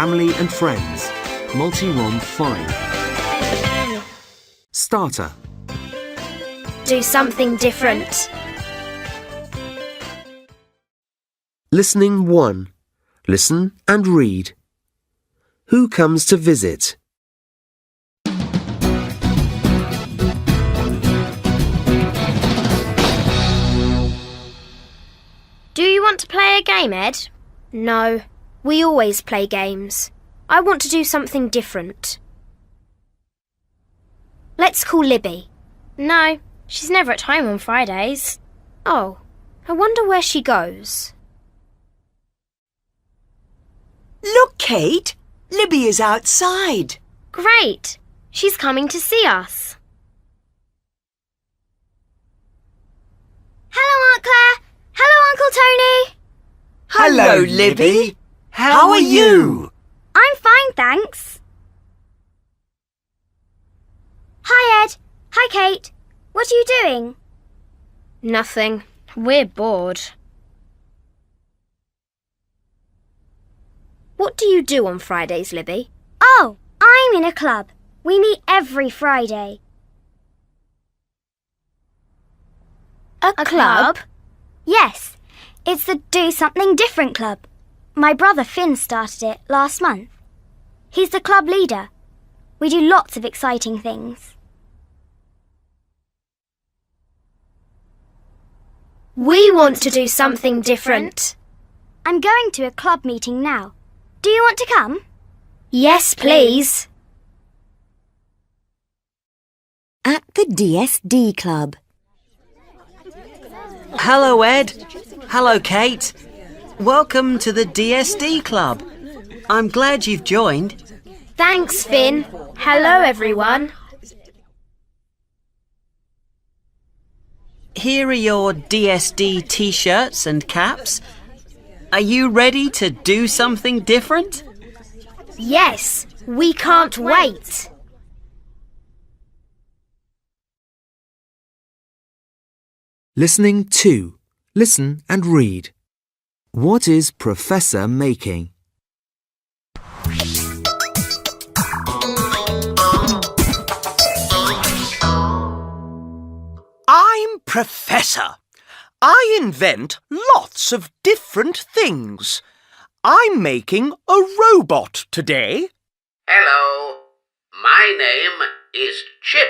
family and friends. Multi-ROM 5. Starter. Do something different. Listening 1. Listen and read. Who comes to visit? Do you want to play a game, Ed? No, we always play games. I want to do something different. Let's call Libby. No, she's never at home on Fridays. Oh, I wonder where she goes. Look, Kate! Libby is outside. Great! She's coming to see us. Hello, Aunt Claire. Hello, Uncle Tony. Hello, Libby. How are you? I'm fine, thanks. Hi, Ed. Hi, Kate. What are you doing? Nothing. We're bored. What do you do on Fridays, Libby? Oh, I'm in a club. We meet every Friday. A club? Yes, it's the Do Something Different Club. My brother Finn started it last month. He's the club leader. We do lots of exciting things. We want to do something different. I'm going to a club meeting now. Do you want to come? Yes, please. At the DSD Club. Hello, Ed. Hello, Kate. Welcome to the DSD Club. I'm glad you've joined. Thanks, Finn. Hello, everyone. Here are your DSD t-shirts and caps. Are you ready to do something different? Yes, we can't wait. Listening 2. Listen and read. What is Professor making? I'm Professor. I invent lots of different things. I'm making a robot today. Hello, my name is Chip.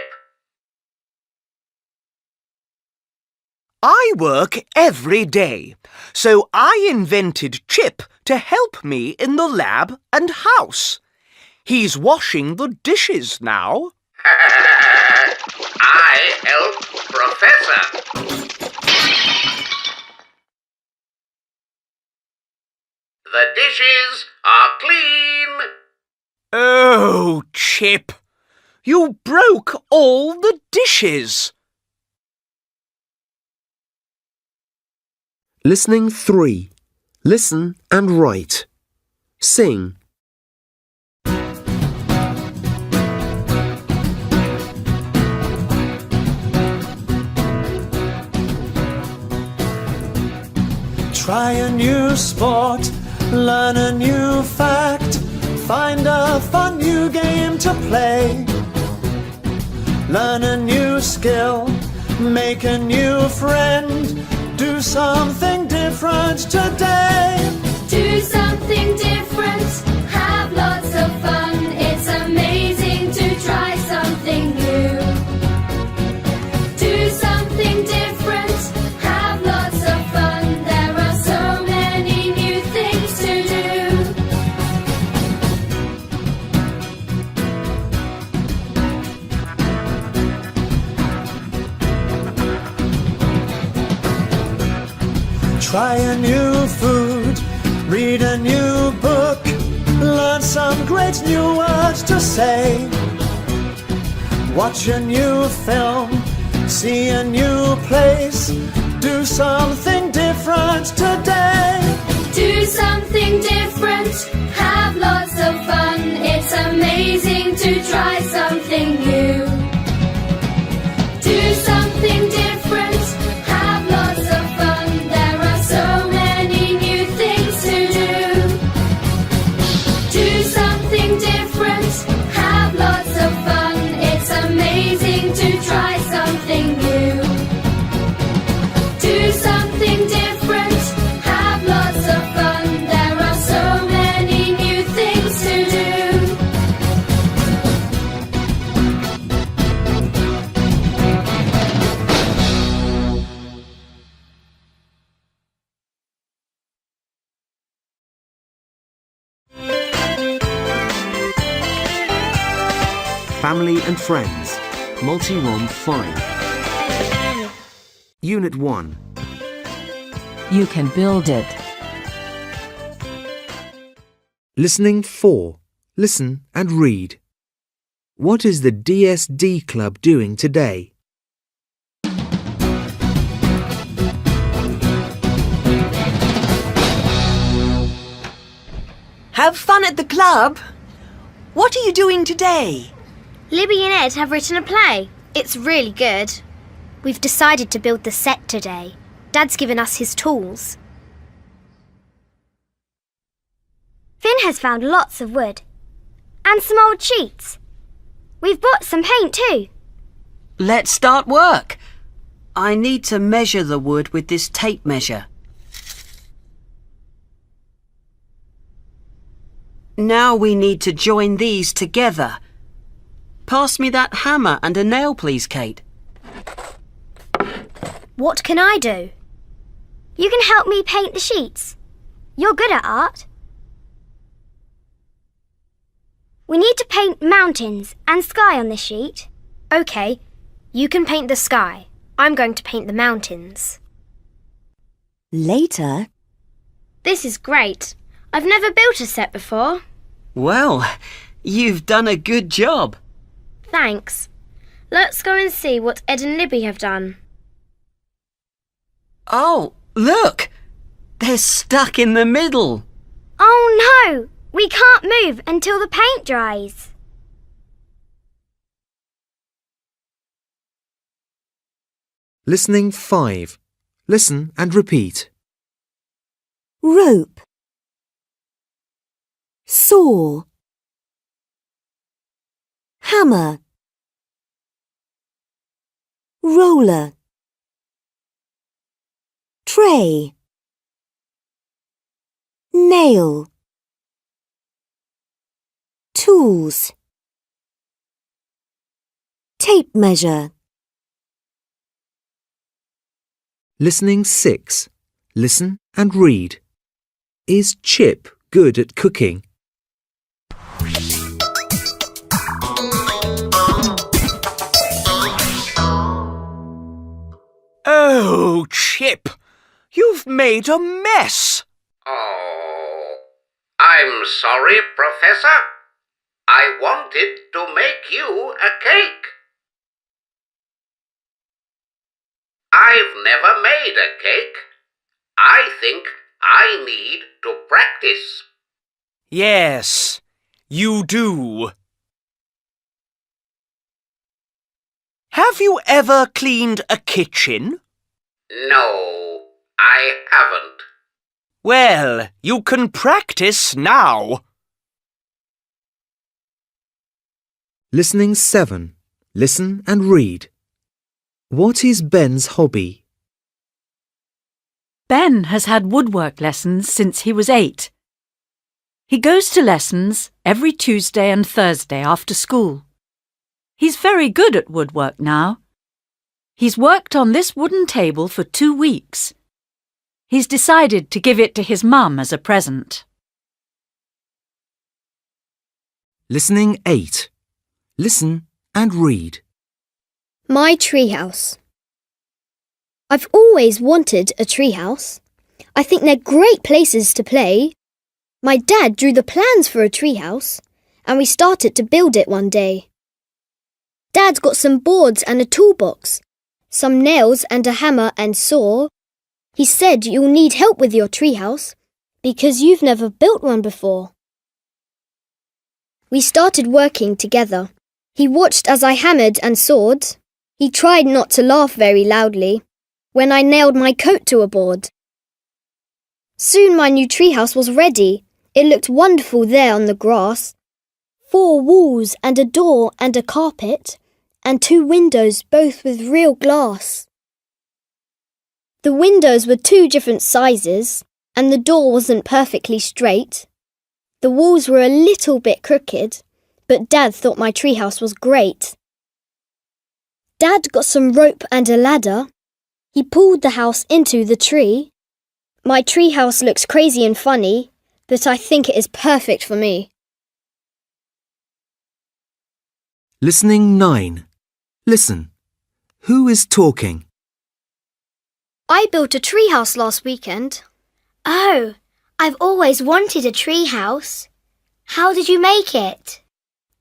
I work every day, so I invented Chip to help me in the lab and house. He's washing the dishes now. I help Professor. The dishes are clean. Oh, Chip, you broke all the dishes. Listening 3. Listen and write. Sing. Try a new sport, learn a new fact, find a fun new game to play. Learn a new skill, make a new friend, do something different today. Do something different, have lots of fun. It's amazing to try something new. Do something different, have lots of fun. There are so many new things to do. Try a new food, read a new book, learn some great new words to say. Watch a new film, see a new place, do something different today. Do something different, have lots of fun. It's amazing to try something new. Do something different, have lots of fun. There are so many new things to do. Do family and friends. Multi-ROM 5. Unit 1. You can build it. Listening 4. Listen and read. What is the DSD club doing today? Have fun at the club? What are you doing today? Libby and Ed have written a play. It's really good. We've decided to build the set today. Dad's given us his tools. Finn has found lots of wood. And some old sheets. We've bought some paint too. Let's start work. I need to measure the wood with this tape measure. Now we need to join these together. Pass me that hammer and a nail, please, Kate. What can I do? You can help me paint the sheets. You're good at art. We need to paint mountains and sky on this sheet. OK, you can paint the sky. I'm going to paint the mountains. Later. This is great. I've never built a set before. Well, you've done a good job. Thanks. Let's go and see what Ed and Libby have done. Oh, look! They're stuck in the middle. Oh no! We can't move until the paint dries. Listening 5. Listen and repeat. Rope. Saw. Hammer. Roller. Tray. Nail. Tools. Tape measure. Listening 6. Listen and read. Is Chip good at cooking? Oh, Chip, you've made a mess. Oh, I'm sorry, Professor. I wanted to make you a cake. I've never made a cake. I think I need to practice. Yes, you do. Have you ever cleaned a kitchen? No, I haven't. Well, you can practice now. Listening 7. Listen and read. What is Ben's hobby? Ben has had woodwork lessons since he was 8. He goes to lessons every Tuesday and Thursday after school. He's very good at woodwork now. He's worked on this wooden table for 2 weeks. He's decided to give it to his mum as a present. Listening 8. Listen and read. My treehouse. I've always wanted a treehouse. I think they're great places to play. My dad drew the plans for a treehouse, and we started to build it one day. Dad's got some boards and a toolbox, some nails and a hammer and saw. He said you'll need help with your treehouse because you've never built one before. We started working together. He watched as I hammered and sawed. He tried not to laugh very loudly when I nailed my coat to a board. Soon my new treehouse was ready. It looked wonderful there on the grass. 4 walls and a door and a carpet, and 2 windows, both with real glass. The windows were 2 different sizes, and the door wasn't perfectly straight. The walls were a little bit crooked, but Dad thought my treehouse was great. Dad got some rope and a ladder. He pulled the house into the tree. My treehouse looks crazy and funny, but I think it is perfect for me. Listening 9. Listen. Who is talking? I built a treehouse last weekend. Oh, I've always wanted a tree house. How did you make it?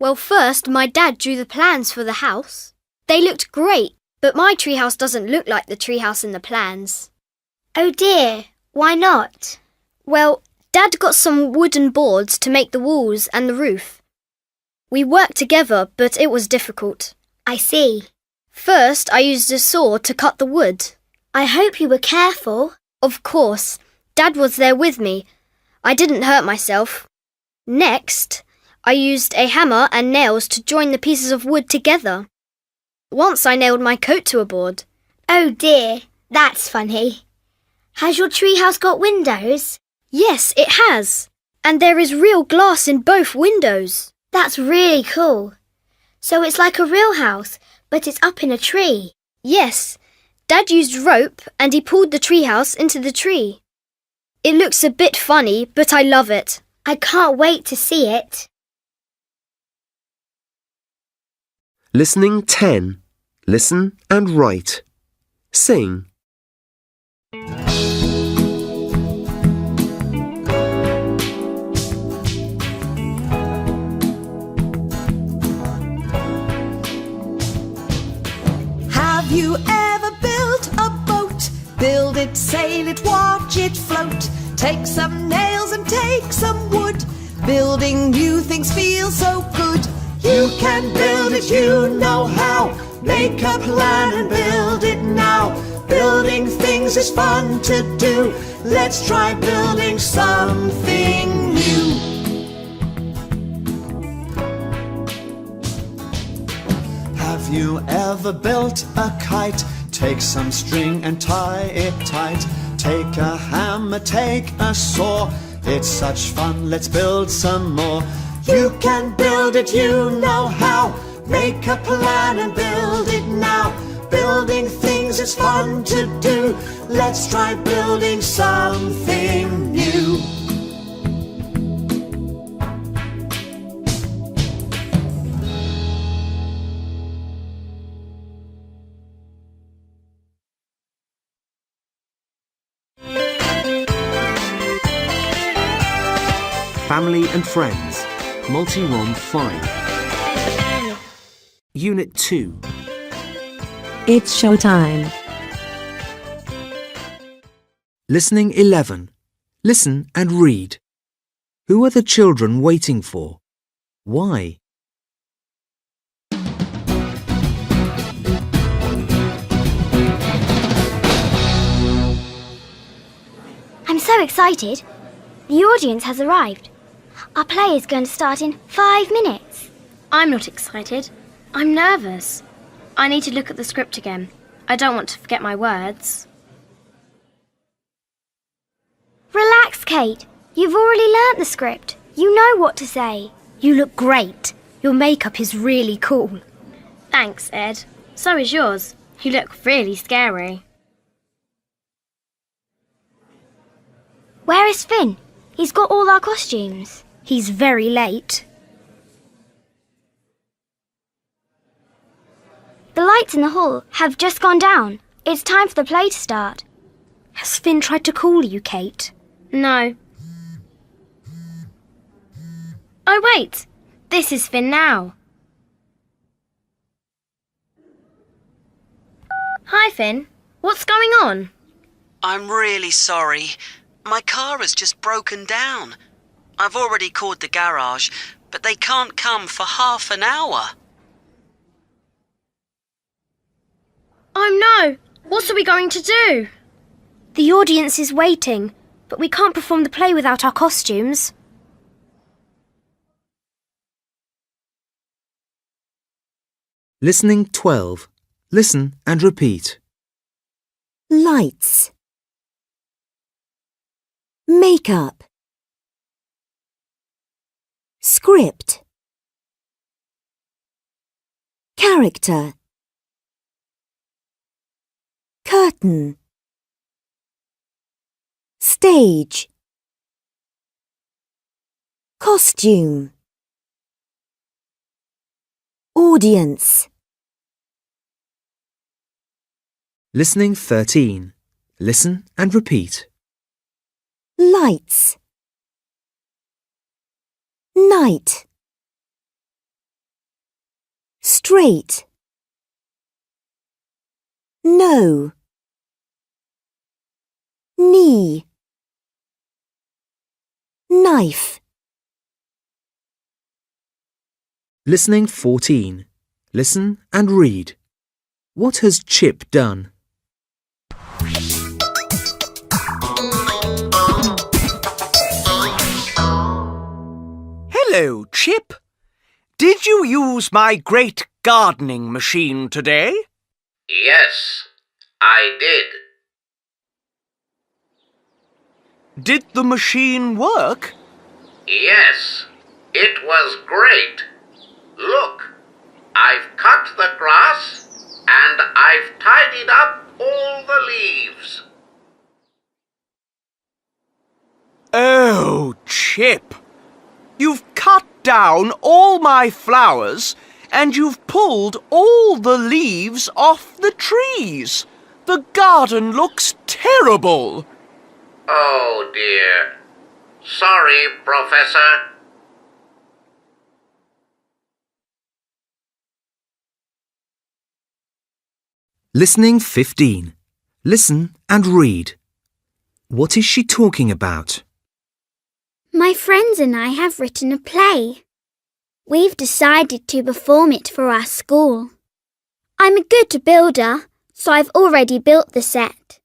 Well, first, my dad drew the plans for the house. They looked great, but my treehouse doesn't look like the treehouse in the plans. Oh dear, why not? Well, Dad got some wooden boards to make the walls and the roof. We worked together, but it was difficult. I see. First, I used a saw to cut the wood. I hope you were careful. Of course. Dad was there with me. I didn't hurt myself. Next, I used a hammer and nails to join the pieces of wood together. Once I nailed my coat to a board. Oh dear, that's funny. Has your treehouse got windows? Yes, it has. And there is real glass in both windows. That's really cool. So it's like a real house, but it's up in a tree. Yes. Dad used rope and he pulled the treehouse into the tree. It looks a bit funny, but I love it. I can't wait to see it. Listening 10. Listen and write. Sing. Have you ever built a boat? Build it, sail it, watch it float. Take some nails and take some wood. Building new things feels so good. You can build it, you know how. Make a plan and build it now. Building things is fun to do. Let's try building something new. Have you ever built a kite? Take some string and tie it tight. Take a hammer, take a saw. It's such fun, let's build some more. You can build it, you know how. Make a plan and build it now. Building things is fun to do. Let's try building something new. Family and Friends. Multi-ROM 5. Unit 2. It's showtime. Listening 11. Listen and read. Who are the children waiting for? Why? I'm so excited. The audience has arrived. Our play is going to start in 5 minutes. I'm not excited. I'm nervous. I need to look at the script again. I don't want to forget my words. Relax, Kate. You've already learnt the script. You know what to say. You look great. Your makeup is really cool. Thanks, Ed. So is yours. You look really scary. Where is Finn? He's got all our costumes. He's very late. The lights in the hall have just gone down. It's time for the play to start. Has Finn tried to call you, Kate? No. Oh, wait. This is Finn now. Hi, Finn. What's going on? I'm really sorry. My car has just broken down. I've already called the garage, but they can't come for half an hour. Oh no! What are we going to do? The audience is waiting, but we can't perform the play without our costumes. Listening 12. Listen and repeat. Lights. Makeup. Script. Character. Curtain. Stage. Costume. audience. Listening 13. Listen and repeat. Lights. Night. Straight. No. Knee. Knife. Listening 14. Listen and read. What has Chip done? Hello, Chip. Did you use my great gardening machine today? Yes, I did. Did the machine work? Yes, it was great. Look, I've cut the grass and I've tidied up all the leaves. Oh, Chip. You've cut down all my flowers and you've pulled all the leaves off the trees. The garden looks terrible. Oh dear. Sorry, Professor. Listening 15. Listen and read. What is she talking about? My friends and I have written a play. We've decided to perform it for our school. I'm a good builder, so I've already built the set.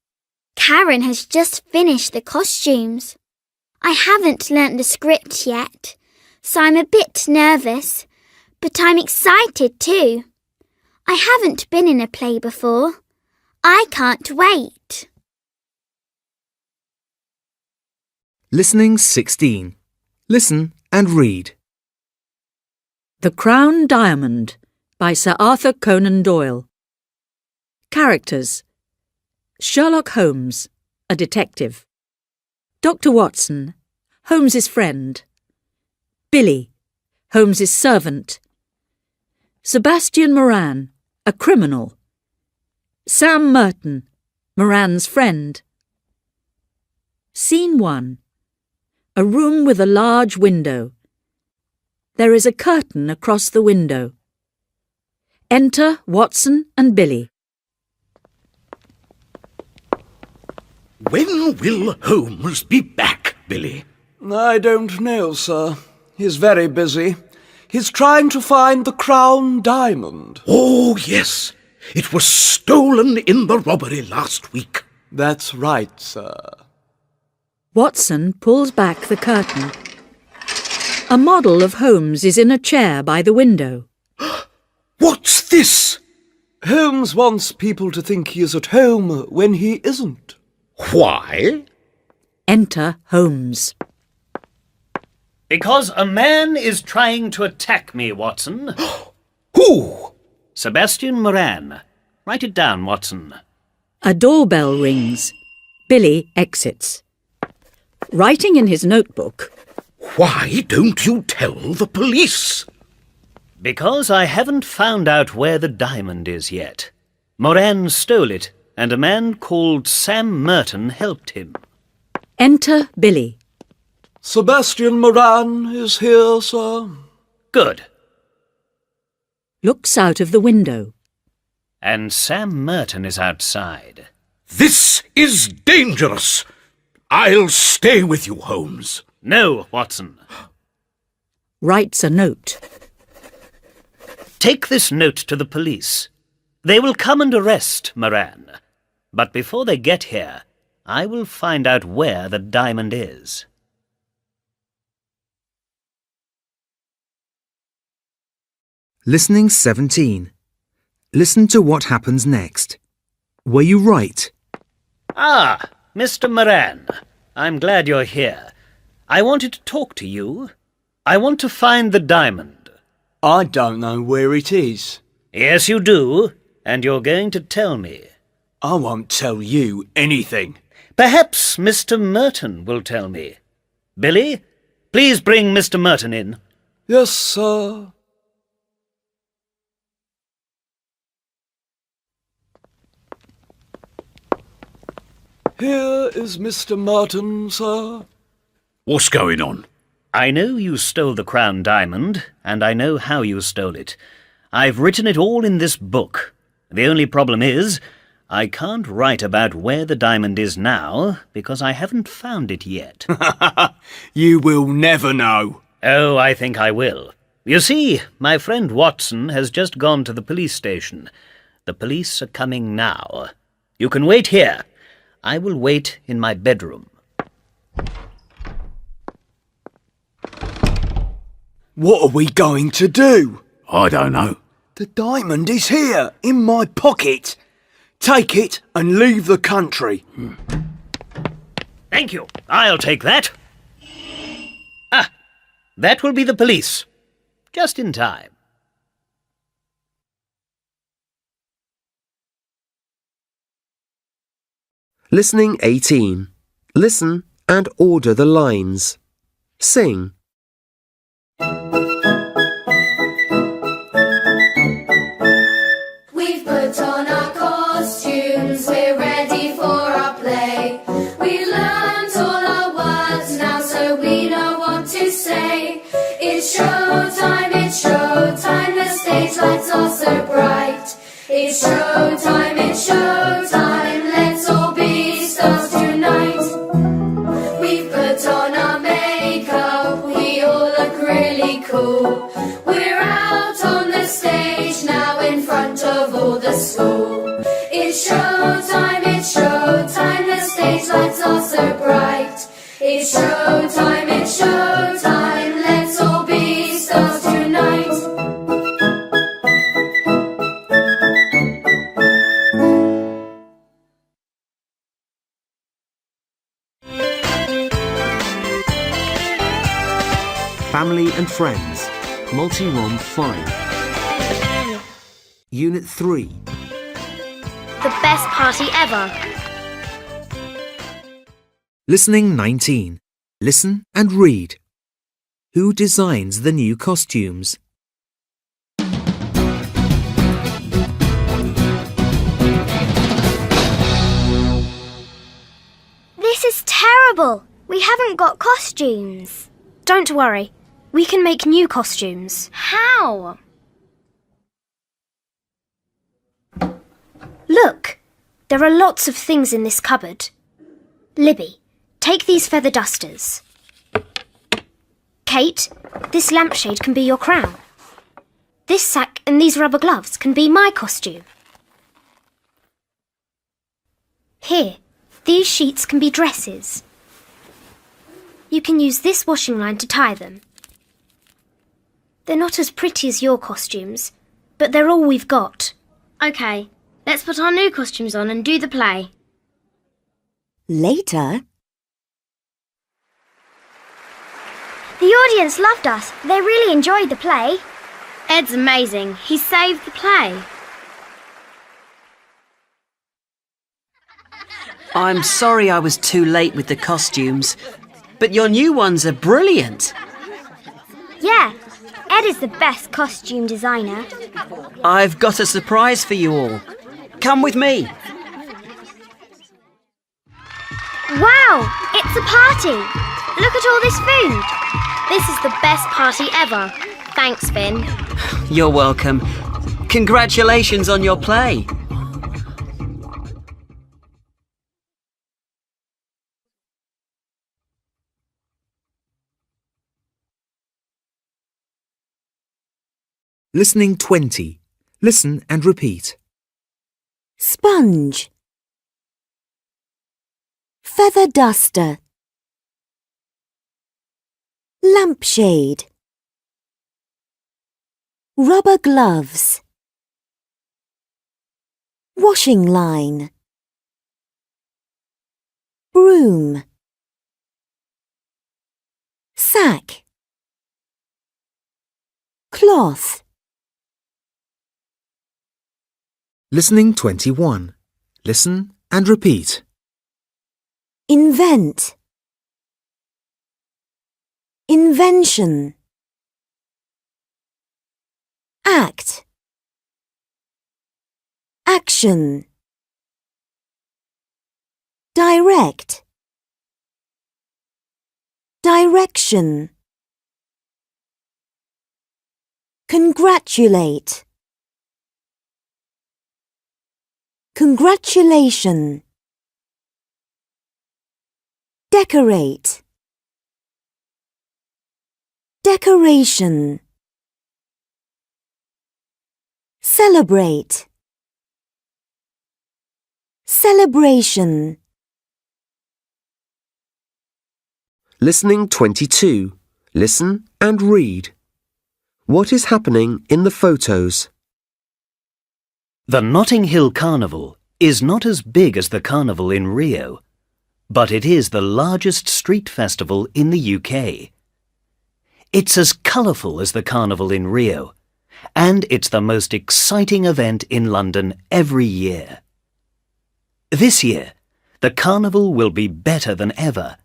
Karen has just finished the costumes. I haven't learnt the script yet, so I'm a bit nervous, but I'm excited too. I haven't been in a play before. I can't wait. Listening 16. Listen and read. The Crown Diamond by Sir Arthur Conan Doyle. Characters: Sherlock Holmes, a detective. Dr. Watson, Holmes's friend. Billy, Holmes's servant. Sebastian Moran, a criminal. Sam Merton, Moran's friend. Scene 1. A room with a large window. There is a curtain across the window. Enter Watson and Billy. When will Holmes be back, Billy? I don't know, sir. He's very busy. He's trying to find the Crown Diamond. Oh, yes. It was stolen in the robbery last week. That's right, sir. Watson pulls back the curtain. A model of Holmes is in a chair by the window. What's this? Holmes wants people to think he is at home when he isn't. Why? Enter Holmes. Because a man is trying to attack me, Watson. Who? Sebastian Moran. Write it down, Watson. A doorbell rings. Billy exits. Writing in his notebook. Why don't you tell the police? Because I haven't found out where the diamond is yet. Moran stole it, and a man called Sam Merton helped him. Enter Billy. Sebastian Moran is here, sir. Good. Looks out of the window. And Sam Merton is outside. This is dangerous. I'll stay with you, Holmes. No, Watson. Writes a note. Take this note to the police. They will come and arrest Moran. But before they get here, I will find out where the diamond is. Listening 17. Listen to what happens next. Were you right? Ah, Mr. Moran. I'm glad you're here. I wanted to talk to you. I want to find the diamond. I don't know where it is. Yes, you do, and you're going to tell me. I won't tell you anything. Perhaps Mr. Merton will tell me. Billy, please bring Mr. Merton in. Yes, sir. Here is Mr. Merton, sir. What's going on? I know you stole the crown diamond, and I know how you stole it. I've written it all in this book. The only problem is, I can't write about where the diamond is now, because I haven't found it yet. You will never know. Oh, I think I will. You see, my friend Watson has just gone to the police station. The police are coming now. You can wait here. I will wait in my bedroom. What are we going to do? I don't know. The diamond is here, in my pocket. Take it and leave the country. Thank you. I'll take that. Ah, that will be the police. Just in time. Listening 18. Listen and order the lines. Sing. We've put on our costumes, we're ready for our play. We learned all our words now, so we know what to say. It's showtime, the stage lights are so bright. It's showtime, let's all be stars tonight. We've put on our makeup, we all look really cool. We're out on the stage now in front of all the school. It's showtime, the stage lights are so bright. It's showtime, let's all be stars tonight. Family and Friends. Multi-ROM 5. Unit 3. The best party ever. Listening 19. Listen and read. Who designs the new costumes? This is terrible. We haven't got costumes. Don't worry. We can make new costumes. How? Look, there are lots of things in this cupboard. Libby, take these feather dusters. Kate, this lampshade can be your crown. This sack and these rubber gloves can be my costume. Here, these sheets can be dresses. You can use this washing line to tie them. They're not as pretty as your costumes, but they're all we've got. OK, let's put our new costumes on and do the play. Later. The audience loved us. They really enjoyed the play. Ed's amazing. He saved the play. I'm sorry I was too late with the costumes, but your new ones are brilliant. Yeah, Ed is the best costume designer. I've got a surprise for you all. Come with me. Wow, it's a party. Look at all this food. This is the best party ever. Thanks, Finn. You're welcome. Congratulations on your play. Listening 20. Listen and repeat. Sponge. Feather duster. Lampshade. Rubber gloves. Washing line. Broom. Sack. Cloth. Listening 21. Listen and repeat. Invent. Invention. Act. Action. direct, direction, congratulate, congratulation, decorate, decoration, celebrate, celebration. Listening 22. Listen and read. What is happening in the photos? The Notting Hill Carnival is not as big as the carnival in Rio, but it is the largest street festival in the UK. It's as colourful as the carnival in Rio, and it's the most exciting event in London every year. This year, the carnival will be better than ever.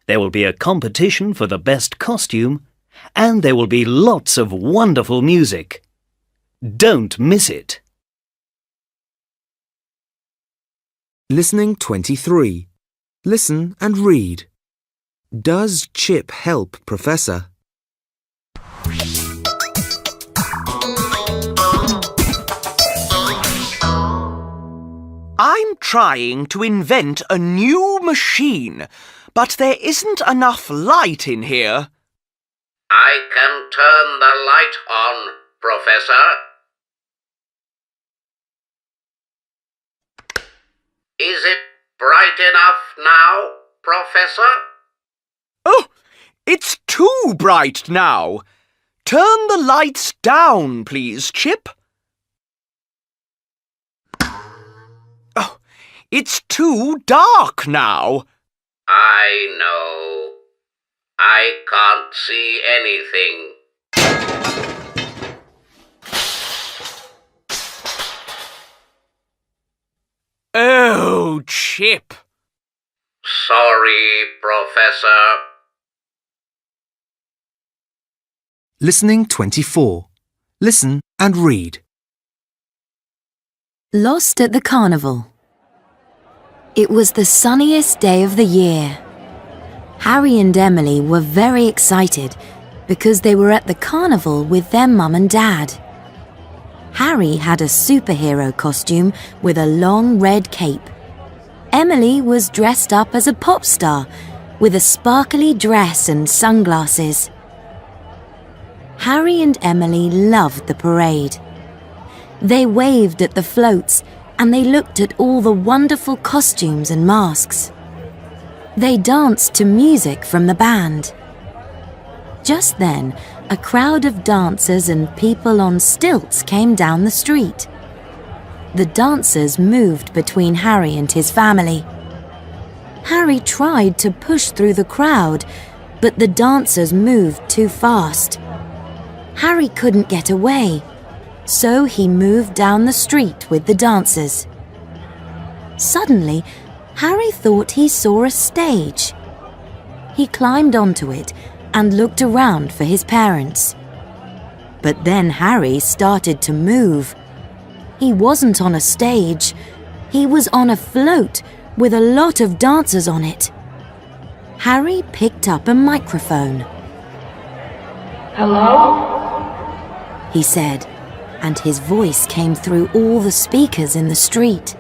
There will be a competition for the best costume, and there will be lots of wonderful music. Don't miss it. Listening 23. Listen and read. Does Chip help Professor? I'm trying to invent a new machine, but there isn't enough light in here. I can turn the light on, Professor. Is it bright enough now, Professor? Oh, it's too bright now. Turn the lights down, please, Chip. Oh, it's too dark now. I know. I can't see anything. Oh, Chip. Sorry, Professor. Listening 24. Listen and read. Lost at the carnival. It was the sunniest day of the year. Harry and Emily were very excited because they were at the carnival with their mum and dad. Harry had a superhero costume with a long red cape. Emily was dressed up as a pop star with a sparkly dress and sunglasses. Harry and Emily loved the parade. They waved at the floats and they looked at all the wonderful costumes and masks. They danced to music from the band. Just then, a crowd of dancers and people on stilts came down the street. The dancers moved between Harry and his family. Harry tried to push through the crowd, but the dancers moved too fast. Harry couldn't get away, so he moved down the street with the dancers. Suddenly, Harry thought he saw a stage. He climbed onto it and looked around for his parents. But then Harry started to move. He wasn't on a stage. He was on a float with a lot of dancers on it. Harry picked up a microphone. Hello? He said, and his voice came through all the speakers in the street.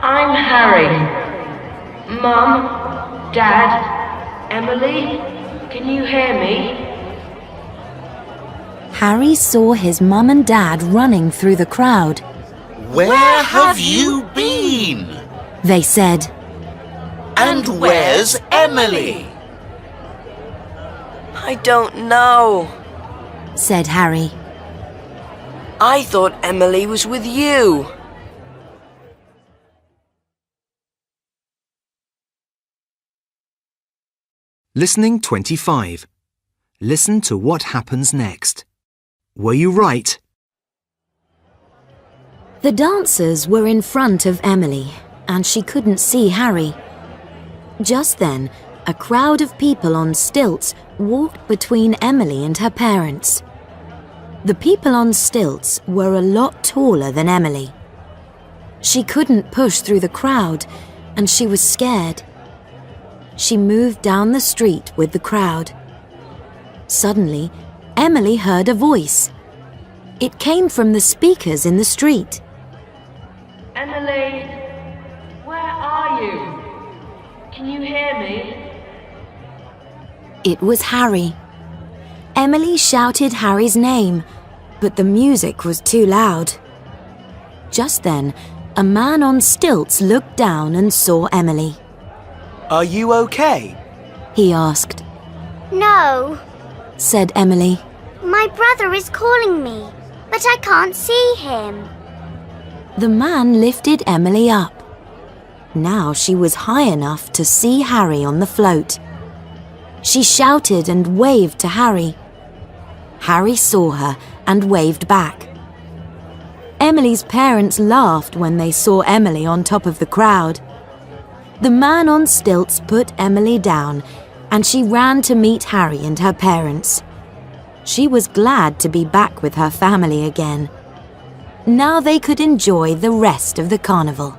I'm Harry. Mum, Dad, Emily, can you hear me? Harry saw his mum and dad running through the crowd. Where have you been? They said. And where's Emily? I don't know, said Harry. I thought Emily was with you. Listening 25. Listen to what happens next. Were you right? The dancers were in front of Emily, and she couldn't see Harry. Just then, a crowd of people on stilts walked between Emily and her parents. The people on stilts were a lot taller than Emily. She couldn't push through the crowd, and she was scared. She moved down the street with the crowd. Suddenly, Emily heard a voice. It came from the speakers in the street. Emily, where are you? Can you hear me? It was Harry. Emily shouted Harry's name, but the music was too loud. Just then, a man on stilts looked down and saw Emily. Are you okay? He asked. No, Said Emily. my brother is calling me, but I can't see him. The man lifted Emily up. Now she was high enough to see Harry on the float. She shouted and waved to Harry. Harry saw her and waved back. Emily's parents laughed when they saw Emily on top of the crowd. The man on stilts put Emily down, and she ran to meet Harry and her parents. She was glad to be back with her family again. Now they could enjoy the rest of the carnival.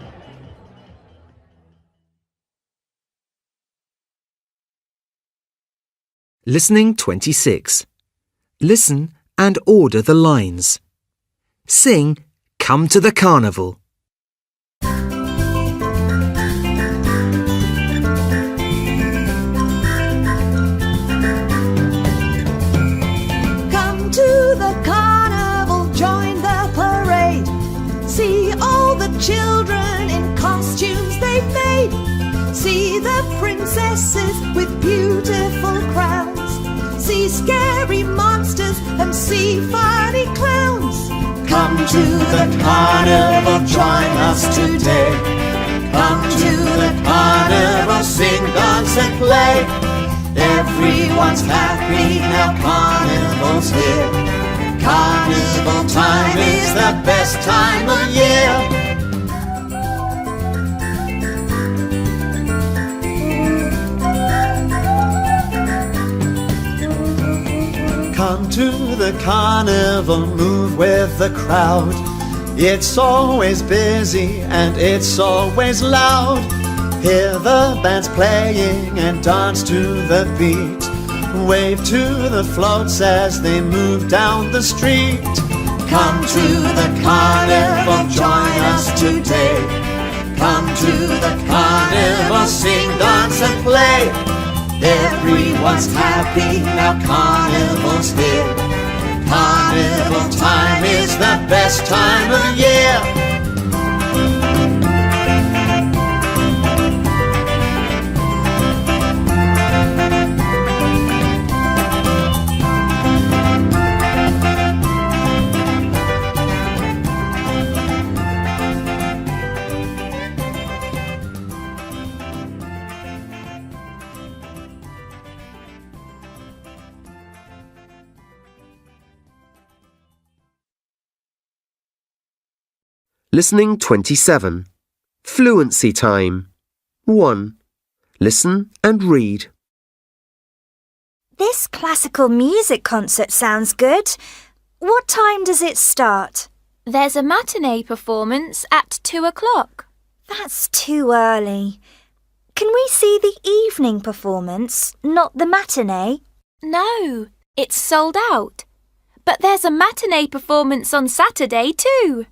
Listening 26. Listen and order the lines. Sing Come to the Carnival. Come to the carnival, join the parade. See all the children in costumes they've made. See the princesses with beautiful crowns. See scary monsters and see funny clowns. Come to the carnival, join us today. Come to the carnival, sing, dance and play. Everyone's happy now, carnival's here. Carnival time is the best time of year. Come to the carnival, move with the crowd. It's always busy and it's always loud. Hear the bands playing and dance to the beat. Wave to the floats as they move down the street. Come to the carnival, join us today. Come to the carnival, sing, dance and play. Everyone's happy now, carnival's here. Carnival time is the best time of year. Listening 27. Fluency time. 1. Listen and read. This classical music concert sounds good. What time does it start? There's a matinee performance at 2 o'clock. That's too early. Can we see the evening performance, not the matinee? No, it's sold out. But there's a matinee performance on Saturday too.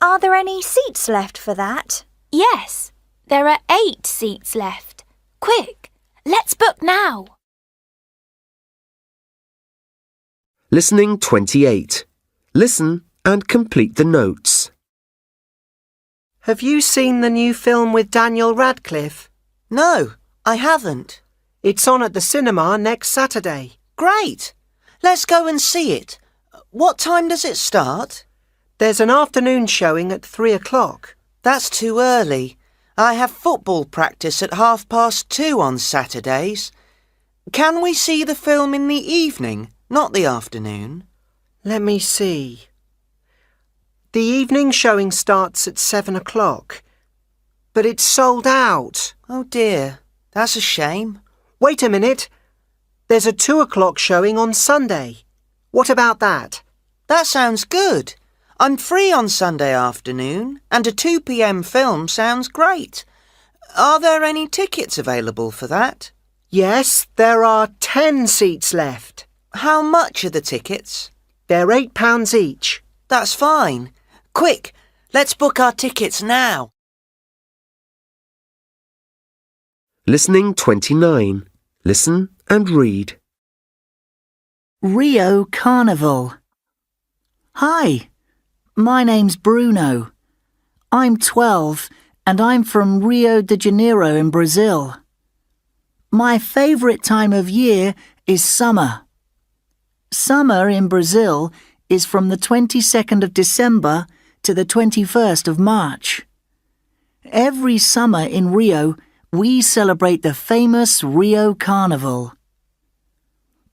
Are there any seats left for that? Yes, there are 8 seats left. Quick, let's book now. Listening 28. Listen and complete the notes. Have you seen the new film with Daniel Radcliffe? No, I haven't. It's on at the cinema next Saturday. Great! Let's go and see it. What time does it start? There's an afternoon showing at 3 o'clock. That's too early. I have football practice at 2:30 on Saturdays. Can we see the film in the evening, not the afternoon? Let me see. The evening showing starts at 7 o'clock. But it's sold out. Oh dear, that's a shame. Wait a minute. There's a 2 o'clock showing on Sunday. What about that? That sounds good. I'm free on Sunday afternoon, and a 2 p.m. film sounds great. Are there any tickets available for that? Yes, there are 10 seats left. How much are the tickets? They're £8 each. That's fine. Quick, let's book our tickets now. Listening 29. Listen and read. Rio Carnival. Hi, my name's Bruno. I'm 12 and I'm from Rio de Janeiro in Brazil. My favourite time of year is summer. Summer in Brazil is from the 22nd of December to the 21st of March. Every summer in Rio, we celebrate the famous Rio Carnival.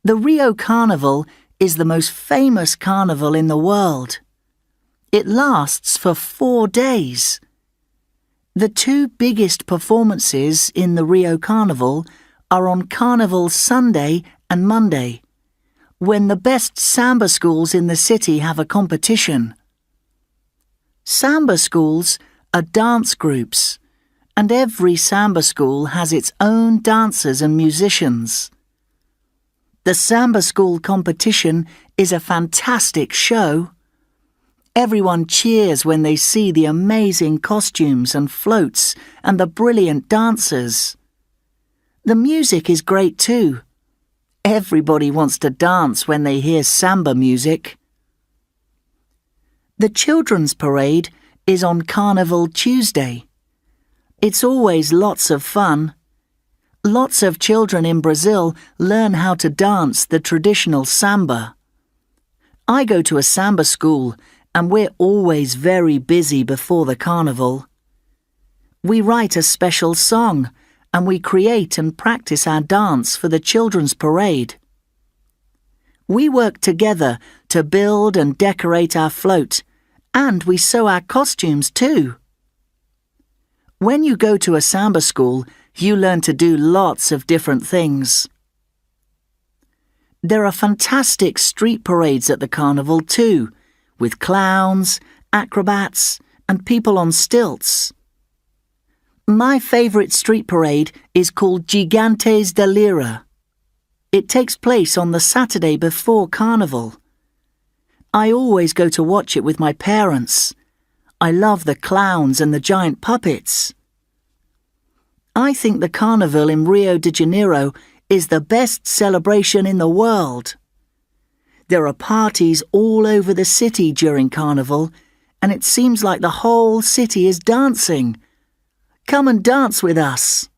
The Rio Carnival is the most famous carnival in the world. It lasts for 4 days. The 2 biggest performances in the Rio Carnival are on Carnival Sunday and Monday, when the best samba schools in the city have a competition. Samba schools are dance groups, and every samba school has its own dancers and musicians. The samba school competition is a fantastic show. Everyone cheers when they see the amazing costumes and floats and the brilliant dancers. The music is great too. Everybody wants to dance when they hear samba music. The children's parade is on Carnival Tuesday. It's always lots of fun. Lots of children in Brazil learn how to dance the traditional samba. I go to a samba school and we're always very busy before the carnival. We write a special song and we create and practice our dance for the children's parade. We work together to build and decorate our float, and we sew our costumes too. When you go to a samba school, you learn to do lots of different things. There are fantastic street parades at the carnival too, with clowns, acrobats, and people on stilts. My favourite street parade is called Gigantes da Lira. It takes place on the Saturday before Carnival. I always go to watch it with my parents. I love the clowns and the giant puppets. I think the Carnival in Rio de Janeiro is the best celebration in the world. There are parties all over the city during Carnival, and it seems like the whole city is dancing. Come and dance with us.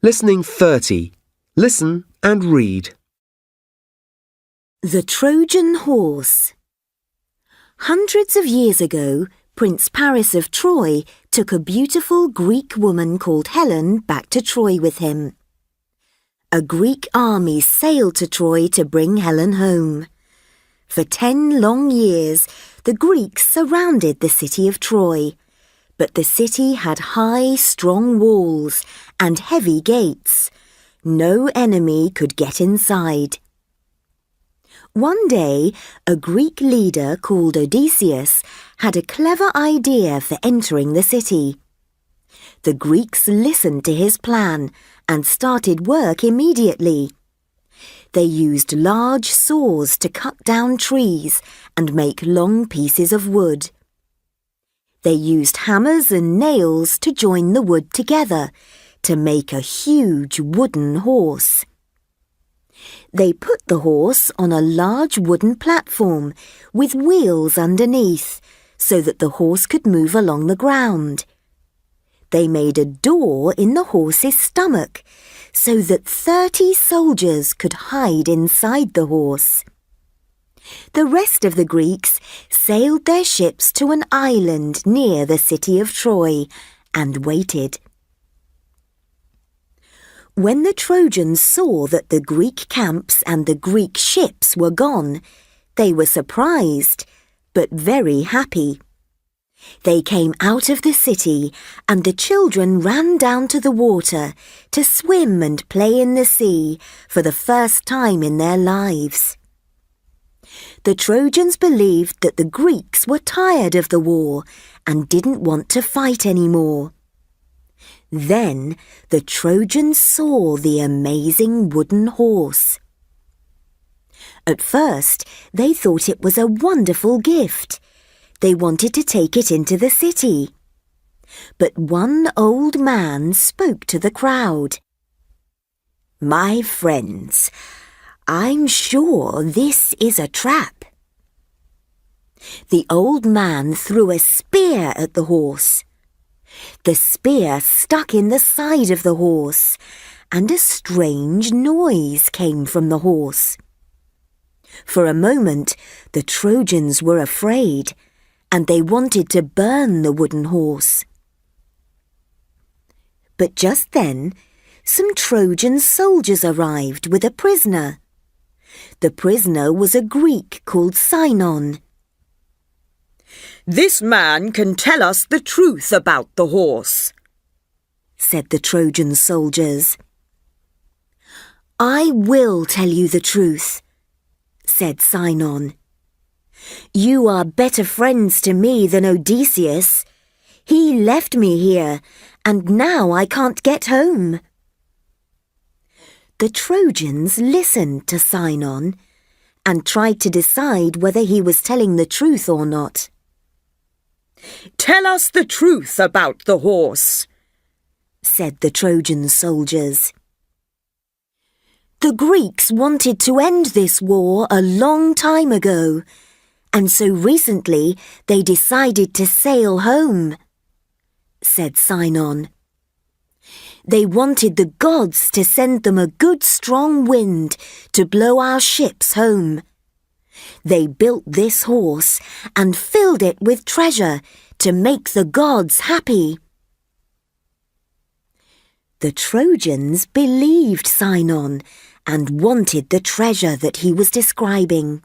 Listening 30. Listen and read. The Trojan Horse. Hundreds of years ago, Prince Paris of Troy took a beautiful Greek woman called Helen back to Troy with him. A Greek army sailed to Troy to bring Helen home. For 10 long years, the Greeks surrounded the city of Troy. But the city had high, strong walls and heavy gates. No enemy could get inside. One day, a Greek leader called Odysseus had a clever idea for entering the city. The Greeks listened to his plan and started work immediately. They used large saws to cut down trees and make long pieces of wood. They used hammers and nails to join the wood together to make a huge wooden horse. They put the horse on a large wooden platform with wheels underneath so that the horse could move along the ground. They made a door in the horse's stomach so that 30 soldiers could hide inside the horse. The rest of the Greeks sailed their ships to an island near the city of Troy and waited. When the Trojans saw that the Greek camps and the Greek ships were gone, they were surprised, but very happy. They came out of the city, and the children ran down to the water to swim and play in the sea for the first time in their lives. The Trojans believed that the Greeks were tired of the war and didn't want to fight anymore. Then the Trojans saw the amazing wooden horse. At first, they thought it was a wonderful gift. They wanted to take it into the city. But one old man spoke to the crowd. "My friends, I'm sure this is a trap." The old man threw a spear at the horse. The spear stuck in the side of the horse, and a strange noise came from the horse. For a moment, the Trojans were afraid, and they wanted to burn the wooden horse. But just then, some Trojan soldiers arrived with a prisoner. The prisoner was a Greek called Sinon. "This man can tell us the truth about the horse," said the Trojan soldiers. "I will tell you the truth," said Sinon. "You are better friends to me than Odysseus. He left me here, and now I can't get home." The Trojans listened to Sinon and tried to decide whether he was telling the truth or not. "Tell us the truth about the horse," said the Trojan soldiers. "The Greeks wanted to end this war a long time ago, and so recently they decided to sail home," said Sinon. "They wanted the gods to send them a good strong wind to blow our ships home. They built this horse and filled it with treasure to make the gods happy." The Trojans believed Sinon and wanted the treasure that he was describing.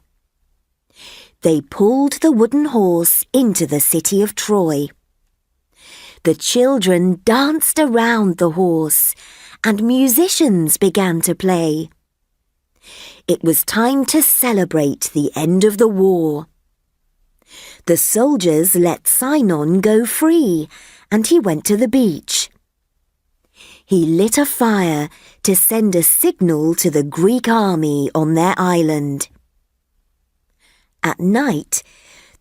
They pulled the wooden horse into the city of Troy. The children danced around the horse, and musicians began to play. It was time to celebrate the end of the war. The soldiers let Sinon go free, and he went to the beach. He lit a fire to send a signal to the Greek army on their island. At night,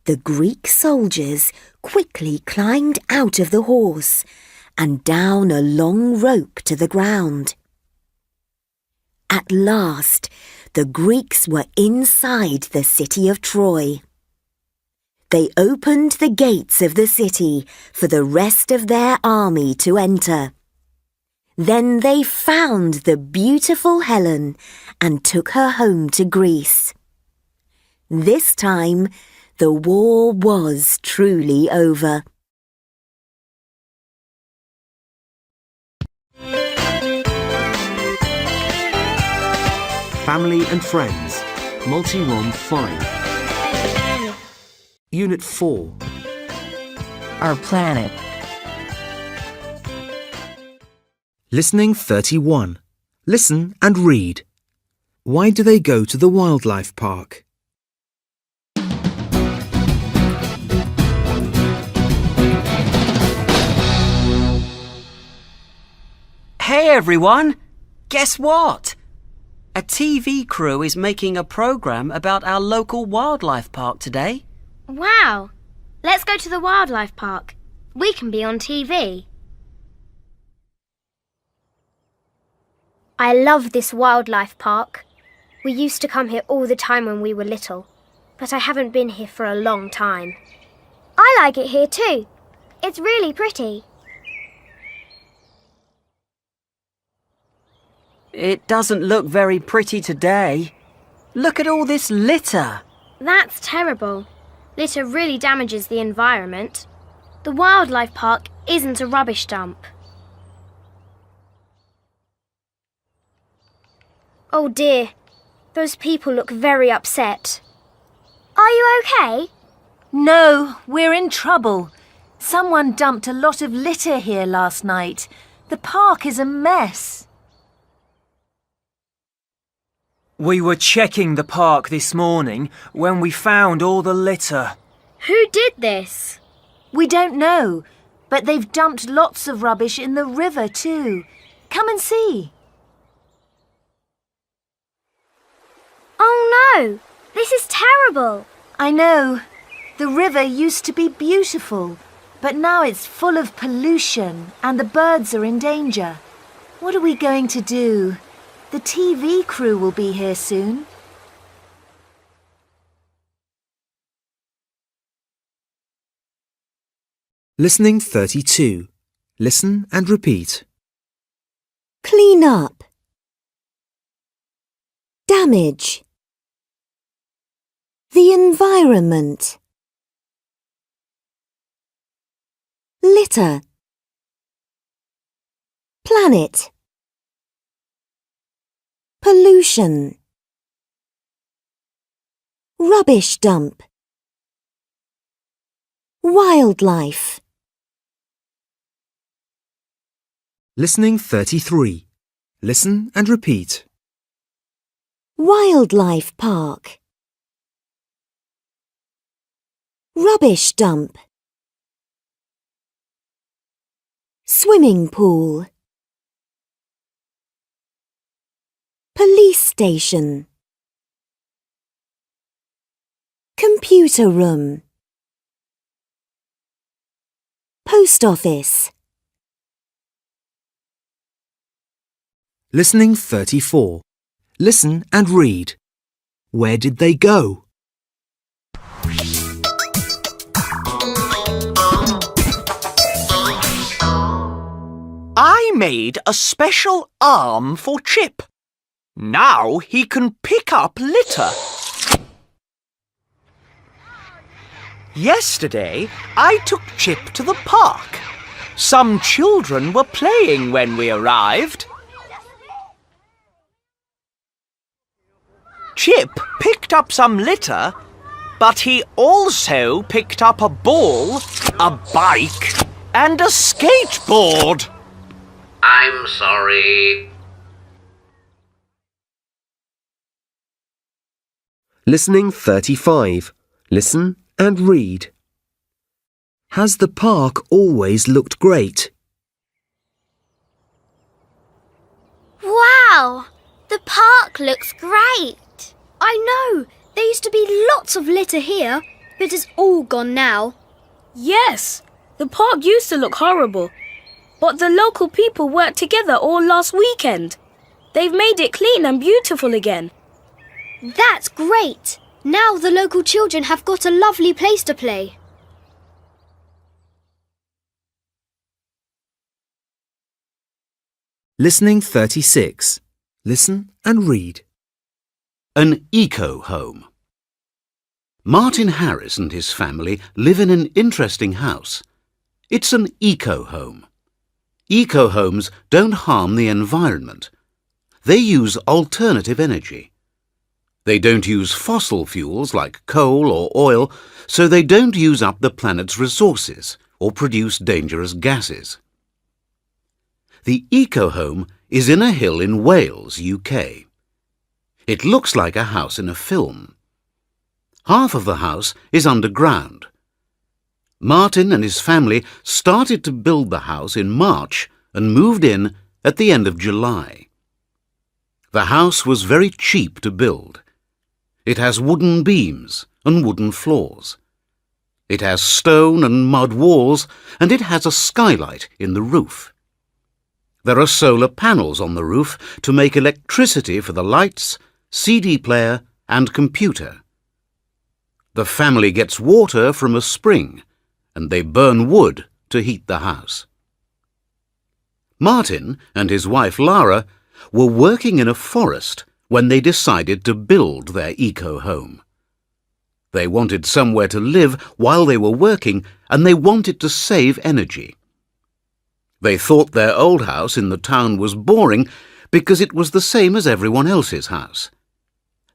the Greek soldiers quickly climbed out of the horse and down a long rope to the ground. At last, the Greeks were inside the city of Troy. They opened the gates of the city for the rest of their army to enter. Then they found the beautiful Helen and took her home to Greece. This time, the war was truly over. Family and Friends, Multi-ROM 5. Unit 4. Our planet. Listening 31. Listen and read. Why do they go to the wildlife park? Hey everyone! Guess what? A TV crew is making a programme about our local wildlife park today. Wow! Let's go to the wildlife park. We can be on TV. I love this wildlife park. We used to come here all the time when we were little, but I haven't been here for a long time. I like it here too. It's really pretty. It doesn't look very pretty today. Look at all this litter. That's terrible. Litter really damages the environment. The wildlife park isn't a rubbish dump. Oh dear, those people look very upset. Are you okay? No, we're in trouble. Someone dumped a lot of litter here last night. The park is a mess. We were checking the park this morning when we found all the litter. Who did this? We don't know, but they've dumped lots of rubbish in the river too. Come and see. Oh no! This is terrible! I know. The river used to be beautiful, but now it's full of pollution and the birds are in danger. What are we going to do? The TV crew will be here soon. Listening 32. Listen and repeat. Clean up. Damage. The environment. Litter. Planet. Pollution. Rubbish dump. Wildlife. Listening 33. Listen and repeat. Wildlife park. Rubbish dump. Swimming pool. Police station. Computer room. Post office. Listening 34. Listen and read. Where did they go? I made a special arm for Chip. Now he can pick up litter. Yesterday, I took Chip to the park. Some children were playing when we arrived. Chip picked up some litter, but he also picked up a ball, a bike, and a skateboard. I'm sorry. Listening 35. Listen and read. Has the park always looked great? Wow! The park looks great! I know! There used to be lots of litter here, but it's all gone now. Yes, the park used to look horrible, but the local people worked together all last weekend. They've made it clean and beautiful again. That's great! Now the local children have got a lovely place to play. Listening 36. Listen and read. An eco-home. Martin Harris and his family live in an interesting house. It's an eco-home. Eco-homes don't harm the environment. They use alternative energy. They don't use fossil fuels like coal or oil, so they don't use up the planet's resources or produce dangerous gases. The eco-home is in a hill in Wales, UK. It looks like a house in a film. Half of the house is underground. Martin and his family started to build the house in March and moved in at the end of July. The house was very cheap to build. It has wooden beams and wooden floors. It has stone and mud walls, and it has a skylight in the roof. There are solar panels on the roof to make electricity for the lights, CD player and computer. The family gets water from a spring, and they burn wood to heat the house. Martin and his wife Lara were working in a forest when they decided to build their eco-home. They wanted somewhere to live while they were working, and they wanted to save energy. They thought their old house in the town was boring because it was the same as everyone else's house.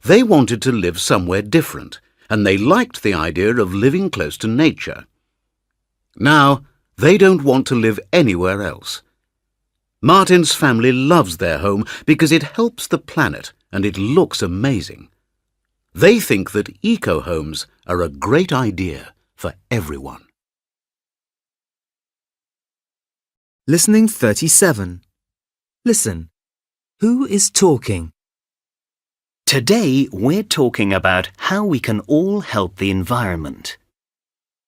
They wanted to live somewhere different, and they liked the idea of living close to nature. Now, they don't want to live anywhere else. Martin's family loves their home because it helps the planet and it looks amazing. They think that eco-homes are a great idea for everyone. Listening 37. Listen. Who is talking? Today we're talking about how we can all help the environment.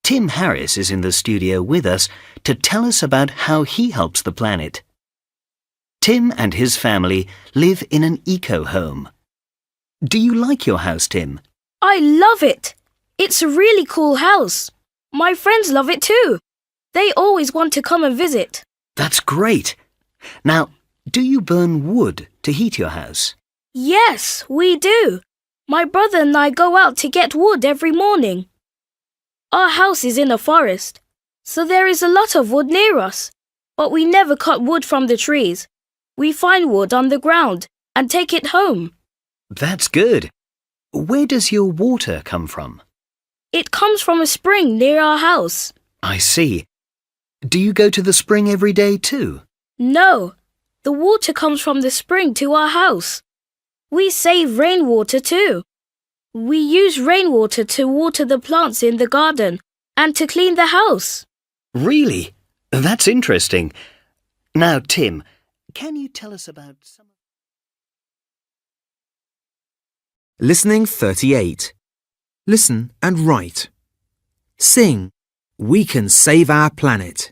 Tim Harris is in the studio with us to tell us about how he helps the planet. Tim and his family live in an eco-home. Do you like your house, Tim? I love it. It's a really cool house. My friends love it too. They always want to come and visit. That's great. Now, do you burn wood to heat your house? Yes, we do. My brother and I go out to get wood every morning. Our house is in a forest, so there is a lot of wood near us. But we never cut wood from the trees. We find wood on the ground and take it home. That's good. Where does your water come from? It comes from a spring near our house. I see. Do you go to the spring every day too? No, the water comes from the spring to our house. We save rainwater too. We use rainwater to water the plants in the garden and to clean the house. Really? That's interesting. Now, Tim, can you tell us about some... Listening 38. Listen and write. Sing. We can save our planet.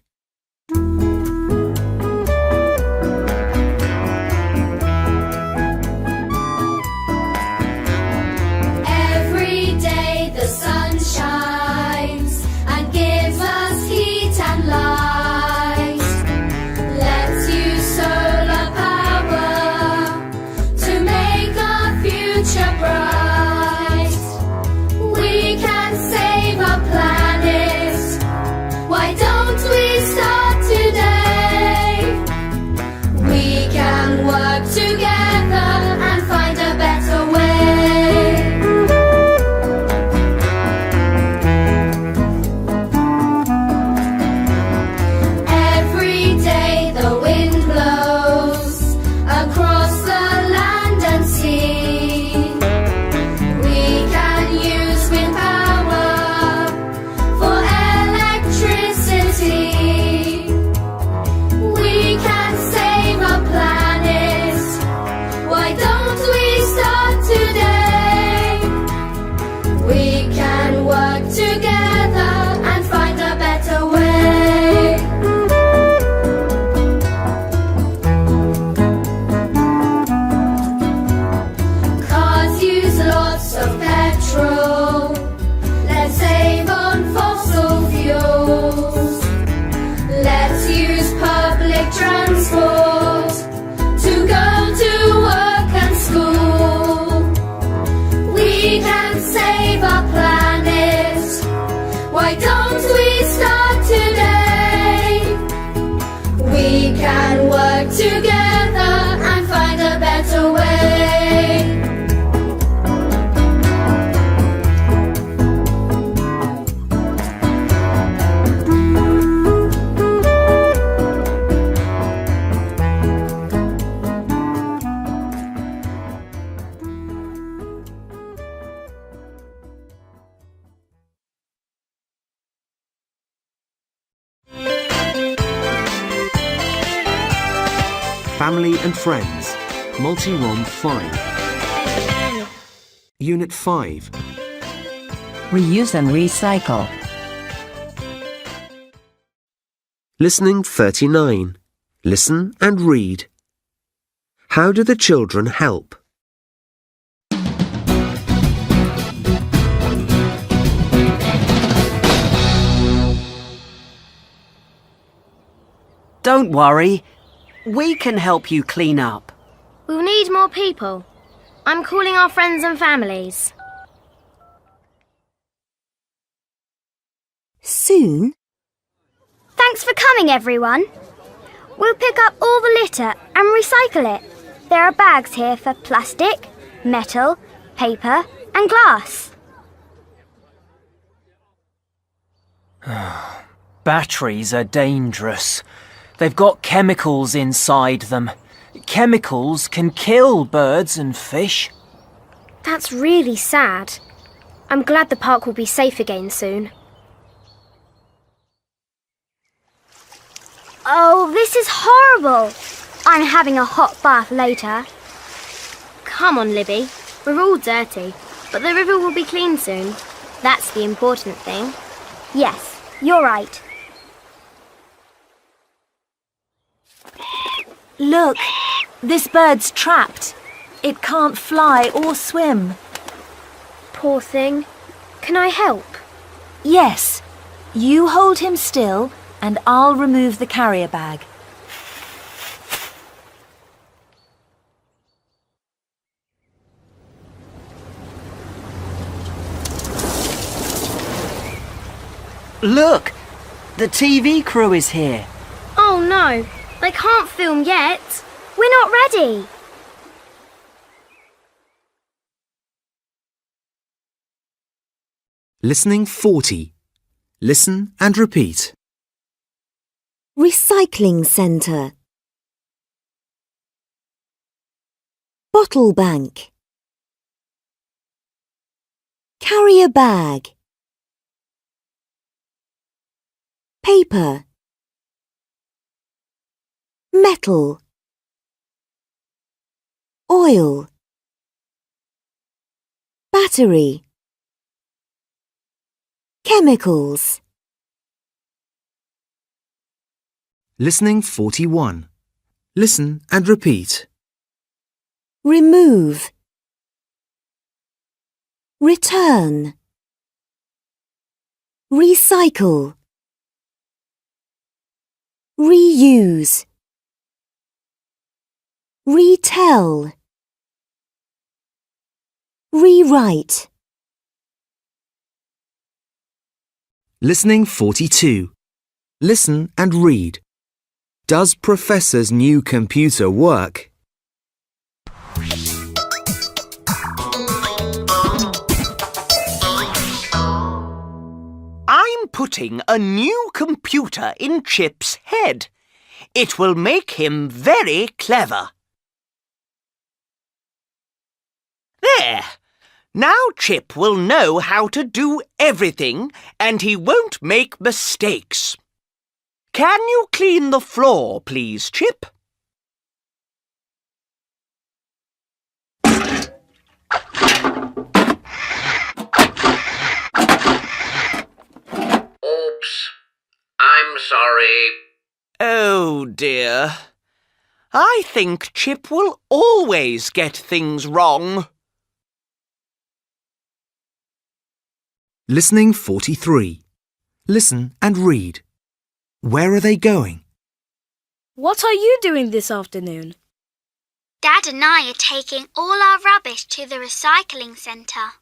Every day the sun shines and gives us heat and light. Let's use solar power to make our future bright. We can save our planet. Why don't we start today? We can work together and find a better way. Every day the wind blows across the land and sea. We can use wind power for electricity. We can save our planet. Why don't we start today? We can work together and find a better way. Cars use lots of petrol. Let's save on fossil fuels. Let's use public transport to go to work and school. We can save our planet. Why don't we start today? We can work together and find a better way. Family and Friends. Multi-ROM 5. Unit 5. Reuse and recycle. Listening 39. Listen and read. How do the children help? Don't worry. We can help you clean up. We'll need more people. I'm calling our friends and families. Soon? Thanks for coming, everyone. We'll pick up all the litter and recycle it. There are bags here for plastic, metal, paper and glass. Batteries are dangerous. They've got chemicals inside them. Chemicals can kill birds and fish. That's really sad. I'm glad the park will be safe again soon. Oh, this is horrible. I'm having a hot bath later. Come on, Libby. We're all dirty, but the river will be clean soon. That's the important thing. Yes, you're right. Look, this bird's trapped. It can't fly or swim. Poor thing. Can I help? Yes. You hold him still and I'll remove the carrier bag. Look! The TV crew is here. Oh no, they can't film yet. We're not ready. Listening 40. Listen and repeat. Recycling centre. Bottle bank. Carrier bag. Paper. Metal. Oil. Battery. Chemicals. Listening 41. Listen and repeat. Remove. Return. Recycle. Reuse. Retell. Rewrite. Listening 42. Listen and read. Does Professor's new computer work? I'm putting a new computer in Chip's head. It will make him very clever. There! Now Chip will know how to do everything and he won't make mistakes. Can you clean the floor, please, Chip? Oops. I'm sorry. Oh dear. I think Chip will always get things wrong. Listening 43. Listen and read. Where are they going? What are you doing this afternoon? Dad and I are taking all our rubbish to the recycling centre.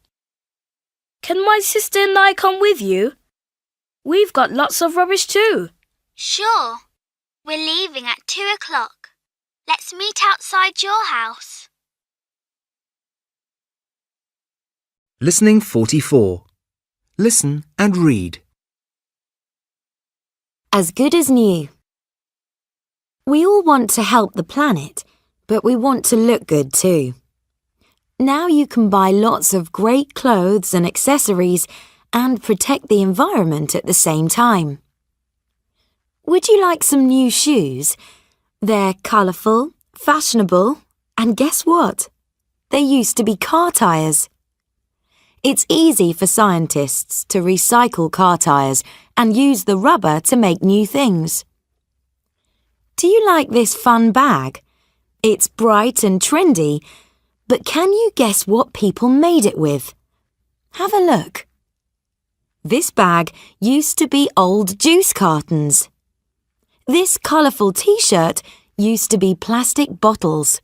Can my sister and I come with you? We've got lots of rubbish too. Sure. We're leaving at 2 o'clock. Let's meet outside your house. Listening 44. Listen and read. As good as new. We all want to help the planet, but we want to look good too. Now you can buy lots of great clothes and accessories and protect the environment at the same time. Would you like some new shoes? They're colourful, fashionable, and guess what? They used to be car tyres. It's easy for scientists to recycle car tyres and use the rubber to make new things. Do you like this fun bag? It's bright and trendy, but can you guess what people made it with? Have a look. This bag used to be old juice cartons. This colourful t-shirt used to be plastic bottles.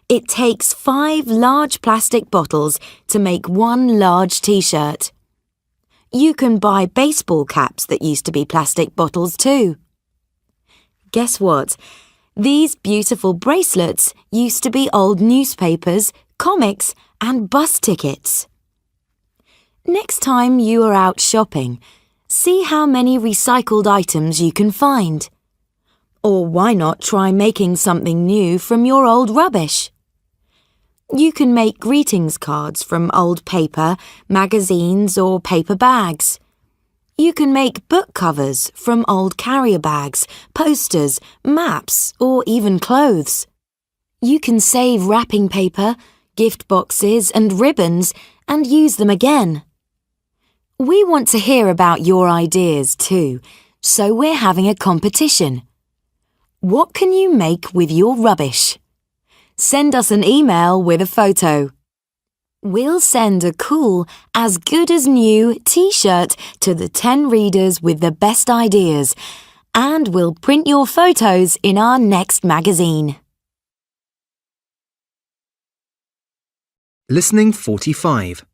It takes 5 large plastic bottles to make 1 large t-shirt. You can buy baseball caps that used to be plastic bottles too. Guess what? These beautiful bracelets used to be old newspapers, comics, and bus tickets. Next time you are out shopping, see how many recycled items you can find. Or why not try making something new from your old rubbish? You can make greetings cards from old paper, magazines or paper bags. You can make book covers from old carrier bags, posters, maps or even clothes. You can save wrapping paper, gift boxes and ribbons and use them again. We want to hear about your ideas too, so we're having a competition. What can you make with your rubbish? Send us an email with a photo. We'll send a cool, as good as new t-shirt to the 10 readers with the best ideas, and we'll print your photos in our next magazine. Listening 45.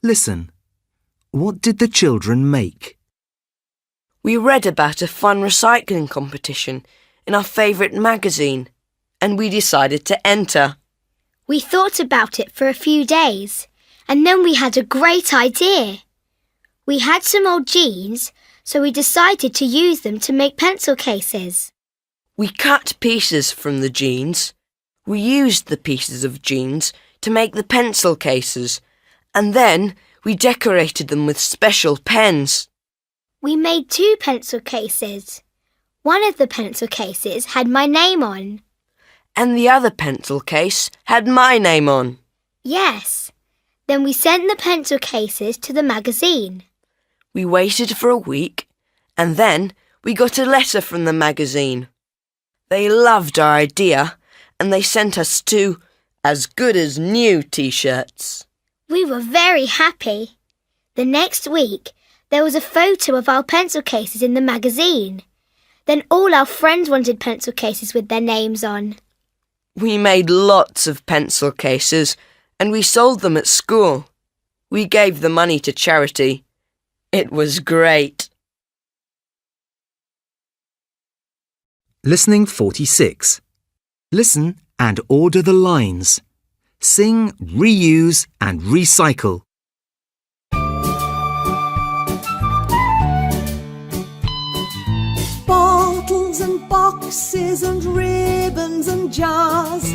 Listen. What did the children make? We read about a fun recycling competition in our favourite magazine, and we decided to enter. We thought about it for a few days, and then we had a great idea. We had some old jeans, so we decided to use them to make pencil cases. We cut pieces from the jeans. We used the pieces of jeans to make the pencil cases, and then we decorated them with special pens. We made 2 pencil cases. One of the pencil cases had my name on. And the other pencil case had my name on. Yes. Then we sent the pencil cases to the magazine. We waited for a week, and then we got a letter from the magazine. They loved our idea, and they sent us 2 as good as new t-shirts. We were very happy. The next week, there was a photo of our pencil cases in the magazine. Then all our friends wanted pencil cases with their names on. We made lots of pencil cases, and we sold them at school. We gave the money to charity. It was great. Listening 46. Listen and order the lines. Sing, reuse and recycle. Bottles and boxes and ribbons and jars,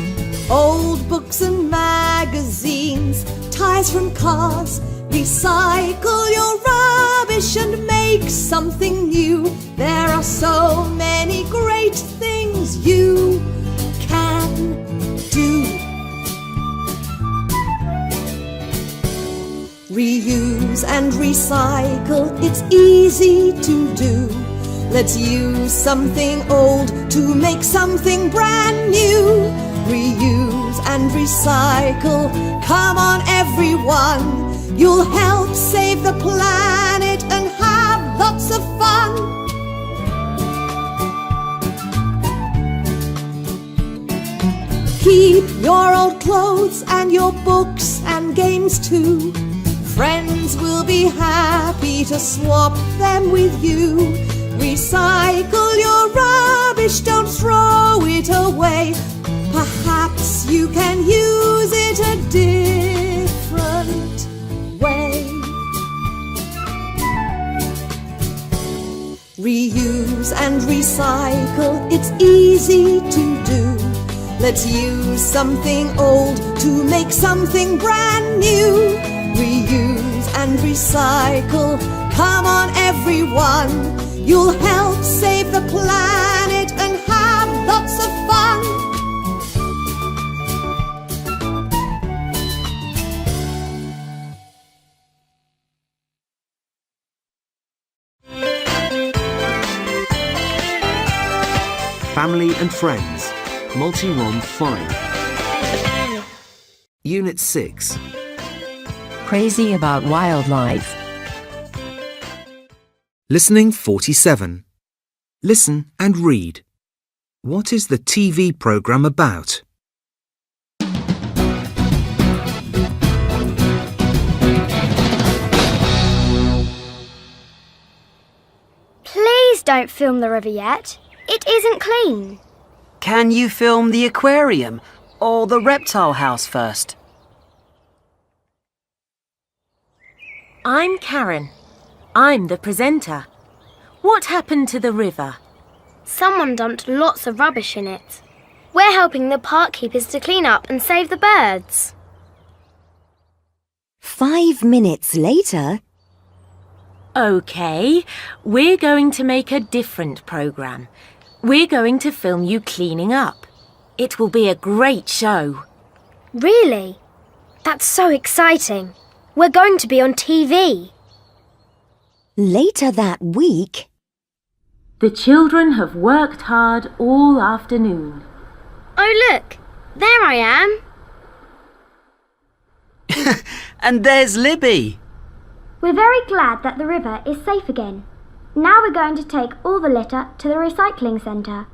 old books and magazines, tires from cars. Recycle your rubbish and make something new. There are so many great things you can do. Reuse and recycle, it's easy to do. Let's use something old to make something brand new. Reuse and recycle, come on everyone. You'll help save the planet and have lots of fun. Keep your old clothes and your books and games too. Friends will be happy to swap them with you. Recycle your rubbish, don't throw it away. Perhaps you can use it a different way. Reuse and recycle, it's easy to do. Let's use something old to make something brand new. Reuse and recycle, come on everyone. You'll help save the planet and have lots of fun. Family and Friends, Multi-ROM 5. Unit 6. Crazy about wildlife. Listening 47. Listen and read. What is the TV programme about? Please don't film the river yet. It isn't clean. Can you film the aquarium or the reptile house first? I'm Karen. I'm the presenter. What happened to the river? Someone dumped lots of rubbish in it. We're helping the park keepers to clean up and save the birds. 5 minutes later. OK, we're going to make a different programme. We're going to film you cleaning up. It will be a great show. Really? That's so exciting. We're going to be on TV. Later that week. The children have worked hard all afternoon. Oh, look! There I am. And there's Libby. We're very glad that the river is safe again. Now we're going to take all the litter to the recycling centre.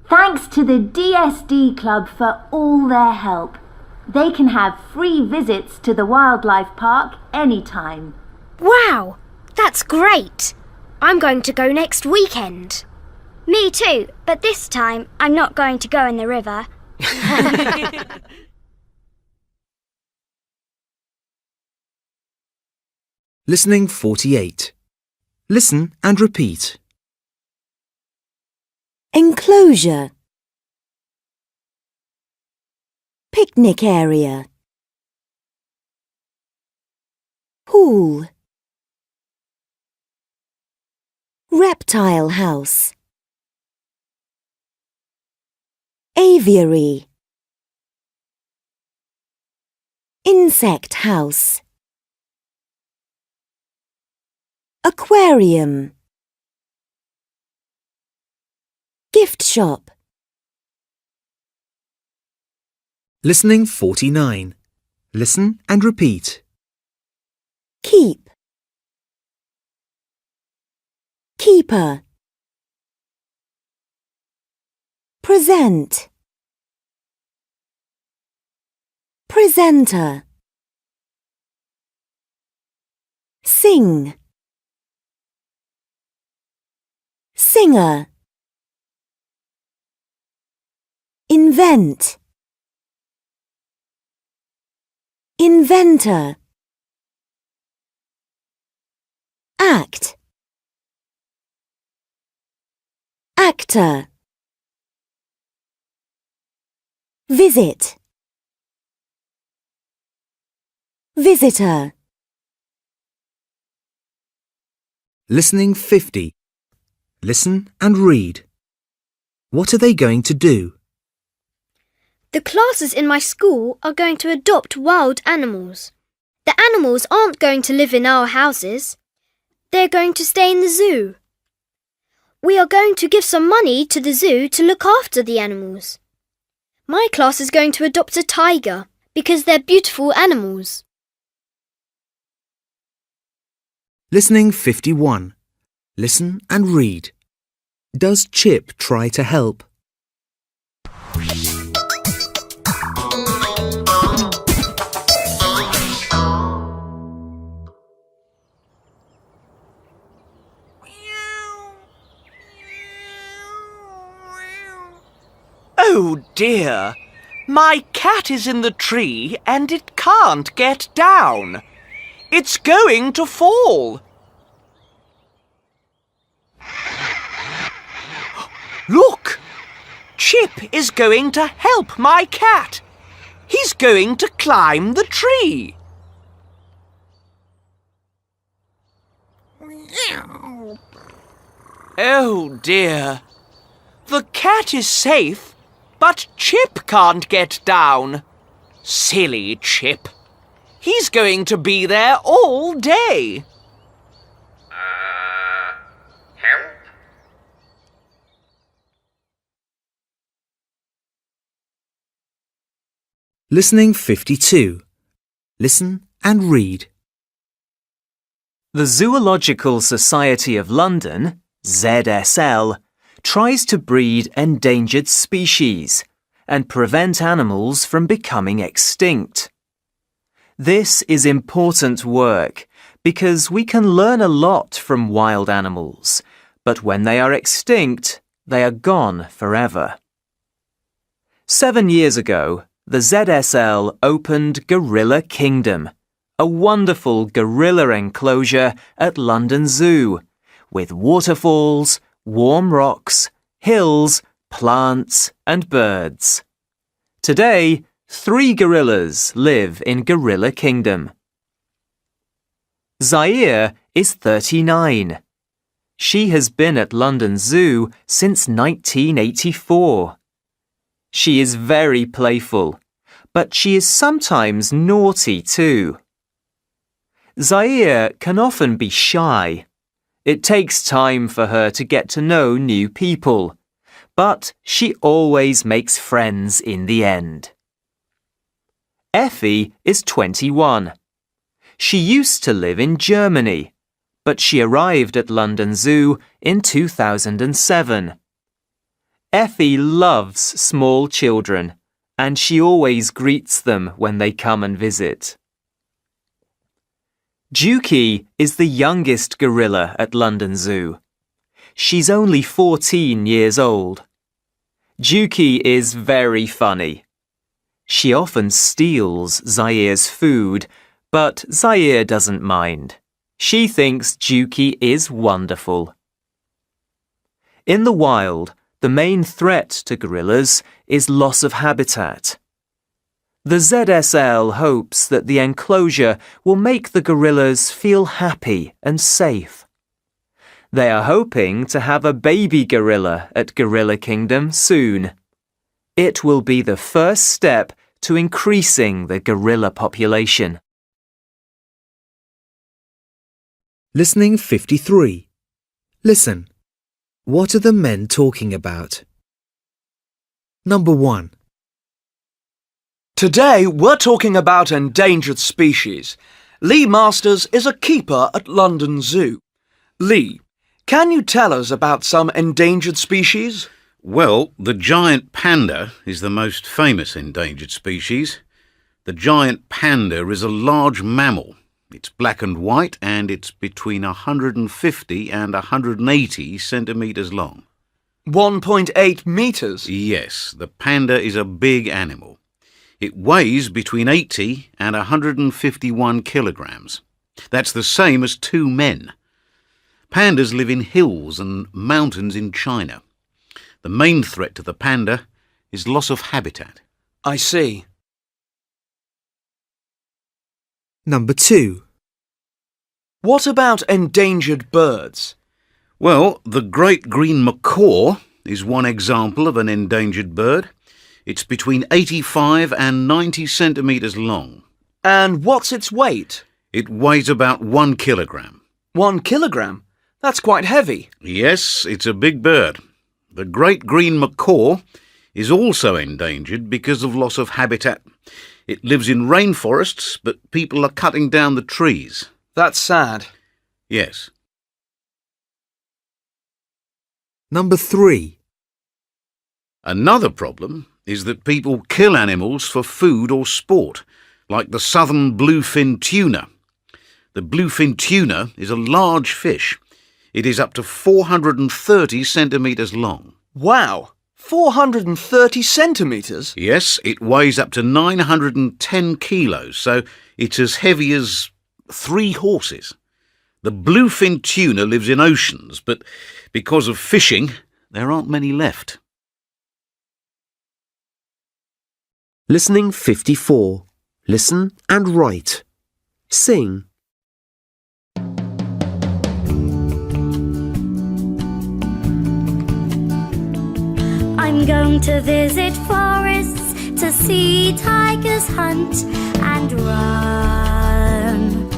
Thanks to the DSD Club for all their help. They can have free visits to the wildlife park anytime. Wow! That's great! I'm going to go next weekend. Me too, but this time I'm not going to go in the river. Listening 48. Listen and repeat. Enclosure. Picnic area. Pool. Reptile house. Aviary. Insect house. Aquarium. Gift shop. Listening 49. Listen and repeat. Keep. Keeper. Present. Presenter. Sing. Singer. Invent. Inventor. Act. Actor. Visit. Visitor. Listening 50. Listen and read. What are they going to do? The classes in my school are going to adopt wild animals. The animals aren't going to live in our houses. They're going to stay in the zoo. We are going to give some money to the zoo to look after the animals. My class is going to adopt a tiger because they're beautiful animals. Listening 51. Listen and read. Does Chip try to help? Oh dear! My cat is in the tree and it can't get down. It's going to fall. Look! Chip is going to help my cat. He's going to climb the tree. Oh dear. The cat is safe, but Chip can't get down. Silly Chip. He's going to be there all day. Help? Listening 52. Listen and read. The Zoological Society of London, ZSL, tries to breed endangered species and prevent animals from becoming extinct. This is important work because we can learn a lot from wild animals, but when they are extinct, they are gone forever. 7 years ago, the ZSL opened Gorilla Kingdom, a wonderful gorilla enclosure at London Zoo, with waterfalls, warm rocks, hills, plants and birds. Today, 3 gorillas live in Gorilla Kingdom. Zaire is 39. She has been at London Zoo since 1984. She is very playful, but she is sometimes naughty too. Zaire can often be shy. It takes time for her to get to know new people, but she always makes friends in the end. Effie is 21. She used to live in Germany, but she arrived at London Zoo in 2007. Effie loves small children, and she always greets them when they come and visit. Juki is the youngest gorilla at London Zoo. She's only 14 years old. Juki is very funny. She often steals Zaire's food, but Zaire doesn't mind. She thinks Juki is wonderful. In the wild, the main threat to gorillas is loss of habitat. The ZSL hopes that the enclosure will make the gorillas feel happy and safe. They are hoping to have a baby gorilla at Gorilla Kingdom soon. It will be the first step to increasing the gorilla population. Listening 53. Listen. What are the men talking about? Number 1. Today we're talking about endangered species. Lee Masters is a keeper at London Zoo. Lee, can you tell us about some endangered species? Well, the giant panda is the most famous endangered species. The giant panda is a large mammal. It's black and white and it's between 150 and 180 centimetres long. 1.8 metres? Yes, the panda is a big animal. It weighs between 80 and 151 kilograms. That's the same as 2 men. Pandas live in hills and mountains in China. The main threat to the panda is loss of habitat. I see. Number 2. What about endangered birds? Well, the great green macaw is one example of an endangered bird. It's between 85 and 90 centimetres long. And what's its weight? It weighs about 1 kilogram. 1 kilogram? That's quite heavy. Yes, it's a big bird. The great green macaw is also endangered because of loss of habitat. It lives in rainforests, but people are cutting down the trees. That's sad. Yes. Number 3. Another problem is that people kill animals for food or sport, like the southern bluefin tuna. The bluefin tuna is a large fish. It is up to 430 centimetres long. Wow! 430 centimetres? Yes, it weighs up to 910 kilos, so it's as heavy as 3 horses. The bluefin tuna lives in oceans, but because of fishing, there aren't many left. Listening 54. Listen and write. Sing. I'm going to visit forests to see tigers hunt and run.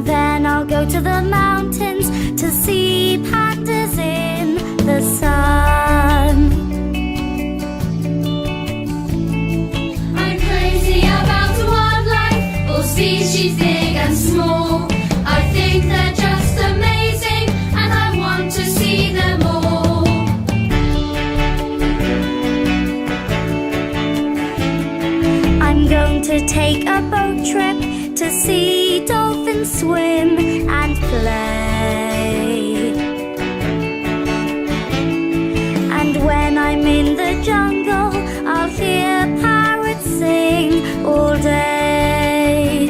Then I'll go to the mountains to see pandas in the sun. I'm crazy about wildlife, all species big and small. I think they're just amazing and I want to see them all. I'm going to take a boat trip to see dolphins swim and play. And when I'm in the jungle, I'll hear parrots sing all day.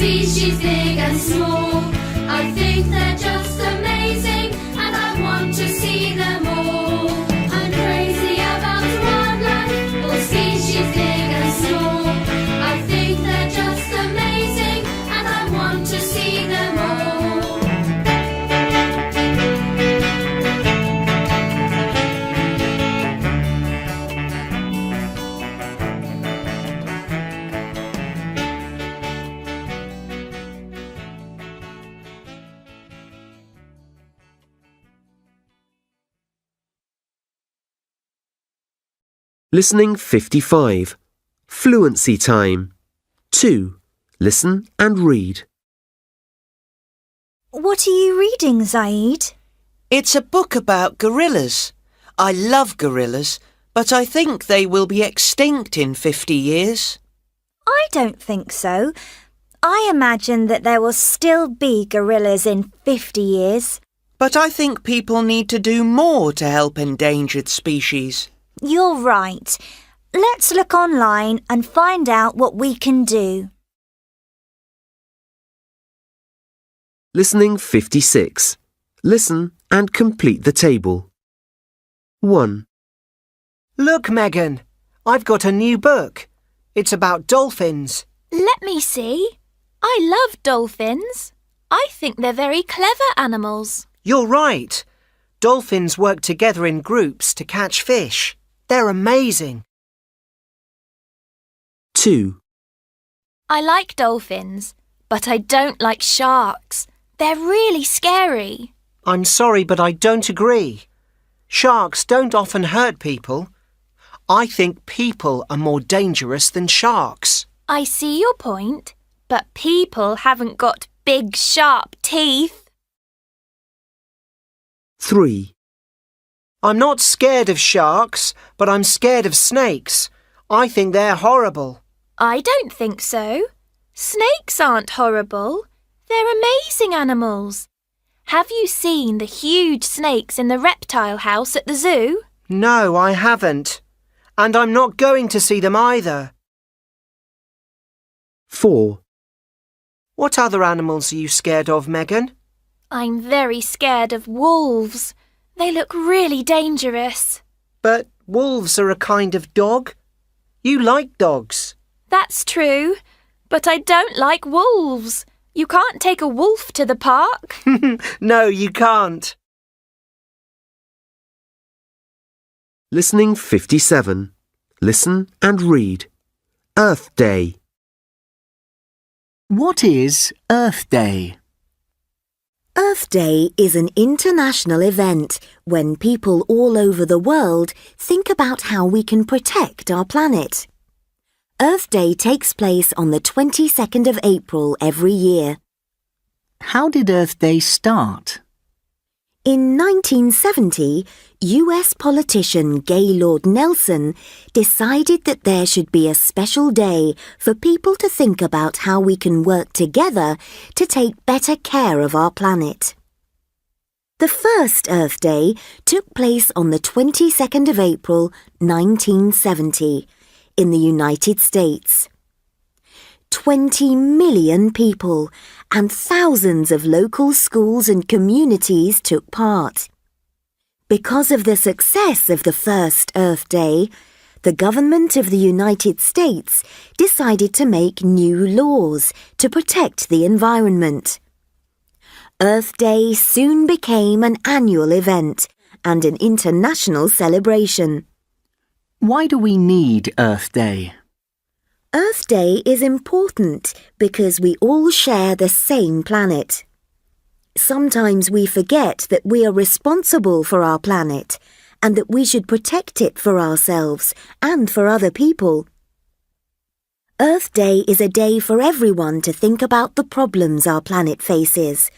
species big and small. I think they're just amazing, and I want to see them all. I'm crazy about wildlife, all species big and small. I think they're just amazing, and I want to see them all. Listening 55. Fluency time. 2. Listen and read. What are you reading, Zaid? It's a book about gorillas. I love gorillas, but I think they will be extinct in 50 years. I don't think so. I imagine that there will still be gorillas in 50 years. But I think people need to do more to help endangered species. You're right. Let's look online and find out what we can do. Listening 56. Listen and complete the table. 1. Look, Megan, I've got a new book. It's about dolphins. Let me see. I love dolphins. I think they're very clever animals. You're right. Dolphins work together in groups to catch fish. They're amazing. 2. I like dolphins, but I don't like sharks. They're really scary. I'm sorry, but I don't agree. Sharks don't often hurt people. I think people are more dangerous than sharks. I see your point, but people haven't got big, sharp teeth. 3. I'm not scared of sharks, but I'm scared of snakes. I think they're horrible. I don't think so. Snakes aren't horrible. They're amazing animals. Have you seen the huge snakes in the reptile house at the zoo? No, I haven't. And I'm not going to see them either. 4. What other animals are you scared of, Megan? I'm very scared of wolves. They look really dangerous. But wolves are a kind of dog. You like dogs. That's true, but I don't like wolves. You can't take a wolf to the park. No, you can't. Listening 57. Listen and read. Earth Day. What is Earth Day? Earth Day is an international event when people all over the world think about how we can protect our planet. Earth Day takes place on the 22nd of April every year. How did Earth Day start? In 1970, US politician Gaylord Nelson decided that there should be a special day for people to think about how we can work together to take better care of our planet. The first Earth Day took place on the 22nd of April, 1970, in the United States. 20 million people and thousands of local schools and communities took part. Because of the success of the first Earth Day, the government of the United States decided to make new laws to protect the environment. Earth Day soon became an annual event and an international celebration. Why do we need Earth Day? Earth Day is important because we all share the same planet. Sometimes we forget that we are responsible for our planet and that we should protect it for ourselves and for other people. Earth Day is a day for everyone to think about the problems our planet faces,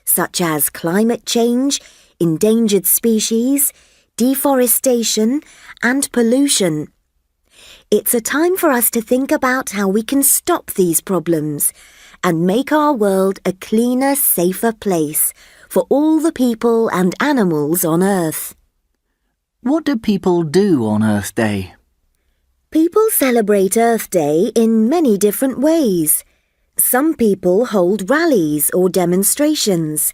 such as climate change, endangered species, deforestation, and pollution. It's a time for us to think about how we can stop these problems and make our world a cleaner, safer place for all the people and animals on Earth. What do people do on Earth Day? People celebrate Earth Day in many different ways. Some people hold rallies or demonstrations.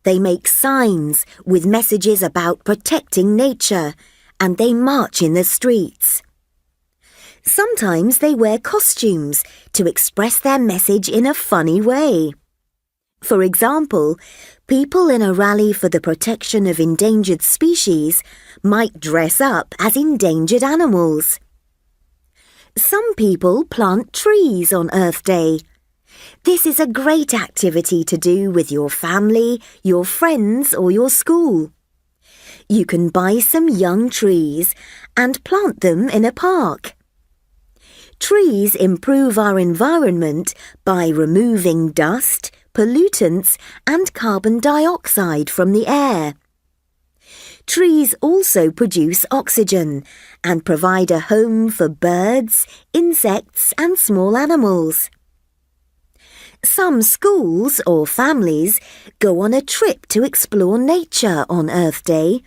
They make signs with messages about protecting nature, and they march in the streets. Sometimes they wear costumes to express their message in a funny way. For example, people in a rally for the protection of endangered species might dress up as endangered animals. Some people plant trees on Earth Day. This is a great activity to do with your family, your friends, or your school. You can buy some young trees and plant them in a park. Trees improve our environment by removing dust, pollutants, and carbon dioxide from the air. Trees also produce oxygen and provide a home for birds, insects, and small animals. Some schools or families go on a trip to explore nature on Earth Day.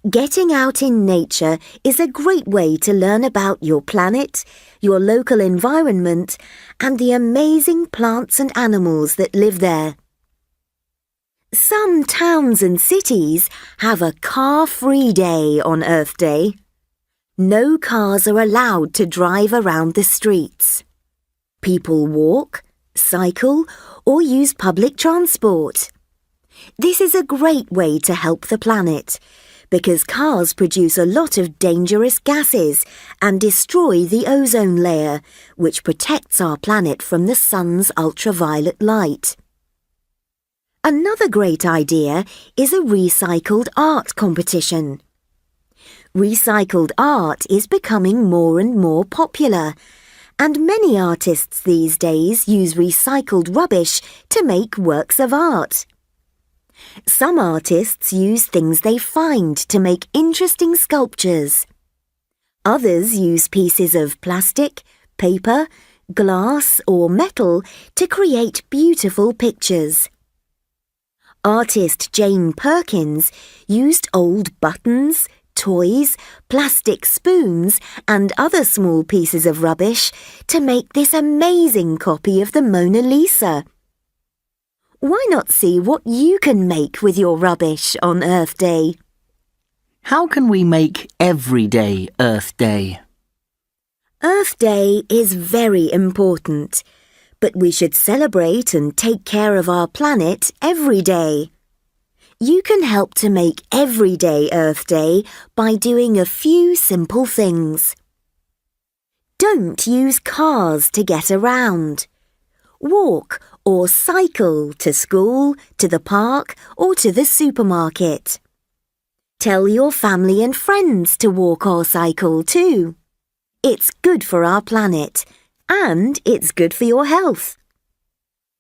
Getting out in nature is a great way to learn about your planet, your local environment, and the amazing plants and animals that live there. Some towns and cities have a car-free day on Earth Day. No cars are allowed to drive around the streets. People walk, cycle, or use public transport. This is a great way to help the planet, because cars produce a lot of dangerous gases and destroy the ozone layer, which protects our planet from the sun's ultraviolet light. Another great idea is a recycled art competition. Recycled art is becoming more and more popular, and many artists these days use recycled rubbish to make works of art. Some artists use things they find to make interesting sculptures. Others use pieces of plastic, paper, glass, or metal to create beautiful pictures. Artist Jane Perkins used old buttons, toys, plastic spoons, and other small pieces of rubbish to make this amazing copy of the Mona Lisa. Why not see what you can make with your rubbish on Earth Day? How can we make every day Earth Day? Earth Day is very important, but we should celebrate and take care of our planet every day. You can help to make every day Earth Day by doing a few simple things. Don't use cars to get around. Walk or cycle to school, to the park, or to the supermarket. Tell your family and friends to walk or cycle too. It's good for our planet, and it's good for your health.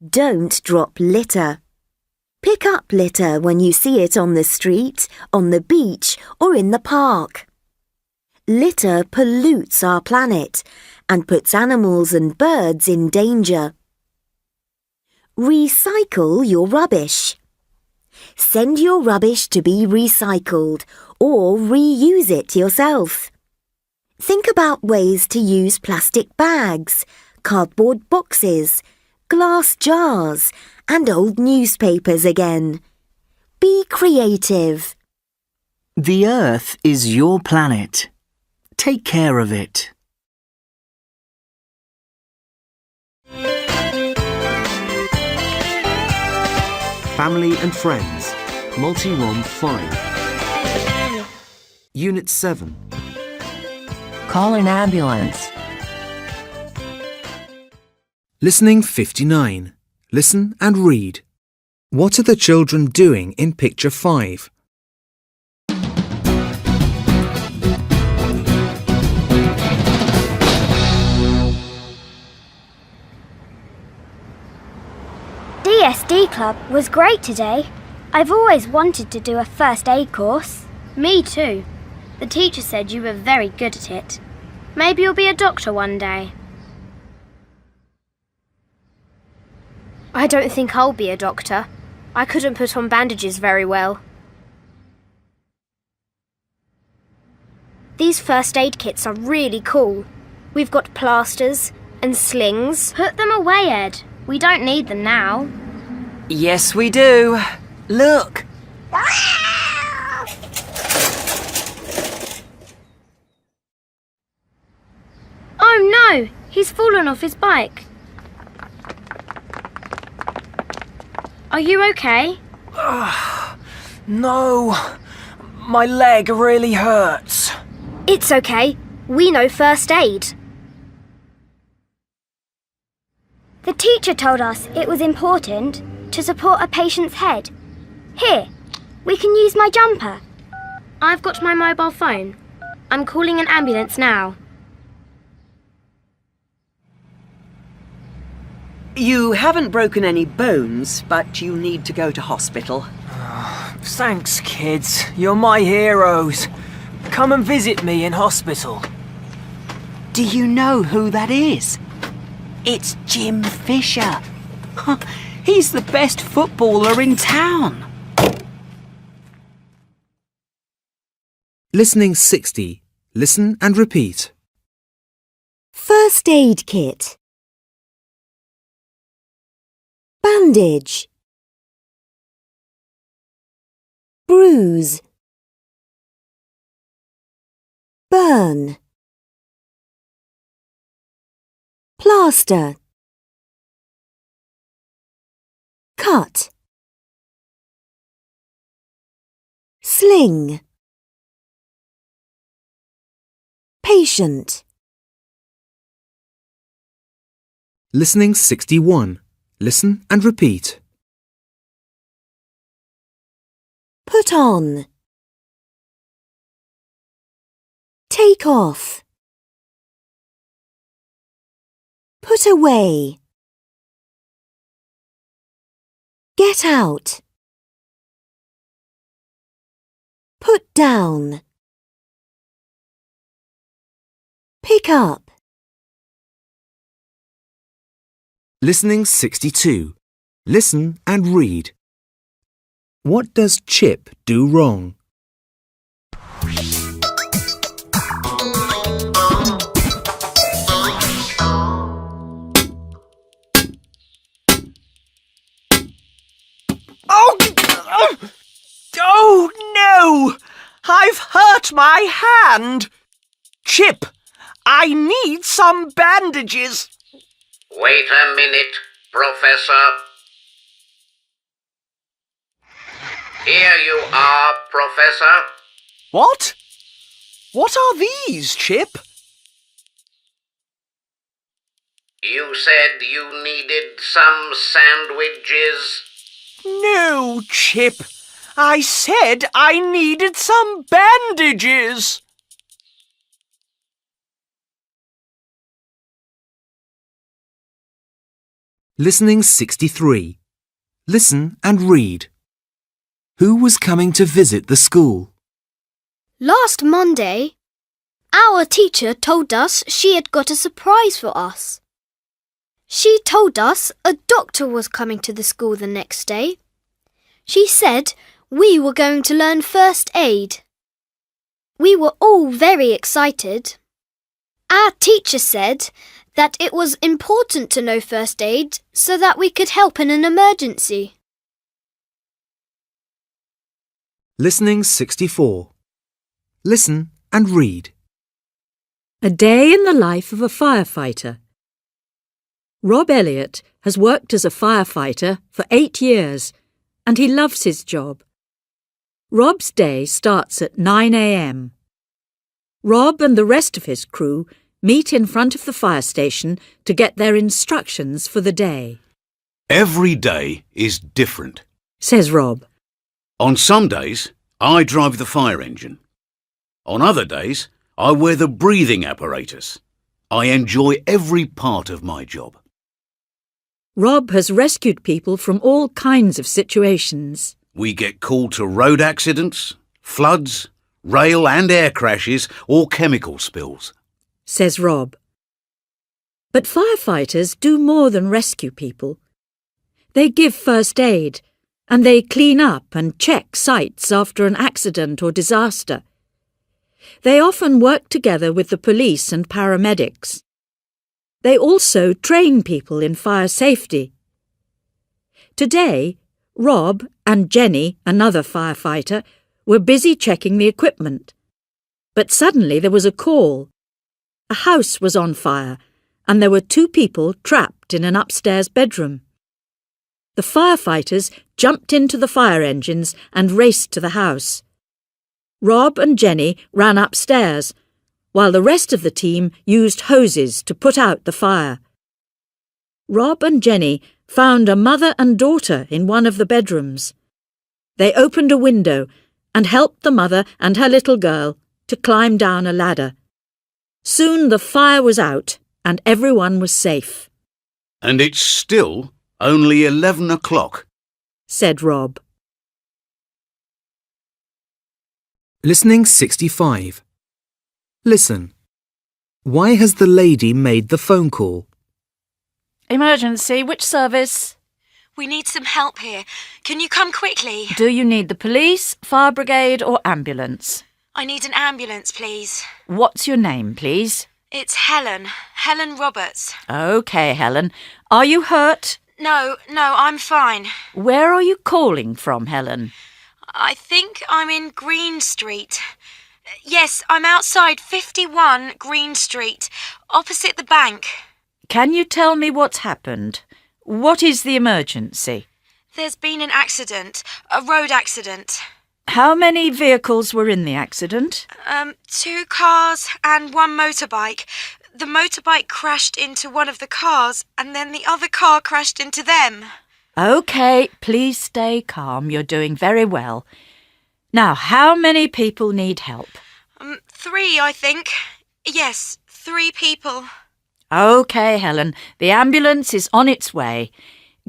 Don't drop litter. Pick up litter when you see it on the street, on the beach, or in the park. Litter pollutes our planet and puts animals and birds in danger. Recycle your rubbish. Send your rubbish to be recycled or reuse it yourself. Think about ways to use plastic bags, cardboard boxes, glass jars, and old newspapers again. Be creative. The Earth is your planet. Take care of it. Family and Friends, Multi-ROM 5. Unit 7. Call an ambulance. Listening 59. Listen and read. What are the children doing in picture 5? DSD Club was great today. I've always wanted to do a first aid course. Me too. The teacher said you were very good at it. Maybe you'll be a doctor one day. I don't think I'll be a doctor. I couldn't put on bandages very well. These first aid kits are really cool. We've got plasters, And slings. Put them away, Ed. We don't need them now. Yes, we do. Look. Oh no! He's fallen off his bike. Are you okay? No. My leg really hurts. It's okay. We know first aid. The teacher told us it was important to support a patient's head. Here, we can use my jumper. I've got my mobile phone. I'm calling an ambulance now. You haven't broken any bones, but you need to go to hospital. Thanks, kids. You're my heroes. Come and visit me in hospital. Do you know who that is? It's Jim Fisher. He's the best footballer in town. Listening 60. Listen and repeat. First aid kit. Bandage. Bruise. Burn. Plaster. Cut. Sling. Patient. Listening 61. Listen and repeat. Put on. Take off. Put away. Get out. Put down. Pick up. Listening 62. Listen and read. What does Chip do wrong? Oh no! I've hurt my hand! Chip, I need some bandages. Wait a minute, Professor. Here you are, Professor. What? What are these, Chip? You said you needed some sandwiches. No, Chip. I said I needed some bandages. Listening 63. Listen and read. Who was coming to visit the school? Last Monday, our teacher told us she had got a surprise for us. She told us a doctor was coming to the school the next day. She said we were going to learn first aid. We were all very excited. Our teacher said that it was important to know first aid so that we could help in an emergency. Listening 64. Listen and read. A day in the life of a firefighter. Rob Elliott has worked as a firefighter for 8 years and he loves his job. Rob's day starts at 9 a.m. Rob and the rest of his crew meet in front of the fire station to get their instructions for the day. Every day is different, says Rob. On some days, I drive the fire engine. On other days, I wear the breathing apparatus. I enjoy every part of my job. Rob has rescued people from all kinds of situations. We get called to road accidents, floods, rail and air crashes or chemical spills, says Rob. But firefighters do more than rescue people. They give first aid and they clean up and check sites after an accident or disaster. They often work together with the police and paramedics. They also train people in fire safety. Today, Rob and Jenny, another firefighter, were busy checking the equipment. But suddenly there was a call. A house was on fire, and there were 2 people trapped in an upstairs bedroom. The firefighters jumped into the fire engines and raced to the house. Rob and Jenny ran upstairs, while the rest of the team used hoses to put out the fire. Rob and Jenny found a mother and daughter in one of the bedrooms. They opened a window and helped the mother and her little girl to climb down a ladder. Soon the fire was out and everyone was safe. And it's still only 11 o'clock, said Rob. Listening 65. Listen. Why has the lady made the phone call? Emergency, which service? We need some help here. Can you come quickly? Do you need the police, fire brigade or ambulance? I need an ambulance, please. What's your name, please? It's Helen Roberts. OK, Helen. Are you hurt? No, I'm fine. Where are you calling from, Helen? I think I'm in Green Street. Yes, I'm outside 51 Green Street, opposite the bank. Can you tell me what's happened? What is the emergency? There's been an accident, a road accident. How many vehicles were in the accident? 2 cars and 1 motorbike. The motorbike crashed into one of the cars and then the other car crashed into them. OK, please stay calm. You're doing very well. Now, how many people need help? 3, I think. Yes, 3 people. OK, Helen. The ambulance is on its way.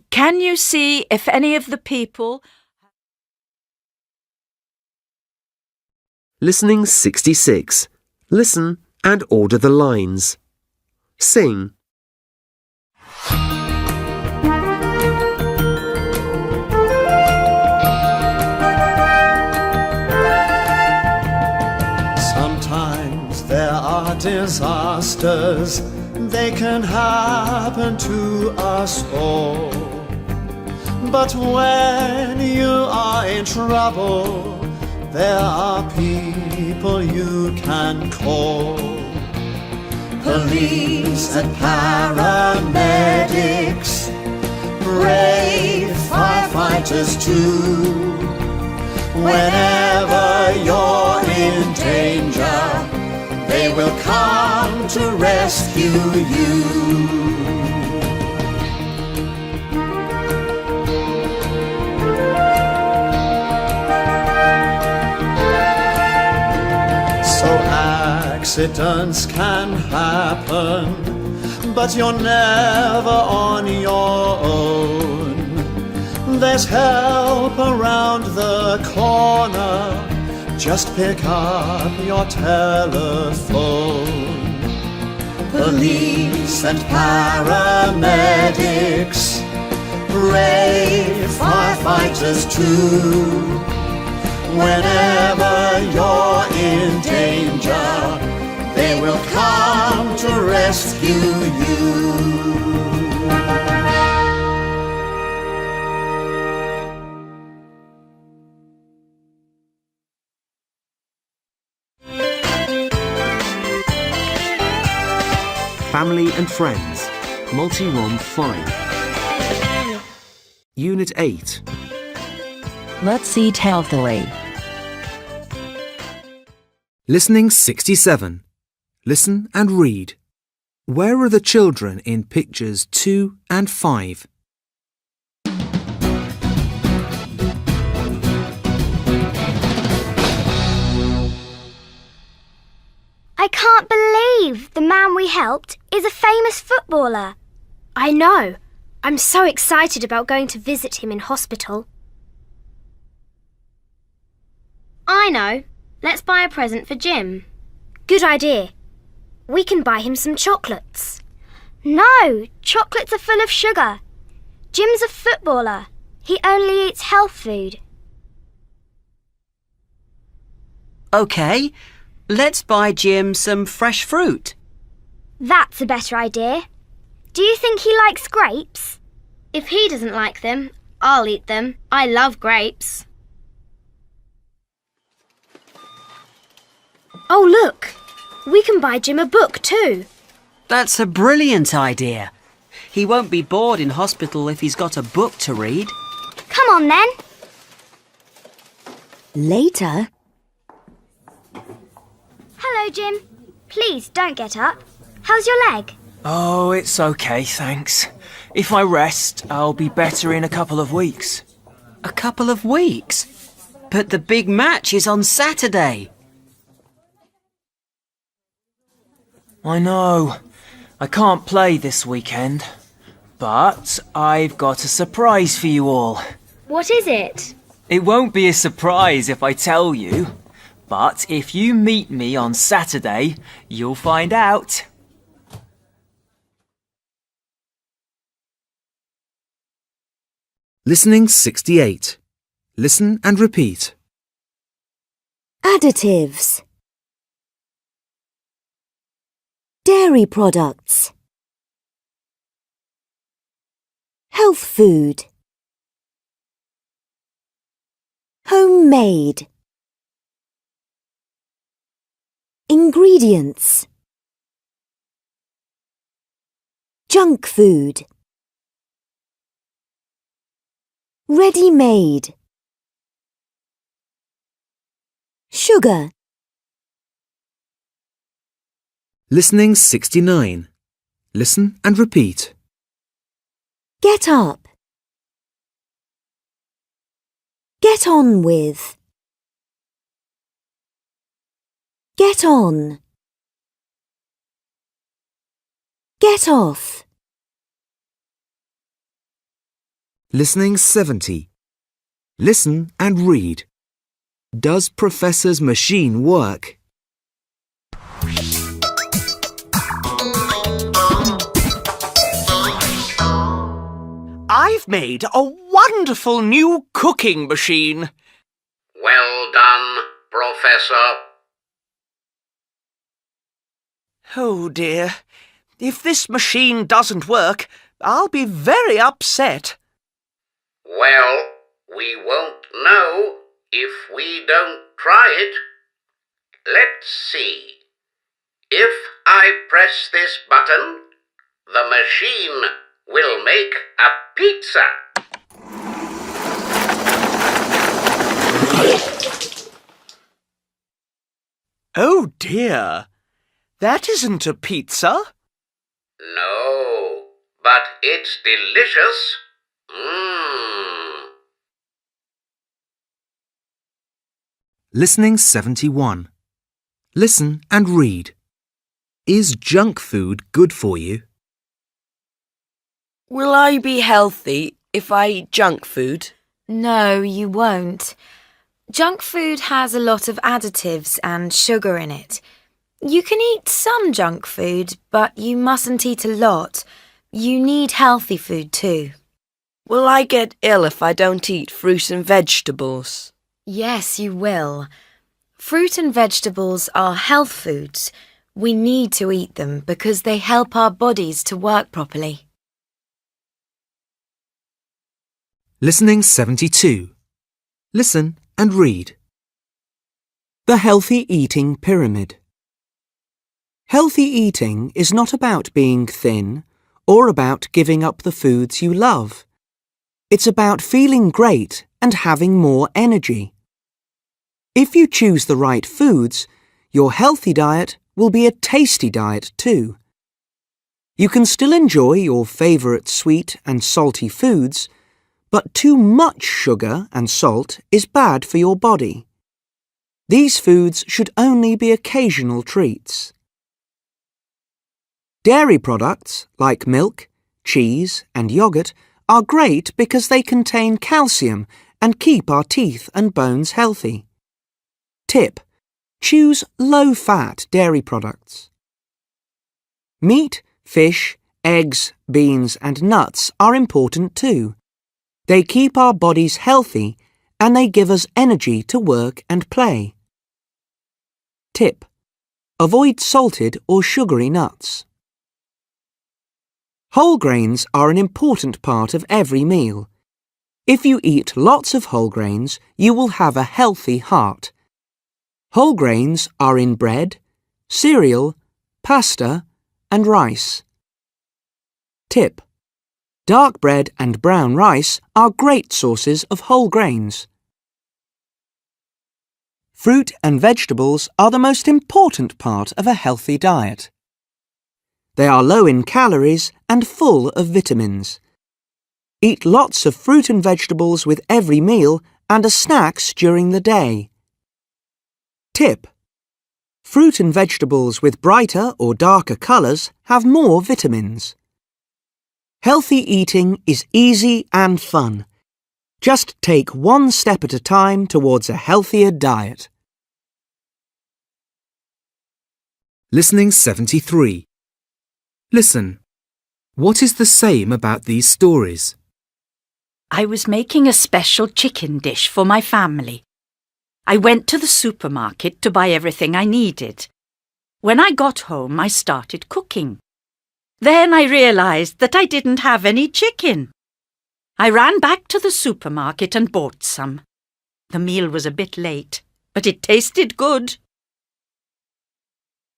Can you see if any of the people... Listening 66. Listen and order the lines. Sing. Sometimes there are disasters. They can happen to us all. But when you are in trouble, there are people you can call. Police and paramedics, brave firefighters too. Whenever you're in danger, they will come to rescue you. Accidents can happen, but you're never on your own. There's help around the corner. Just pick up your telephone. Police and paramedics, brave firefighters too. Whenever you're in danger, they will come to rescue you. Family and Friends. Multi-ROM 5. Unit 8. Let's see TOEFL. Listening 67. Listen and read. Where are the children in pictures 2 and 5? I can't believe the man we helped is a famous footballer. I know. I'm so excited about going to visit him in hospital. I know. Let's buy a present for Jim. Good idea. We can buy him some chocolates. No, chocolates are full of sugar. Jim's a footballer. He only eats health food. OK, let's buy Jim some fresh fruit. That's a better idea. Do you think he likes grapes? If he doesn't like them, I'll eat them. I love grapes. Oh, look! We can buy Jim a book too. That's a brilliant idea. He won't be bored in hospital if he's got a book to read. Come on then. Later. Hello, Jim. Please don't get up. How's your leg? Oh, it's okay, thanks. If I rest, I'll be better in a couple of weeks. A couple of weeks? But the big match is on Saturday. I know. I can't play this weekend. But I've got a surprise for you all. What is it? It won't be a surprise if I tell you. But if you meet me on Saturday, you'll find out. Listening 68. Listen and repeat. Additives. Dairy products. Health food. Homemade. Ingredients. Junk food. Ready-made. Sugar. Listening 69. Listen and repeat. Get up. Get on with. Get on. Get off. Listening 70. Listen and read. Does Professor's machine work? I've made a wonderful new cooking machine. Well done, Professor. Oh dear. If this machine doesn't work, I'll be very upset. Well, we won't know if we don't try it. Let's see. If I press this button, the machine will make a pizza. Oh dear. That isn't a pizza. No, but it's delicious. Listening 71. Listen and read. Is junk food good for you? Will I be healthy if I eat junk food? No, you won't. Junk food has a lot of additives and sugar in it. You can eat some junk food, but you mustn't eat a lot. You need healthy food too. Will I get ill if I don't eat fruit and vegetables? Yes, you will. Fruit and vegetables are health foods. We need to eat them because they help our bodies to work properly. Listening 72. Listen and read. The Healthy Eating Pyramid. Healthy eating is not about being thin or about giving up the foods you love. It's about feeling great and having more energy. If you choose the right foods, your healthy diet will be a tasty diet too. You can still enjoy your favourite sweet and salty foods, but too much sugar and salt is bad for your body. These foods should only be occasional treats. Dairy products like milk, cheese and yogurt are great because they contain calcium and keep our teeth and bones healthy. Tip: choose low-fat dairy products. Meat, fish, eggs, beans and nuts are important too. They keep our bodies healthy and they give us energy to work and play. Tip: avoid salted or sugary nuts. Whole grains are an important part of every meal. If you eat lots of whole grains, you will have a healthy heart. Whole grains are in bread, cereal, pasta, and rice. Tip: dark bread and brown rice are great sources of whole grains. Fruit and vegetables are the most important part of a healthy diet. They are low in calories and full of vitamins. Eat lots of fruit and vegetables with every meal and as snacks during the day. Tip: fruit and vegetables with brighter or darker colours have more vitamins. Healthy eating is easy and fun. Just take one step at a time towards a healthier diet. Listening 73. Listen. What is the same about these stories? I was making a special chicken dish for my family. I went to the supermarket to buy everything I needed. When I got home, I started cooking. Then I realised that I didn't have any chicken. I ran back to the supermarket and bought some. The meal was a bit late, but it tasted good.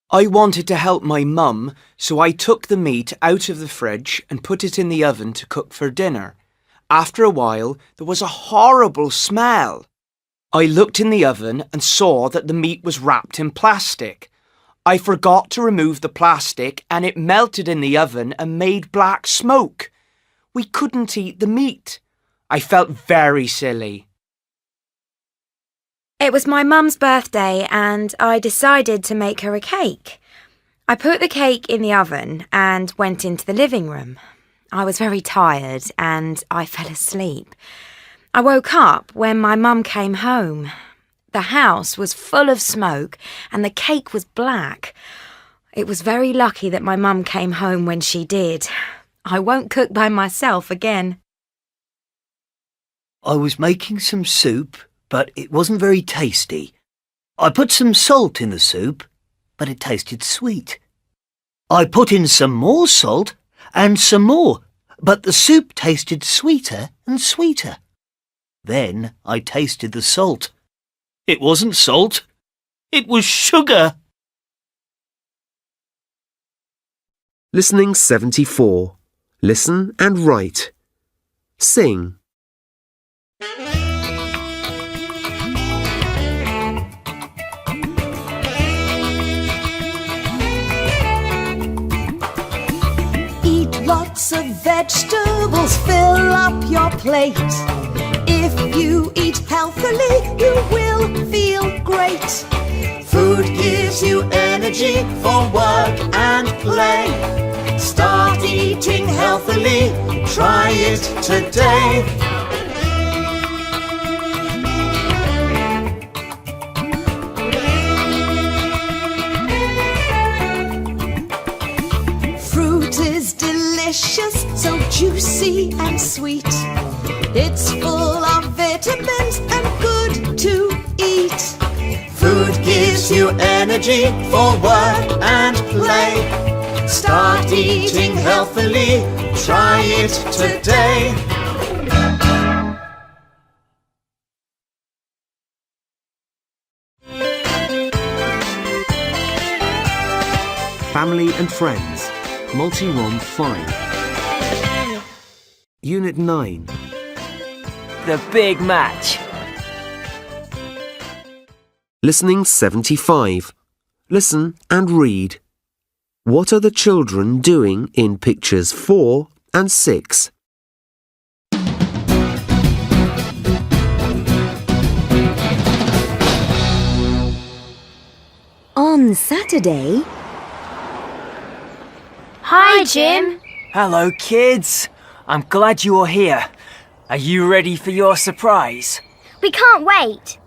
I wanted to help my mum, so I took the meat out of the fridge and put it in the oven to cook for dinner. After a while, there was a horrible smell. I looked in the oven and saw that the meat was wrapped in plastic. I forgot to remove the plastic and it melted in the oven and made black smoke. We couldn't eat the meat. I felt very silly. It was my mum's birthday and I decided to make her a cake. I put the cake in the oven and went into the living room. I was very tired and I fell asleep. I woke up when my mum came home. The house was full of smoke and the cake was black. It was very lucky that my mum came home when she did. I won't cook by myself again. I was making some soup, but it wasn't very tasty. I put some salt in the soup, but it tasted sweet. I put in some more salt and some more, but the soup tasted sweeter and sweeter. Then I tasted the salt. It wasn't salt. It was sugar. Listening 74. Listen and write. Sing. Eat lots of vegetables, fill up your plate. If you eat healthily, you will feel great. Food gives you energy for work and play. Start eating healthily, try it today. Fruit is delicious, so juicy and sweet. It's full of vitamins and good to eat. Food gives you energy for work and play. Start eating healthily, try it today. Family and Friends. Multi-ROM 5. Unit 9. The big match. Listening 75. Listen and read. What are the children doing in pictures 4 and 6? On Saturday... Hi, Jim. Hello, kids. I'm glad you're here. Are you ready for your surprise? We can't wait.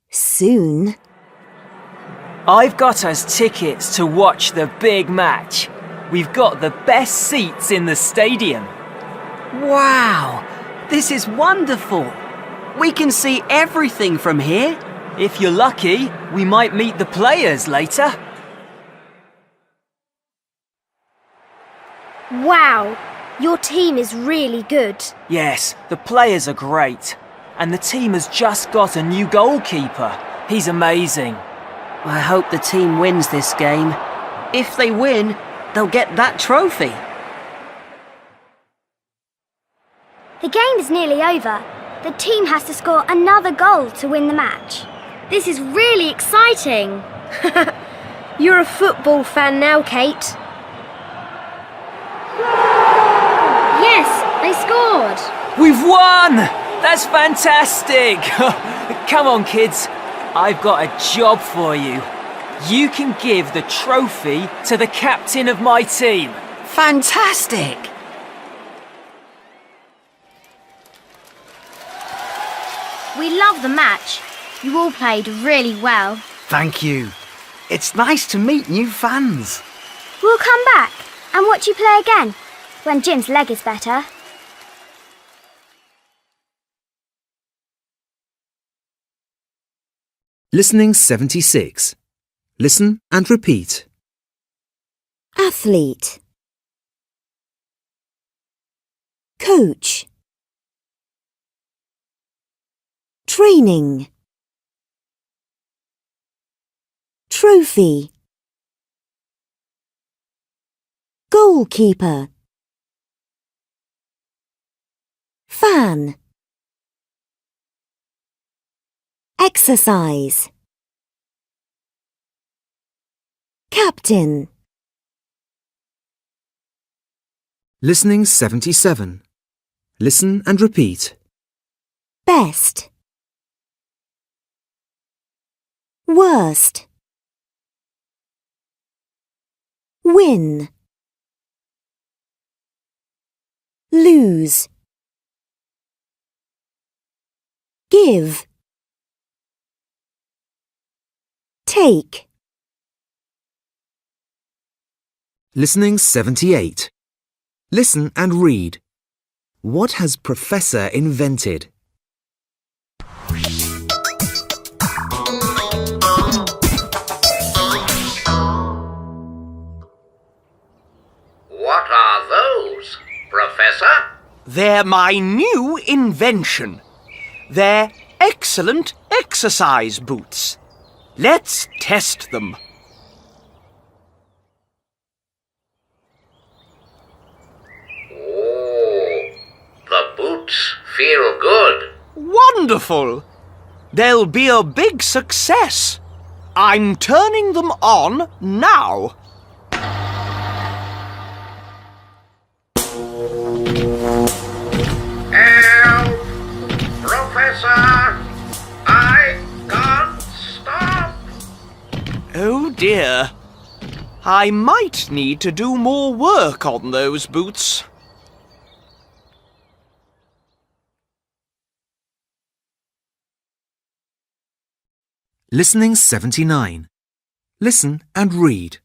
Soon... I've got us tickets to watch the big match. We've got the best seats in the stadium. Wow, this is wonderful. We can see everything from here. If you're lucky, we might meet the players later. Wow, your team is really good. Yes, the players are great. And the team has just got a new goalkeeper. He's amazing. I hope the team wins this game. If they win, they'll get that trophy. The game is nearly over. The team has to score another goal to win the match. This is really exciting. You're a football fan now, Kate. Yes, they scored. We've won! That's fantastic! Come on, kids. I've got a job for you. You can give the trophy to the captain of my team. Fantastic! We love the match. You all played really well. Thank you. It's nice to meet new fans. We'll come back and watch you play again when Jim's leg is better. Listening 76. Listen and repeat. Athlete, coach, training, trophy, goalkeeper, fan, exercise, captain. Listening 77. Listen and repeat. Best, worst, win, lose, give, take. Listening 78. Listen and read. What has Professor invented? What are those, Professor? They're my new invention. They're excellent exercise boots. Let's test them. The boots feel good. Wonderful! They'll be a big success. I'm turning them on now. Help! Professor! I can't stop! Oh dear. I might need to do more work on those boots. Listening 79. Listen and read.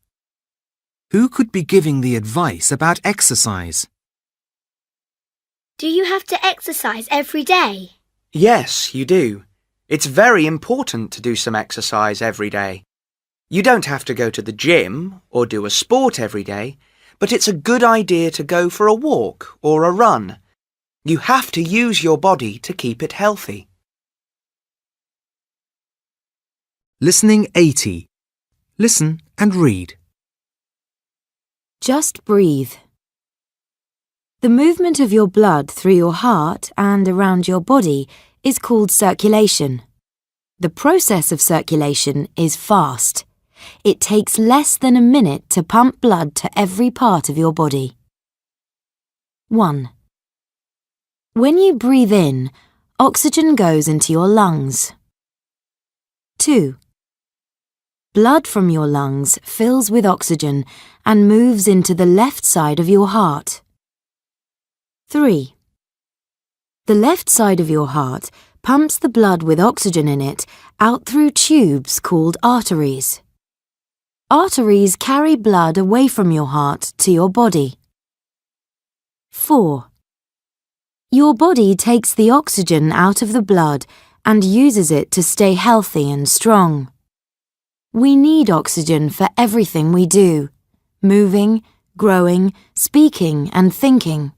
Who could be giving the advice about exercise? Do you have to exercise every day? Yes, you do. It's very important to do some exercise every day. You don't have to go to the gym or do a sport every day, but it's a good idea to go for a walk or a run. You have to use your body to keep it healthy. Listening 80. Listen and read. Just breathe. The movement of your blood through your heart and around your body is called circulation. The process of circulation is fast. It takes less than a minute to pump blood to every part of your body. 1. When you breathe in, oxygen goes into your lungs. 2. Blood from your lungs fills with oxygen and moves into the left side of your heart. 3. The left side of your heart pumps the blood with oxygen in it out through tubes called arteries. Arteries carry blood away from your heart to your body. 4. Your body takes the oxygen out of the blood and uses it to stay healthy and strong. We need oxygen for everything we do: moving, growing, speaking and thinking.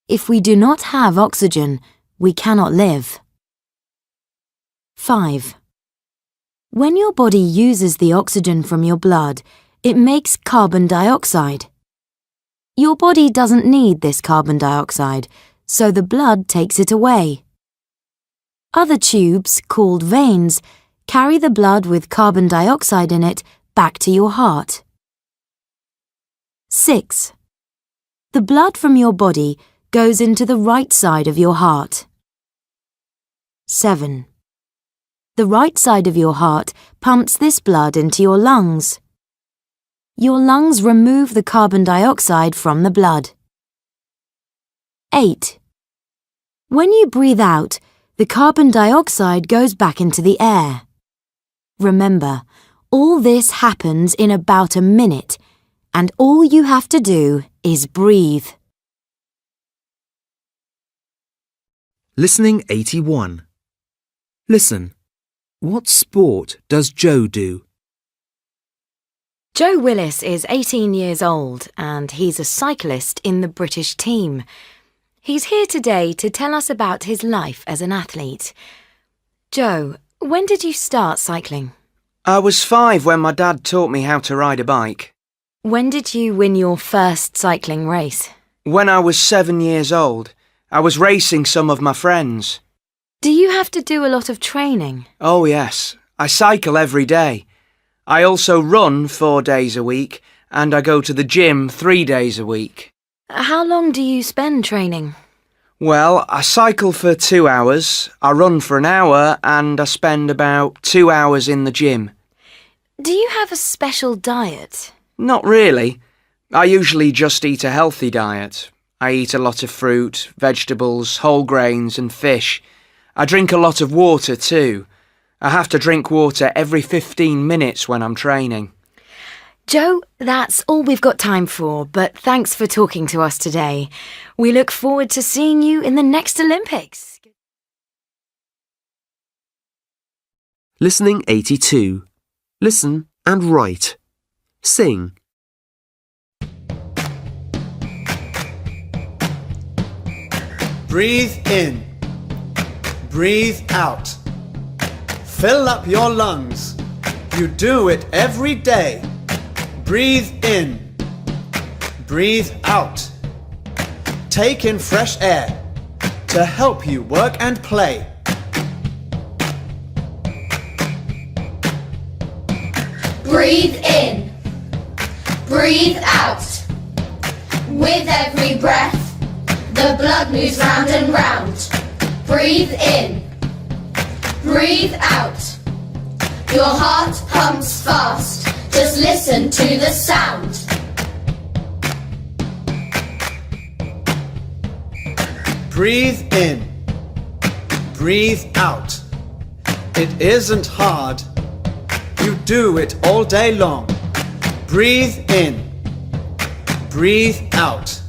If we do not have oxygen, we cannot live. 5. When your body uses the oxygen from your blood, it makes carbon dioxide. Your body doesn't need this carbon dioxide, so the blood takes it away. Other tubes, called veins, carry the blood with carbon dioxide in it back to your heart. 6. The blood from your body goes into the right side of your heart. 7. The right side of your heart pumps this blood into your lungs. Your lungs remove the carbon dioxide from the blood. 8. When you breathe out, the carbon dioxide goes back into the air. Remember, all this happens in about a minute, and all you have to do is breathe. Listening 81. Listen. What sport does Joe do? Joe Willis is 18 years old and he's a cyclist in the British team. He's here today to tell us about his life as an athlete. Joe, when did you start cycling? I was 5 when my dad taught me how to ride a bike. When did you win your first cycling race? When I was 7 years old. I was racing some of my friends. Do you have to do a lot of training? Oh yes, I cycle every day. I also run 4 days a week and I go to the gym 3 days a week. How long do you spend training? Well, I cycle for 2 hours, I run for an hour and I spend about 2 hours in the gym. Do you have a special diet? Not really. I usually just eat a healthy diet. I eat a lot of fruit, vegetables, whole grains and fish. I drink a lot of water too. I have to drink water every 15 minutes when I'm training. Joe, that's all we've got time for, but thanks for talking to us today. We look forward to seeing you in the next Olympics. Listening 82. Listen and write. Sing. Breathe in. Breathe out. Fill up your lungs. You do it every day. Breathe in. Breathe out. Take in fresh air to help you work and play. Breathe in. Breathe out. With every breath, the blood moves round and round. Breathe in. Breathe out. Your heart pumps fast. Just listen to the sound. Breathe in. Breathe out. It isn't hard. You do it all day long. Breathe in. Breathe out.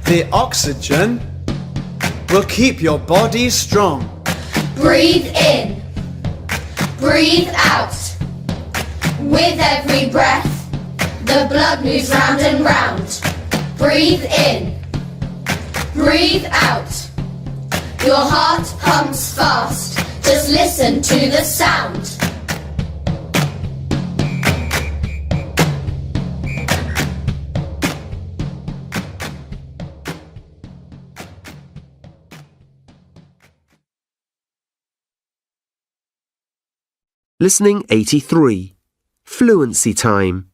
The oxygen will keep your body strong. Breathe in. Breathe out. With every breath, the blood moves round and round. Breathe in. Breathe out. Your heart pumps fast. Just listen to the sound. Listening 83. Fluency time.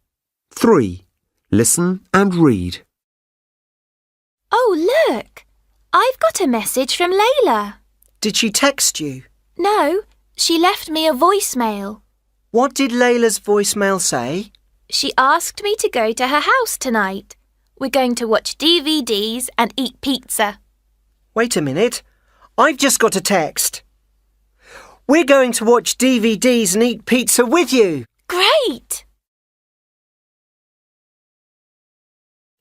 3. Listen and read. Oh, look! I've got a message from Layla. Did she text you? No, she left me a voicemail. What did Layla's voicemail say? She asked me to go to her house tonight. We're going to watch DVDs and eat pizza. Wait a minute. I've just got a text. We're going to watch DVDs and eat pizza with you. Great!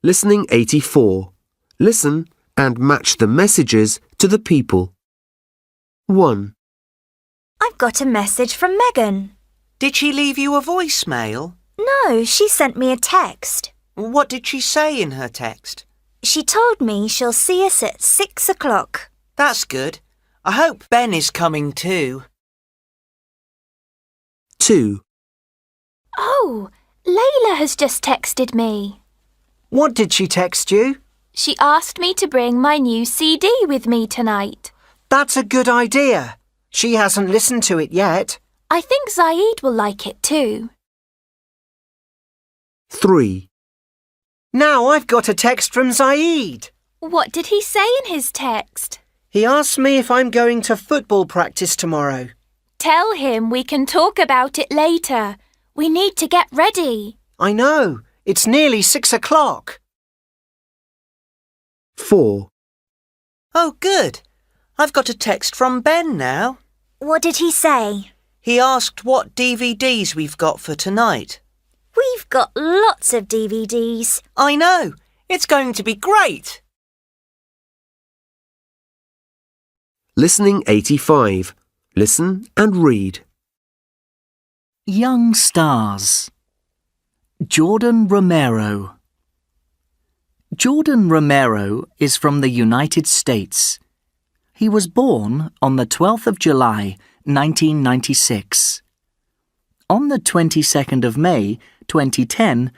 Listening 84. Listen and match the messages to the people. 1. I've got a message from Megan. Did she leave you a voicemail? No, she sent me a text. What did she say in her text? She told me she'll see us at 6 o'clock. That's good. I hope Ben is coming too. 2. Oh, Layla has just texted me. What did she text you? She asked me to bring my new CD with me tonight. That's a good idea. She hasn't listened to it yet. I think Zaid will like it too. 3. Now I've got a text from Zaid. What did he say in his text? He asked me if I'm going to football practice tomorrow. Tell him we can talk about it later. We need to get ready. I know. It's nearly 6 o'clock. 4. Oh, good. I've got a text from Ben now. What did he say? He asked what DVDs we've got for tonight. We've got lots of DVDs. I know. It's going to be great. Listening 85. Listen and read. Young Stars. Jordan Romero. Jordan Romero is from the United States. He was born on the 12th of July, 1996. On the 22nd of May, 2010,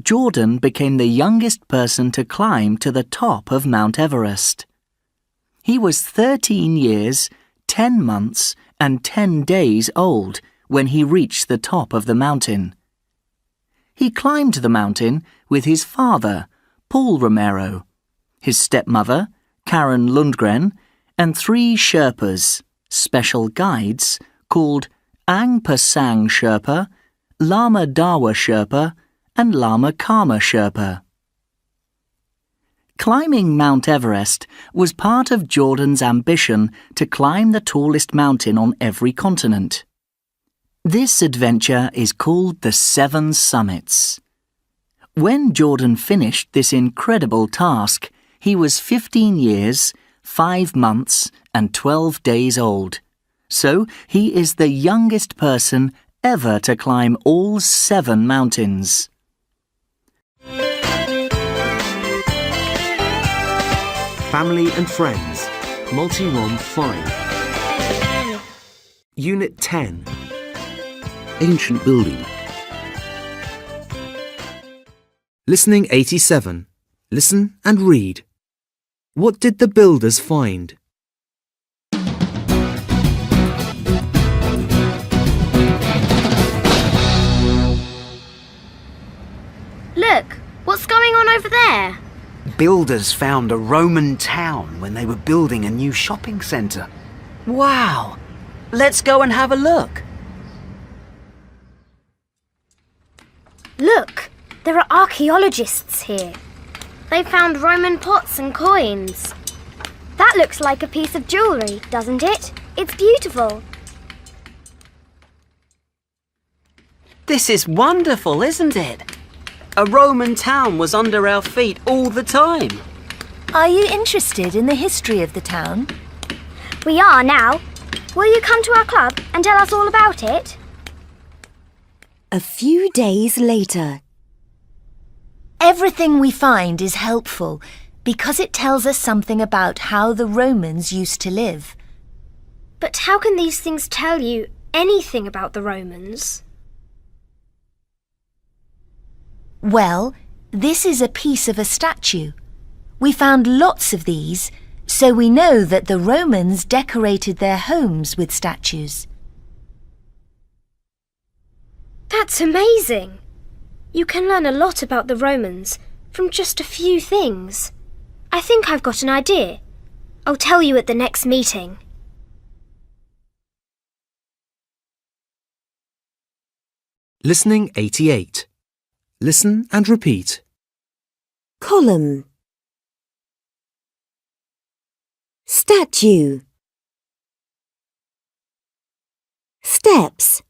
Jordan became the youngest person to climb to the top of Mount Everest. He was 13 years, 10 months, and 10 days old when he reached the top of the mountain. He climbed the mountain with his father, Paul Romero, his stepmother, Karen Lundgren, and 3 Sherpas, special guides, called Ang Pasang Sherpa, Lama Dawa Sherpa, and Lama Karma Sherpa. Climbing Mount Everest was part of Jordan's ambition to climb the tallest mountain on every continent. This adventure is called the 7 Summits. When Jordan finished this incredible task, he was 15 years, 5 months, and 12 days old. So he is the youngest person ever to climb all 7 mountains. Family and Friends. Multi-ROM 5. Unit 10. Ancient Building. Listening 87. Listen and read. What did the builders find? Look, what's going on over there? Builders found a Roman town when they were building a new shopping centre. Wow! Let's go and have a look. Look, there are archaeologists here. They found Roman pots and coins. That looks like a piece of jewellery, doesn't it? It's beautiful. This is wonderful, isn't it? A Roman town was under our feet all the time. Are you interested in the history of the town? We are now. Will you come to our club and tell us all about it? A few days later. Everything we find is helpful because it tells us something about how the Romans used to live. But how can these things tell you anything about the Romans? Well, this is a piece of a statue. We found lots of these, so we know that the Romans decorated their homes with statues. That's amazing. You can learn a lot about the Romans from just a few things. I think I've got an idea. I'll tell you at the next meeting. Listening 88. Listen and repeat. Column. Statue. Steps.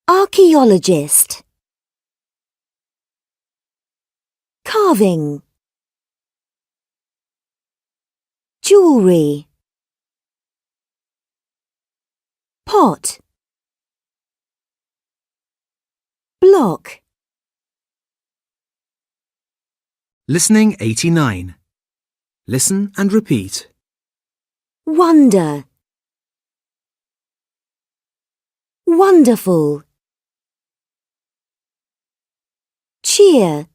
Archaeologist. Carving. Jewelry. Pot. Block. Listening 89. Listen and repeat. Wonder. Wonderful. Cheer.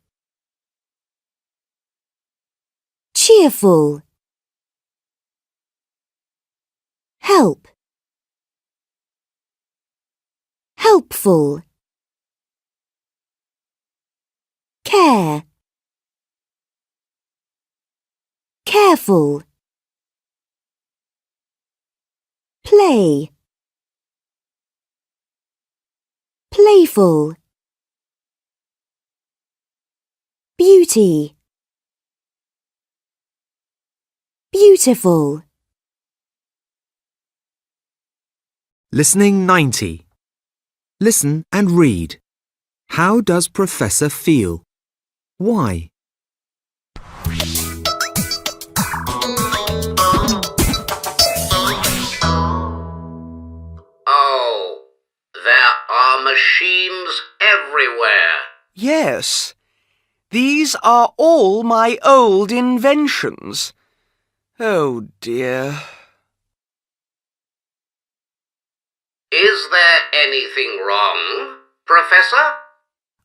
Cheerful. Help. Helpful. Care. Careful. Play. Playful. Beauty. Beautiful. Listening 90. Listen and read. How does Professor feel? Why? Oh, there are machines everywhere. Yes. These are all my old inventions. Oh dear. Is there anything wrong, Professor?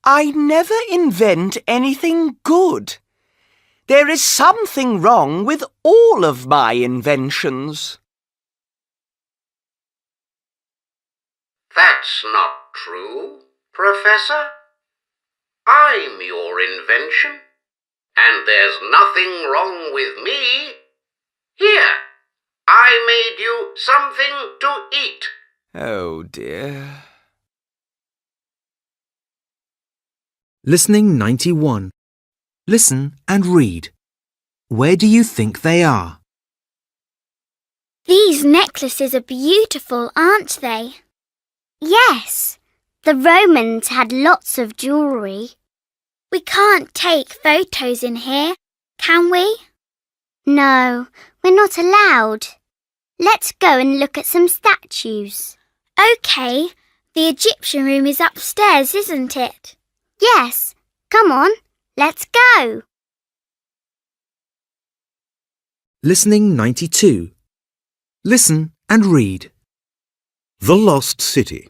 I never invent anything good. There is something wrong with all of my inventions. That's not true, Professor. I'm your invention, and there's nothing wrong with me. Here, I made you something to eat. Oh dear. Listening 91. Listen and read. Where do you think they are? These necklaces are beautiful, aren't they? Yes, the Romans had lots of jewellery. We can't take photos in here, can we? No, we're not allowed. Let's go and look at some statues. OK, the Egyptian room is upstairs, isn't it? Yes, come on, let's go. Listening 92. Listen and read. The Lost City.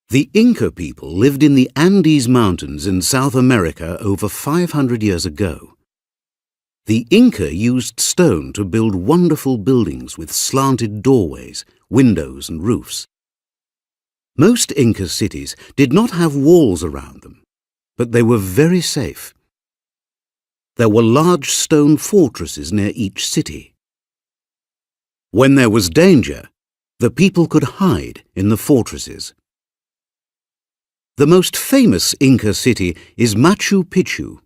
The Inca people lived in the Andes Mountains in South America over 500 years ago. The Inca used stone to build wonderful buildings with slanted doorways, windows and roofs. Most Inca cities did not have walls around them, but they were very safe. There were large stone fortresses near each city. When there was danger, the people could hide in the fortresses. The most famous Inca city is Machu Picchu.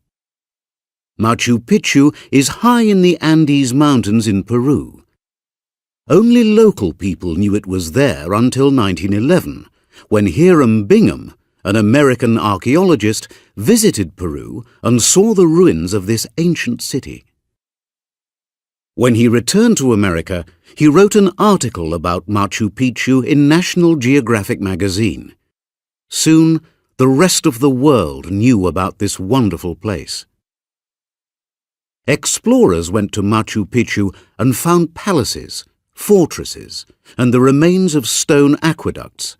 Machu Picchu is high in the Andes Mountains in Peru. Only local people knew it was there until 1911, when Hiram Bingham, an American archaeologist, visited Peru and saw the ruins of this ancient city. When he returned to America, he wrote an article about Machu Picchu in National Geographic magazine. Soon, the rest of the world knew about this wonderful place. Explorers went to Machu Picchu and found palaces, fortresses, and the remains of stone aqueducts.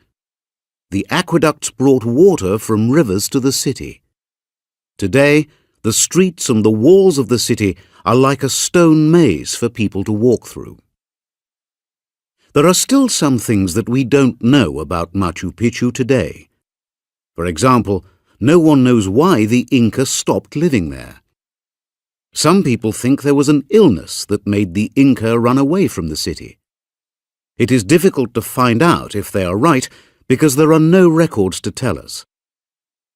The aqueducts brought water from rivers to the city. Today, the streets and the walls of the city are like a stone maze for people to walk through. There are still some things that we don't know about Machu Picchu today. For example, no one knows why the Inca stopped living there. Some people think there was an illness that made the Inca run away from the city. It is difficult to find out if they are right because there are no records to tell us.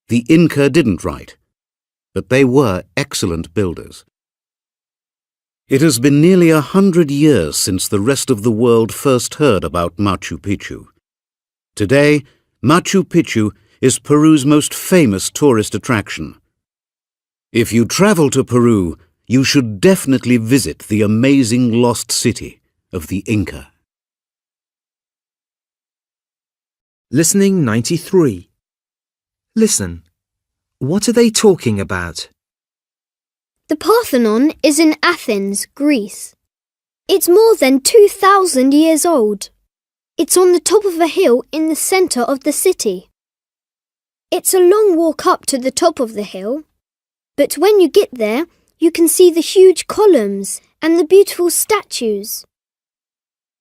The Inca didn't write, but they were excellent builders. It has been nearly 100 years since the rest of the world first heard about Machu Picchu. Today, Machu Picchu is Peru's most famous tourist attraction. If you travel to Peru, you should definitely visit the amazing lost city of the Inca. Listening 93. Listen. What are they talking about? The Parthenon is in Athens, Greece. It's more than 2,000 years old. It's on the top of a hill in the centre of the city. It's a long walk up to the top of the hill, but when you get there, you can see the huge columns and the beautiful statues.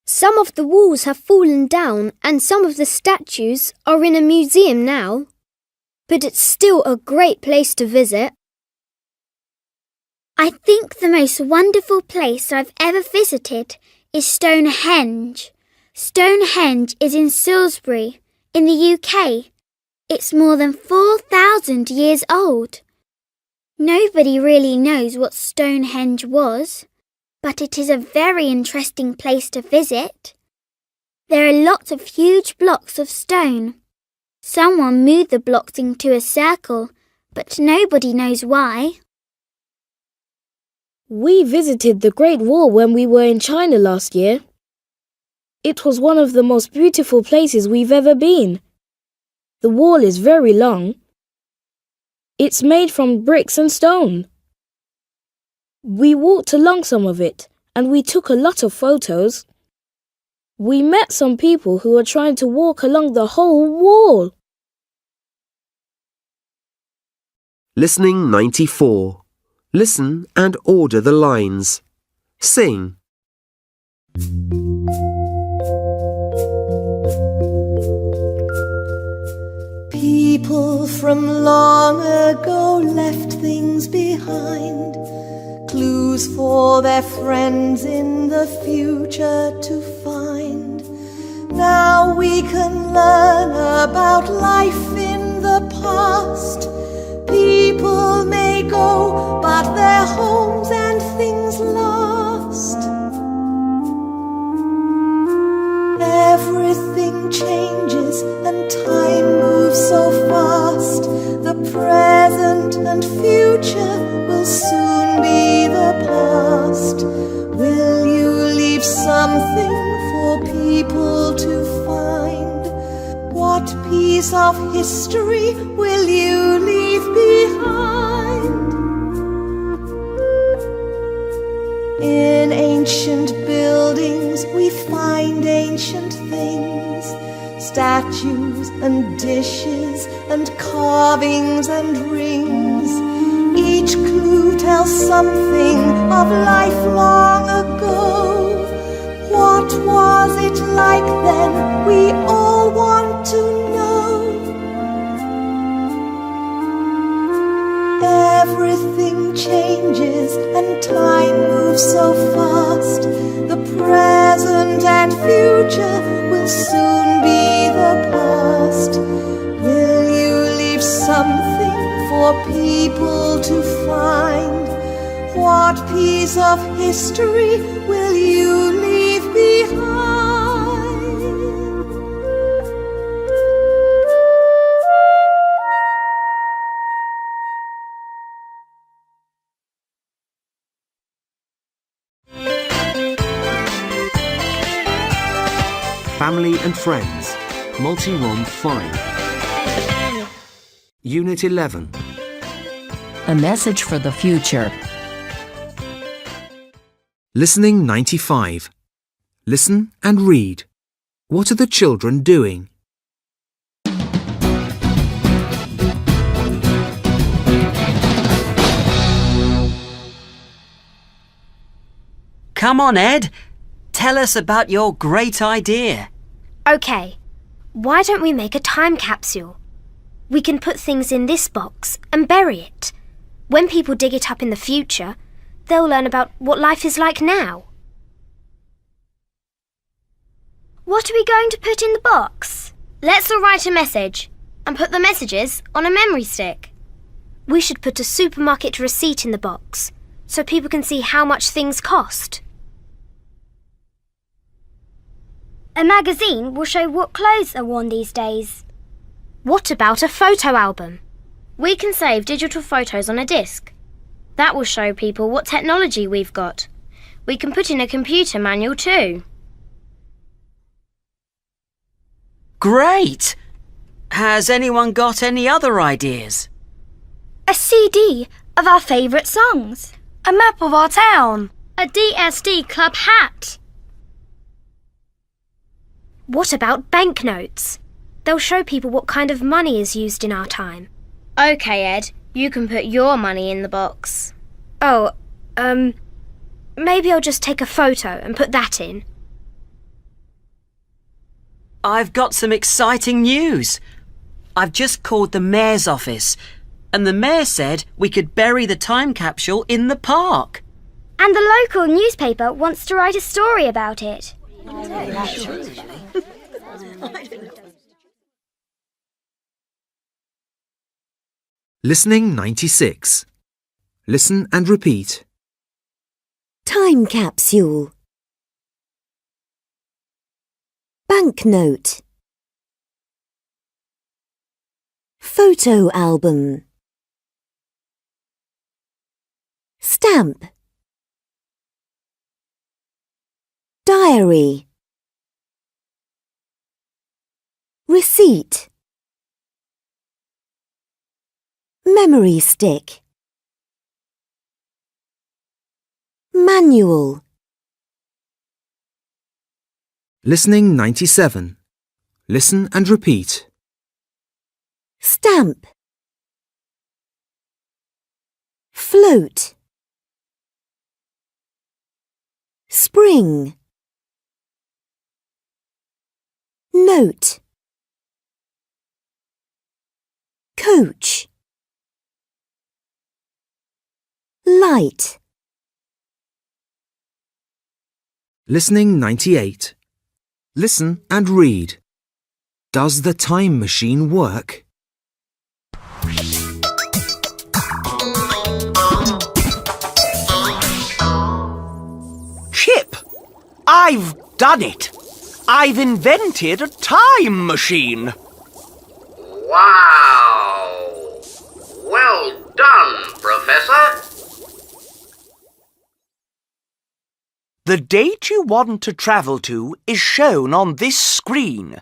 Some of the walls have fallen down and some of the statues are in a museum now, but it's still a great place to visit. I think the most wonderful place I've ever visited is Stonehenge. Stonehenge is in Salisbury, in the UK. It's more than 4,000 years old. Nobody really knows what Stonehenge was, but it is a very interesting place to visit. There are lots of huge blocks of stone. Someone moved the blocks into a circle, but nobody knows why. We visited the Great Wall when we were in China last year. It was one of the most beautiful places we've ever been. The wall is very long. It's made from bricks and stone. We walked along some of it and we took a lot of photos. We met some people who were trying to walk along the whole wall. Listening 94. Listen and order the lines. Sing. People from long ago left things behind, clues for their friends in the future to find. Now we can learn about life in the past. People may go, but their homes and things last. Everything changes and time moves so fast. The present and future will soon be the past. Will you leave something for people to find? What piece of history will you leave behind? In ancient buildings we find ancient things, statues and dishes and carvings and rings. Each clue tells something of life long ago. What was it like then? We all want to know. Everything changes and time moves so fast. The present and future will soon be the past. Will you leave something for people to find? What piece of history will you leave behind? Family and Friends, Multi-Rom 5. Unit 11. A message for the future. Listening 95. Listen and read. What are the children doing? Come on, Ed. Tell us about your great idea. OK, why don't we make a time capsule? We can put things in this box and bury it. When people dig it up in the future, they'll learn about what life is like now. What are we going to put in the box? Let's all write a message and put the messages on a memory stick. We should put a supermarket receipt in the box so people can see how much things cost. A magazine will show what clothes are worn these days. What about a photo album? We can save digital photos on a disc. That will show people what technology we've got. We can put in a computer manual too. Great! Has anyone got any other ideas? A CD of our favourite songs. A map of our town. A DSD club hat. What about banknotes? They'll show people what kind of money is used in our time. OK, Ed, you can put your money in the box. Oh, maybe I'll just take a photo and put that in. I've got some exciting news. I've just called the mayor's office, and the mayor said we could bury the time capsule in the park. And the local newspaper wants to write a story about it. Listening 96. Listen and repeat. Time capsule. Banknote. Photo album. Stamp. Diary. Receipt. Memory stick. Manual. Listening 97. Listen and repeat. Stamp. Float. Spring. Note. Coach. Light. Listening 98. Listen and read. Does the time machine work? Chip, I've done it. I've invented a time machine. Wow! Well done, Professor. The date you want to travel to is shown on this screen.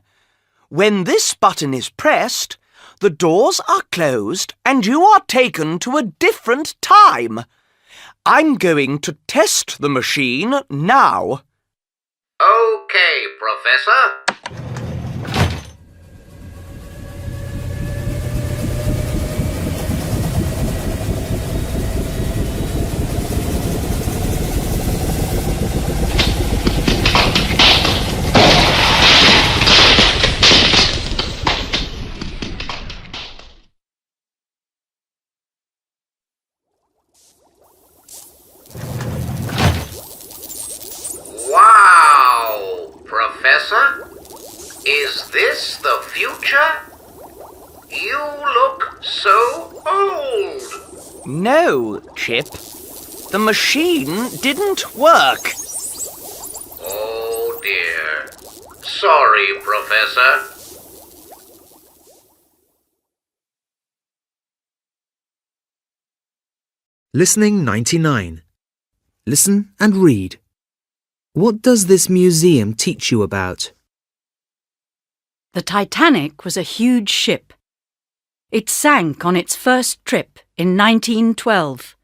When this button is pressed, the doors are closed and you are taken to a different time. I'm going to test the machine now. Okay, Professor. Wow, Professor, is this the future? You look so old. No, Chip. The machine didn't work. Oh dear. Sorry, Professor. Listening 99. Listen and read. What does this museum teach you about? The Titanic was a huge ship. It sank on its first trip in 1912.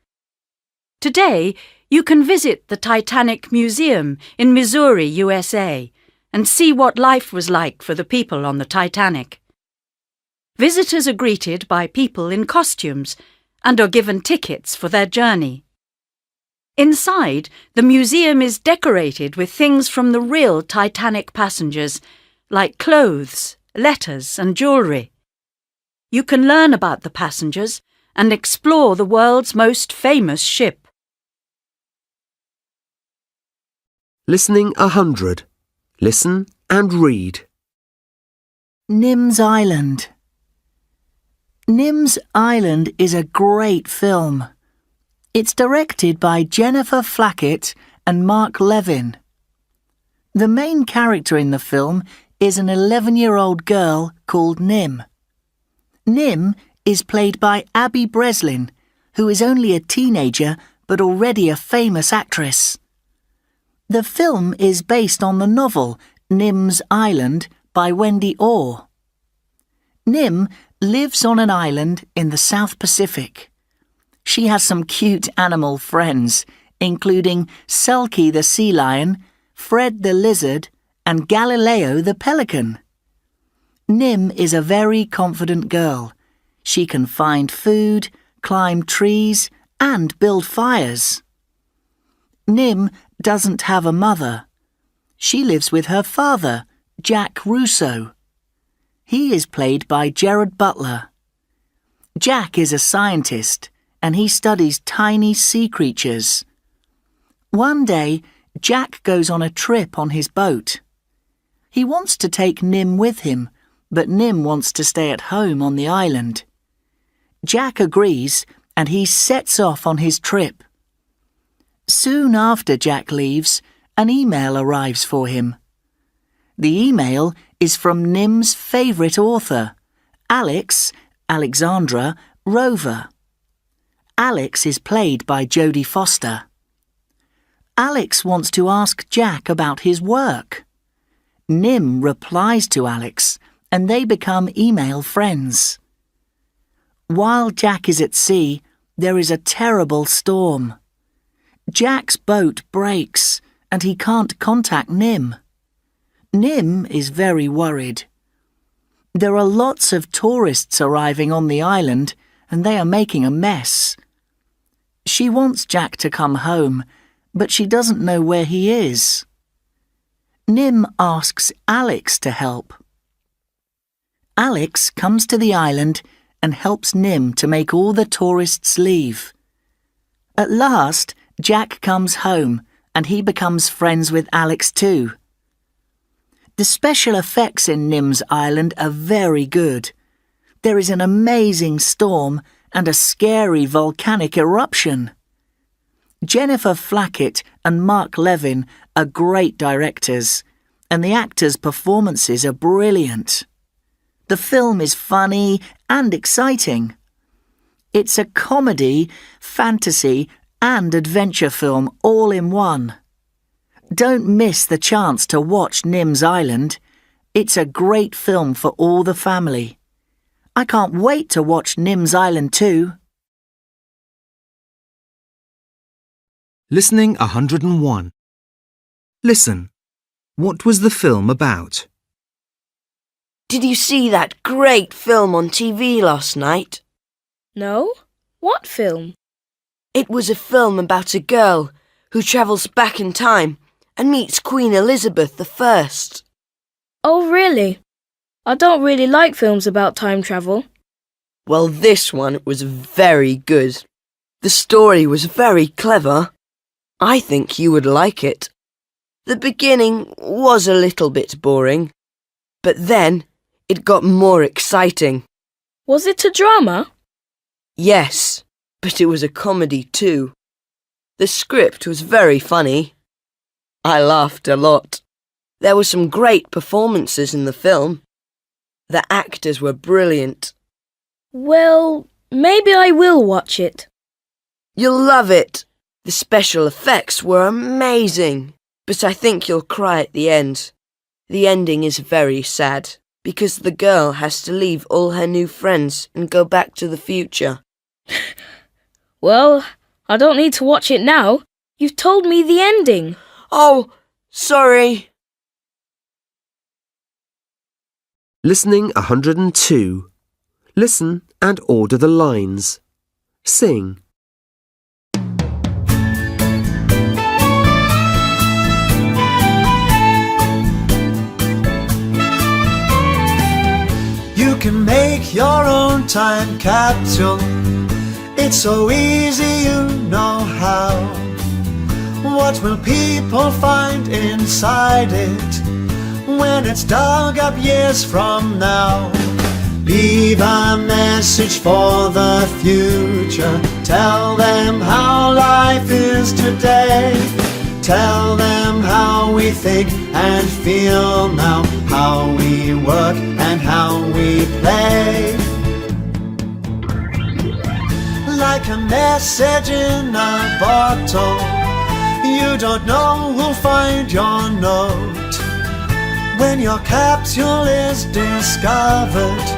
Today, you can visit the Titanic Museum in Missouri, USA, and see what life was like for the people on the Titanic. Visitors are greeted by people in costumes and are given tickets for their journey. Inside, the museum is decorated with things from the real Titanic passengers, like clothes, letters and jewellery. You can learn about the passengers and explore the world's most famous ship. Listening 100. Listen and read. Nim's Island. Nim's Island is a great film. It's directed by Jennifer Flackett and Mark Levin. The main character in the film is an 11-year-old girl called Nim. Nim is played by Abby Breslin, who is only a teenager but already a famous actress. The film is based on the novel Nim's Island by Wendy Orr. Nim lives on an island in the South Pacific. She has some cute animal friends, including Selkie the sea lion, Fred the lizard, and Galileo the pelican. Nim is a very confident girl. She can find food, climb trees, and build fires. Nim doesn't have a mother. She lives with her father, Jack Russo. He is played by Gerard Butler. Jack is a scientist, and he studies tiny sea creatures. One day, Jack goes on a trip on his boat. He wants to take Nim with him, but Nim wants to stay at home on the island. Jack agrees, and he sets off on his trip. Soon after Jack leaves, an email arrives for him. The email is from Nim's favourite author, Alexandra Rover. Alex is played by Jodie Foster. Alex wants to ask Jack about his work. Nim replies to Alex, and they become email friends. While Jack is at sea, there is a terrible storm. Jack's boat breaks, and he can't contact Nim. Nim is very worried. There are lots of tourists arriving on the island, and they are making a mess. She wants Jack to come home, but she doesn't know where he is. Nim asks Alex to help. Alex comes to the island and helps Nim to make all the tourists leave. At last, Jack comes home, and he becomes friends with Alex too. The special effects in Nim's island are very good. There is an amazing storm and a scary volcanic eruption. Jennifer Flackett and Mark Levin are great directors, and the actors' performances are brilliant. The film is funny and exciting. It's a comedy, fantasy, and adventure film all in one. Don't miss the chance to watch Nim's Island. It's a great film for all the family. I can't wait to watch Nim's Island too. Listening 101. Listen. What was the film about? Did you see that great film on TV last night? No? What film? It was a film about a girl who travels back in time and meets Queen Elizabeth I. Oh, really? I don't really like films about time travel. Well, this one was very good. The story was very clever. I think you would like it. The beginning was a little bit boring, but then it got more exciting. Was it a drama? Yes, but it was a comedy too. The script was very funny. I laughed a lot. There were some great performances in the film. The actors were brilliant. Well, maybe I will watch it. You'll love it. The special effects were amazing, but I think you'll cry at the end. The ending is very sad, because the girl has to leave all her new friends and go back to the future. Well, I don't need to watch it now. You've told me the ending. Oh, sorry. Listening 102. Listen and order the lines. Sing. You can make your own time capsule. It's so easy, you know how. What will people find inside it when it's dug up years from now? Leave a message for the future. Tell them how life is today. Tell them how we think and feel now, how we work and how we play. Like a message in a bottle, you don't know who'll find your note. When your capsule is discovered,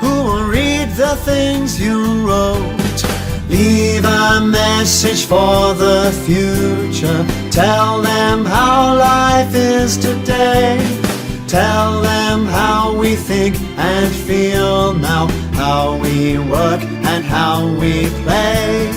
who will read the things you wrote? Leave a message for the future. Tell them how life is today. Tell them how we think and feel now, how we work and how we play.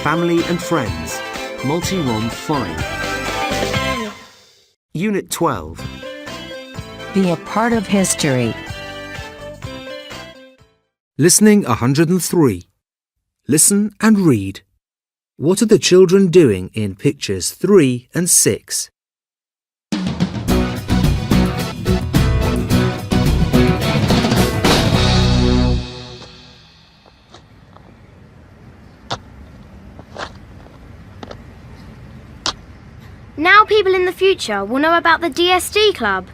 Family and Friends, Multi-ROM 5. Unit 12. Be a part of history. Listening 103. Listen and read. What are the children doing in pictures 3 and 6? Now people in the future will know about the DSD club.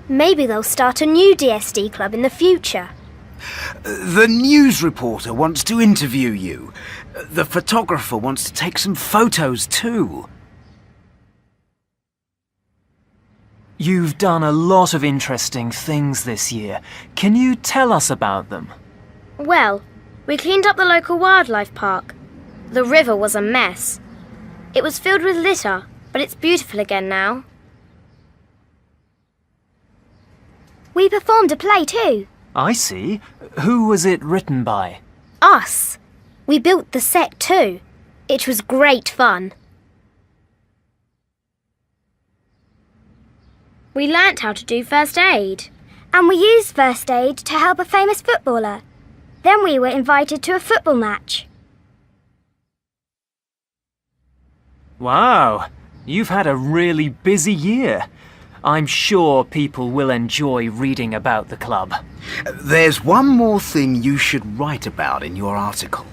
Maybe they'll start a new DSD club in the future. The news reporter wants to interview you. The photographer wants to take some photos too. You've done a lot of interesting things this year. Can you tell us about them? Well, we cleaned up the local wildlife park. The river was a mess. It was filled with litter, but it's beautiful again now. We performed a play too. I see. Who was it written by? Us. We built the set too. It was great fun. We learnt how to do first aid. And we used first aid to help a famous footballer. Then we were invited to a football match. Wow, you've had a really busy year. I'm sure people will enjoy reading about the club. There's one more thing you should write about in your article.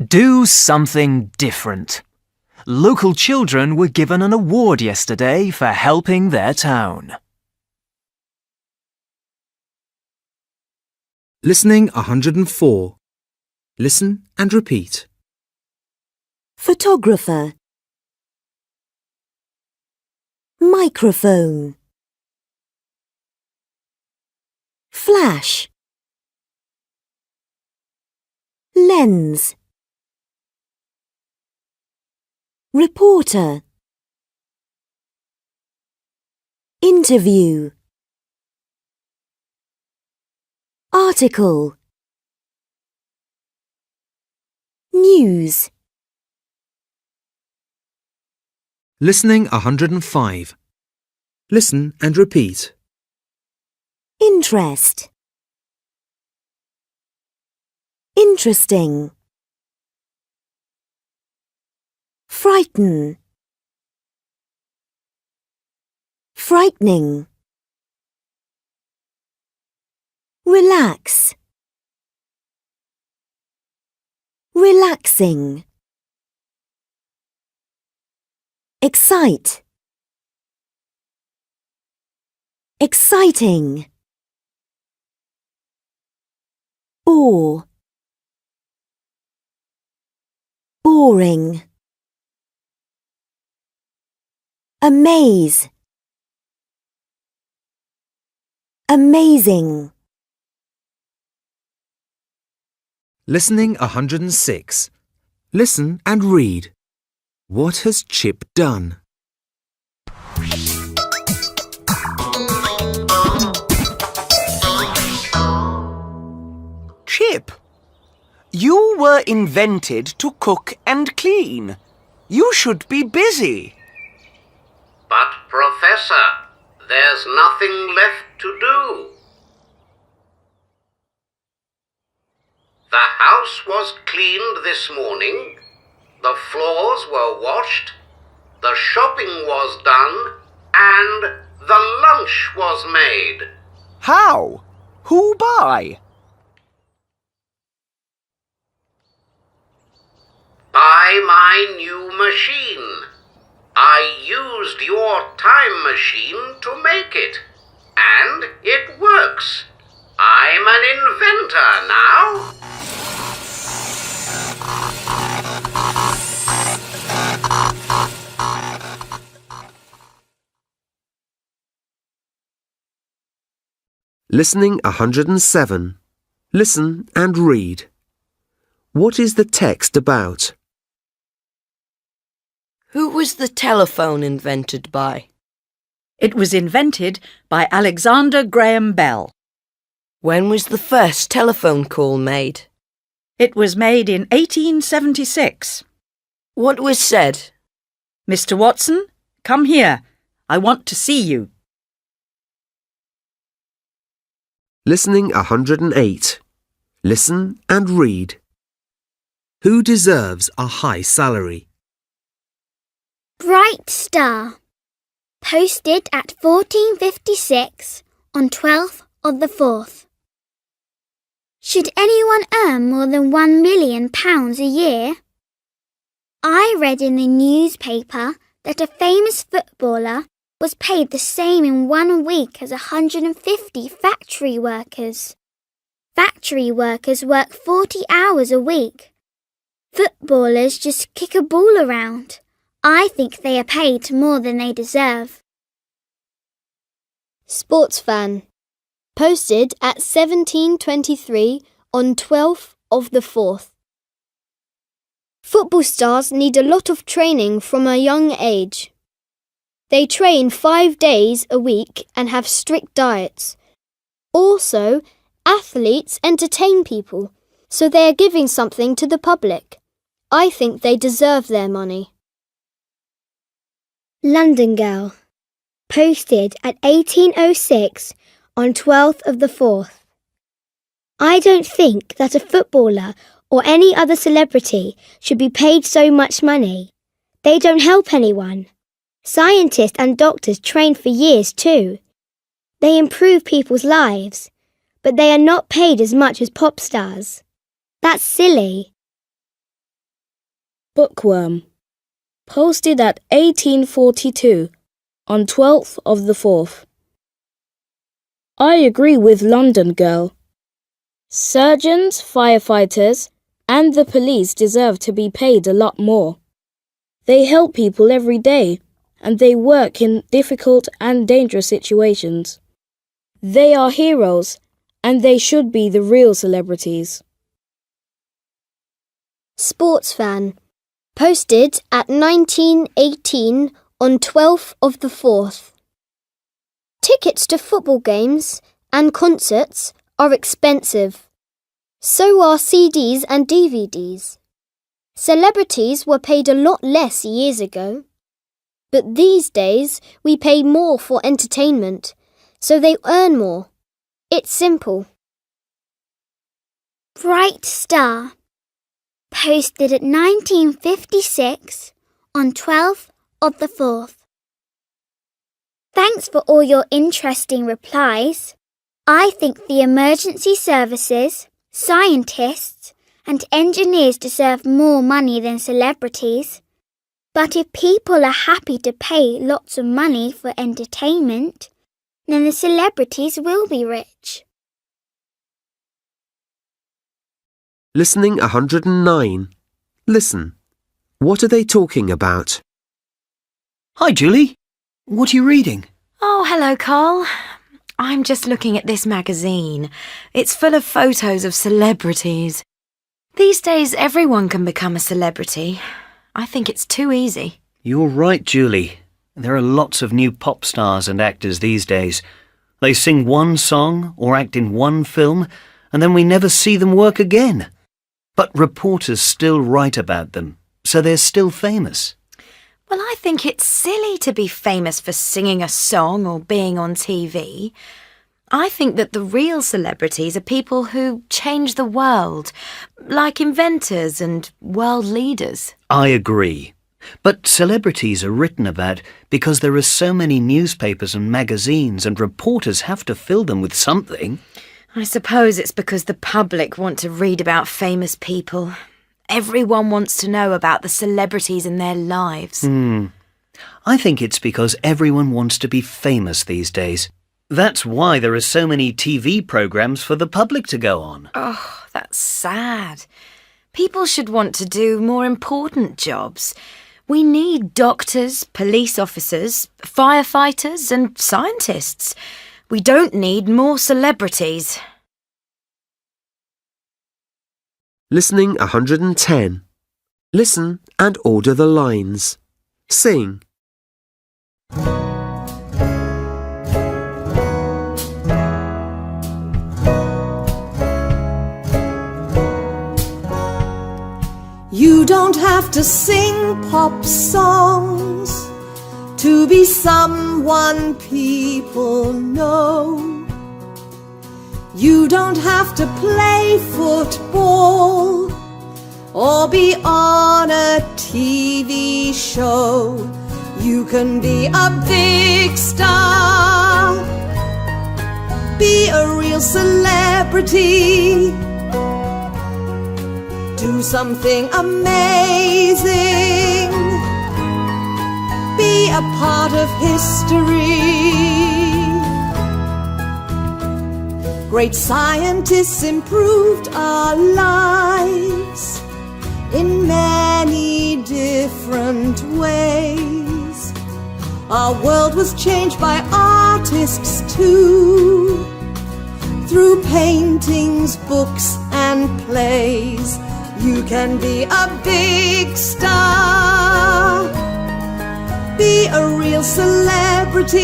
Do something different. Local children were given an award yesterday for helping their town. Listening 104. Listen and repeat. Photographer. Microphone. Flash. Lens. Reporter. Interview. Article. News. Listening 105. Listen and repeat. Interest. Interesting. Frighten. Frightening. Relax. Relaxing. Excite. Exciting. Bore. Boring. Amaze. Amazing. Listening 106. Listen and read. What has Chip done? Chip, you were invented to cook and clean. You should be busy. But, Professor, there's nothing left to do. The house was cleaned this morning, the floors were washed, the shopping was done, and the lunch was made. How? Who by? my new machine. I used your time machine to make it, and it works. I'm an inventor now. Listening 107. Listen and read. What is the text about? Who was the telephone invented by? It was invented by Alexander Graham Bell. When was the first telephone call made? It was made in 1876. What was said? Mr. Watson, come here. I want to see you. Listening 108. Listen and read. Who deserves a high salary? Bright star. Posted at 1456 on 12th of the 4th. Should anyone earn more than £1 million a year? I read in the newspaper that a famous footballer was paid the same in 1 week as 150 factory workers. Factory workers work 40 hours a week. Footballers just kick a ball around. I think they are paid more than they deserve. Sports fan. Posted at 1723 on 12th of the 4th. Football stars need a lot of training from a young age. They train 5 days a week and have strict diets. Also, athletes entertain people, so they are giving something to the public. I think they deserve their money. London Girl. Posted at 1806 on 12th of the 4th. I don't think that a footballer or any other celebrity should be paid so much money. They don't help anyone. Scientists and doctors train for years too. They improve people's lives, but they are not paid as much as pop stars. That's silly. Bookworm. Posted at 1842 on 12th of the 4th. I agree with London Girl. Surgeons, firefighters, and the police deserve to be paid a lot more. They help people every day, and they work in difficult and dangerous situations. They are heroes, and they should be the real celebrities. Sports fan. Posted at 1918 on 12th of the 4th. Tickets to football games and concerts are expensive. So are CDs and DVDs. Celebrities were paid a lot less years ago. But these days we pay more for entertainment, so they earn more. It's simple. Bright star. Posted at 1956 on 12th of the 4th. Thanks for all your interesting replies. I think the emergency services, scientists, and engineers deserve more money than celebrities. But if people are happy to pay lots of money for entertainment, then the celebrities will be rich. Listening 109. Listen. What are they talking about? Hi, Julie. What are you reading? Oh, hello, Carl. I'm just looking at this magazine. It's full of photos of celebrities. These days, everyone can become a celebrity. I think it's too easy. You're right, Julie. There are lots of new pop stars and actors these days. They sing one song or act in one film, and then we never see them work again. But reporters still write about them, so they're still famous. Well, I think it's silly to be famous for singing a song or being on TV. I think that the real celebrities are people who change the world, like inventors and world leaders. I agree. But celebrities are written about because there are so many newspapers and magazines, and reporters have to fill them with something. I suppose it's because the public want to read about famous people. Everyone wants to know about the celebrities and their lives. I think it's because everyone wants to be famous these days. That's why there are so many TV programs for the public to go on. Oh, that's sad. People should want to do more important jobs. We need doctors, police officers, firefighters and scientists. We don't need more celebrities. Listening 110. Listen and order the lines. Sing. You don't have to sing pop songs to be someone people know. You don't have to play football or be on a TV show. You can be a big star, be a real celebrity, do something amazing, be a part of history. Great scientists improved our lives in many different ways. Our world was changed by artists too, through paintings, books and plays. You can be a big star, be a real celebrity,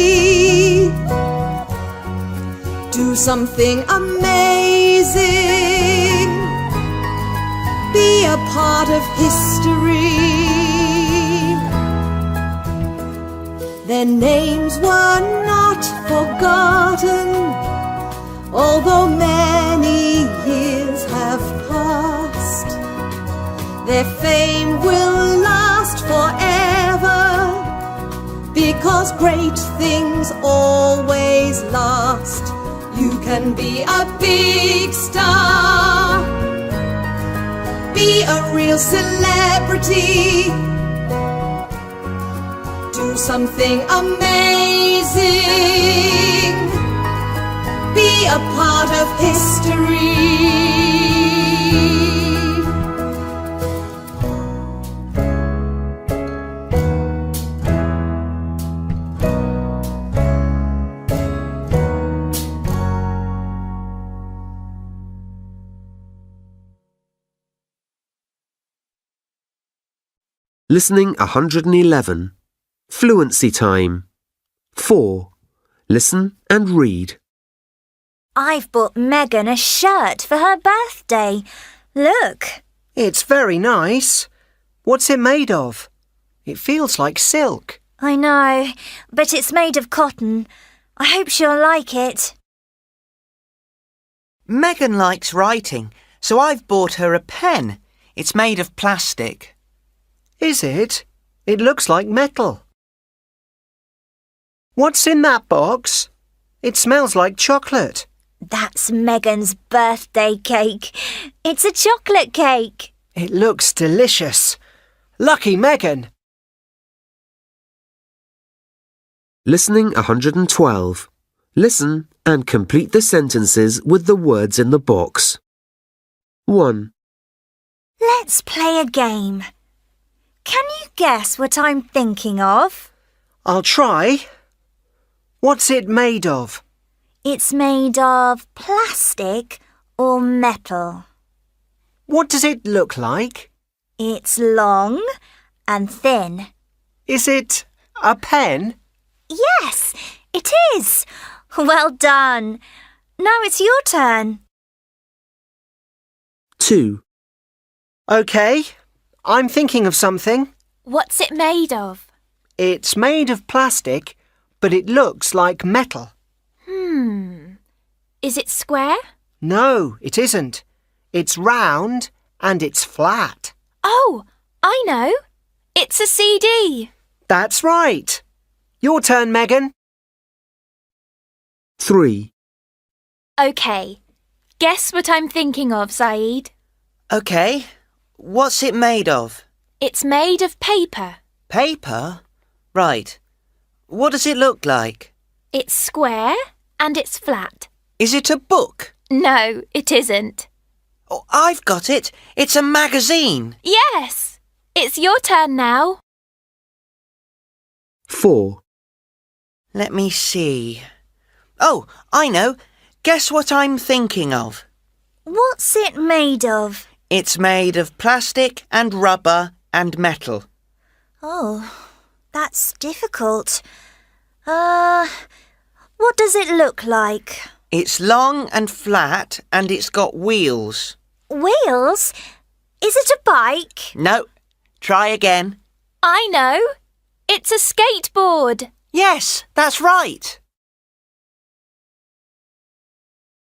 do something amazing, be a part of history. Their names were not forgotten, although many years have passed. Their fame will last forever, because great things always last. You can be a big star, be a real celebrity, do something amazing, be a part of history. Listening 111. Fluency time. 4. Listen and read. I've bought Megan a shirt for her birthday. Look. It's very nice. What's it made of? It feels like silk. I know, but it's made of cotton. I hope she'll like it. Megan likes writing, so I've bought her a pen. It's made of plastic. Is it? It looks like metal. What's in that box? It smells like chocolate. That's Megan's birthday cake. It's a chocolate cake. It looks delicious. Lucky Megan. Listening 112. Listen and complete the sentences with the words in the box. 1. Let's play a game. Can you guess what I'm thinking of? I'll try. What's it made of? It's made of plastic or metal. What does it look like? It's long and thin. Is it a pen? Yes, it is. Well done. Now it's your turn. 2. OK, I'm thinking of something. What's it made of? It's made of plastic, but it looks like metal. Is it square? No, it isn't. It's round and it's flat. Oh, I know. It's a CD. That's right. Your turn, Megan. 3. OK. Guess what I'm thinking of, Saeed. OK. What's it made of? It's made of paper. Paper? Right. What does it look like? It's square and it's flat. Is it a book? No, it isn't. Oh, I've got it. It's a magazine. Yes! It's your turn now. 4. Let me see. Oh, I know. Guess what I'm thinking of? What's it made of? It's made of plastic and rubber and metal. Oh, that's difficult. What does it look like? It's long and flat and it's got wheels. Wheels? Is it a bike? No. Try again. I know. It's a skateboard. Yes, that's right.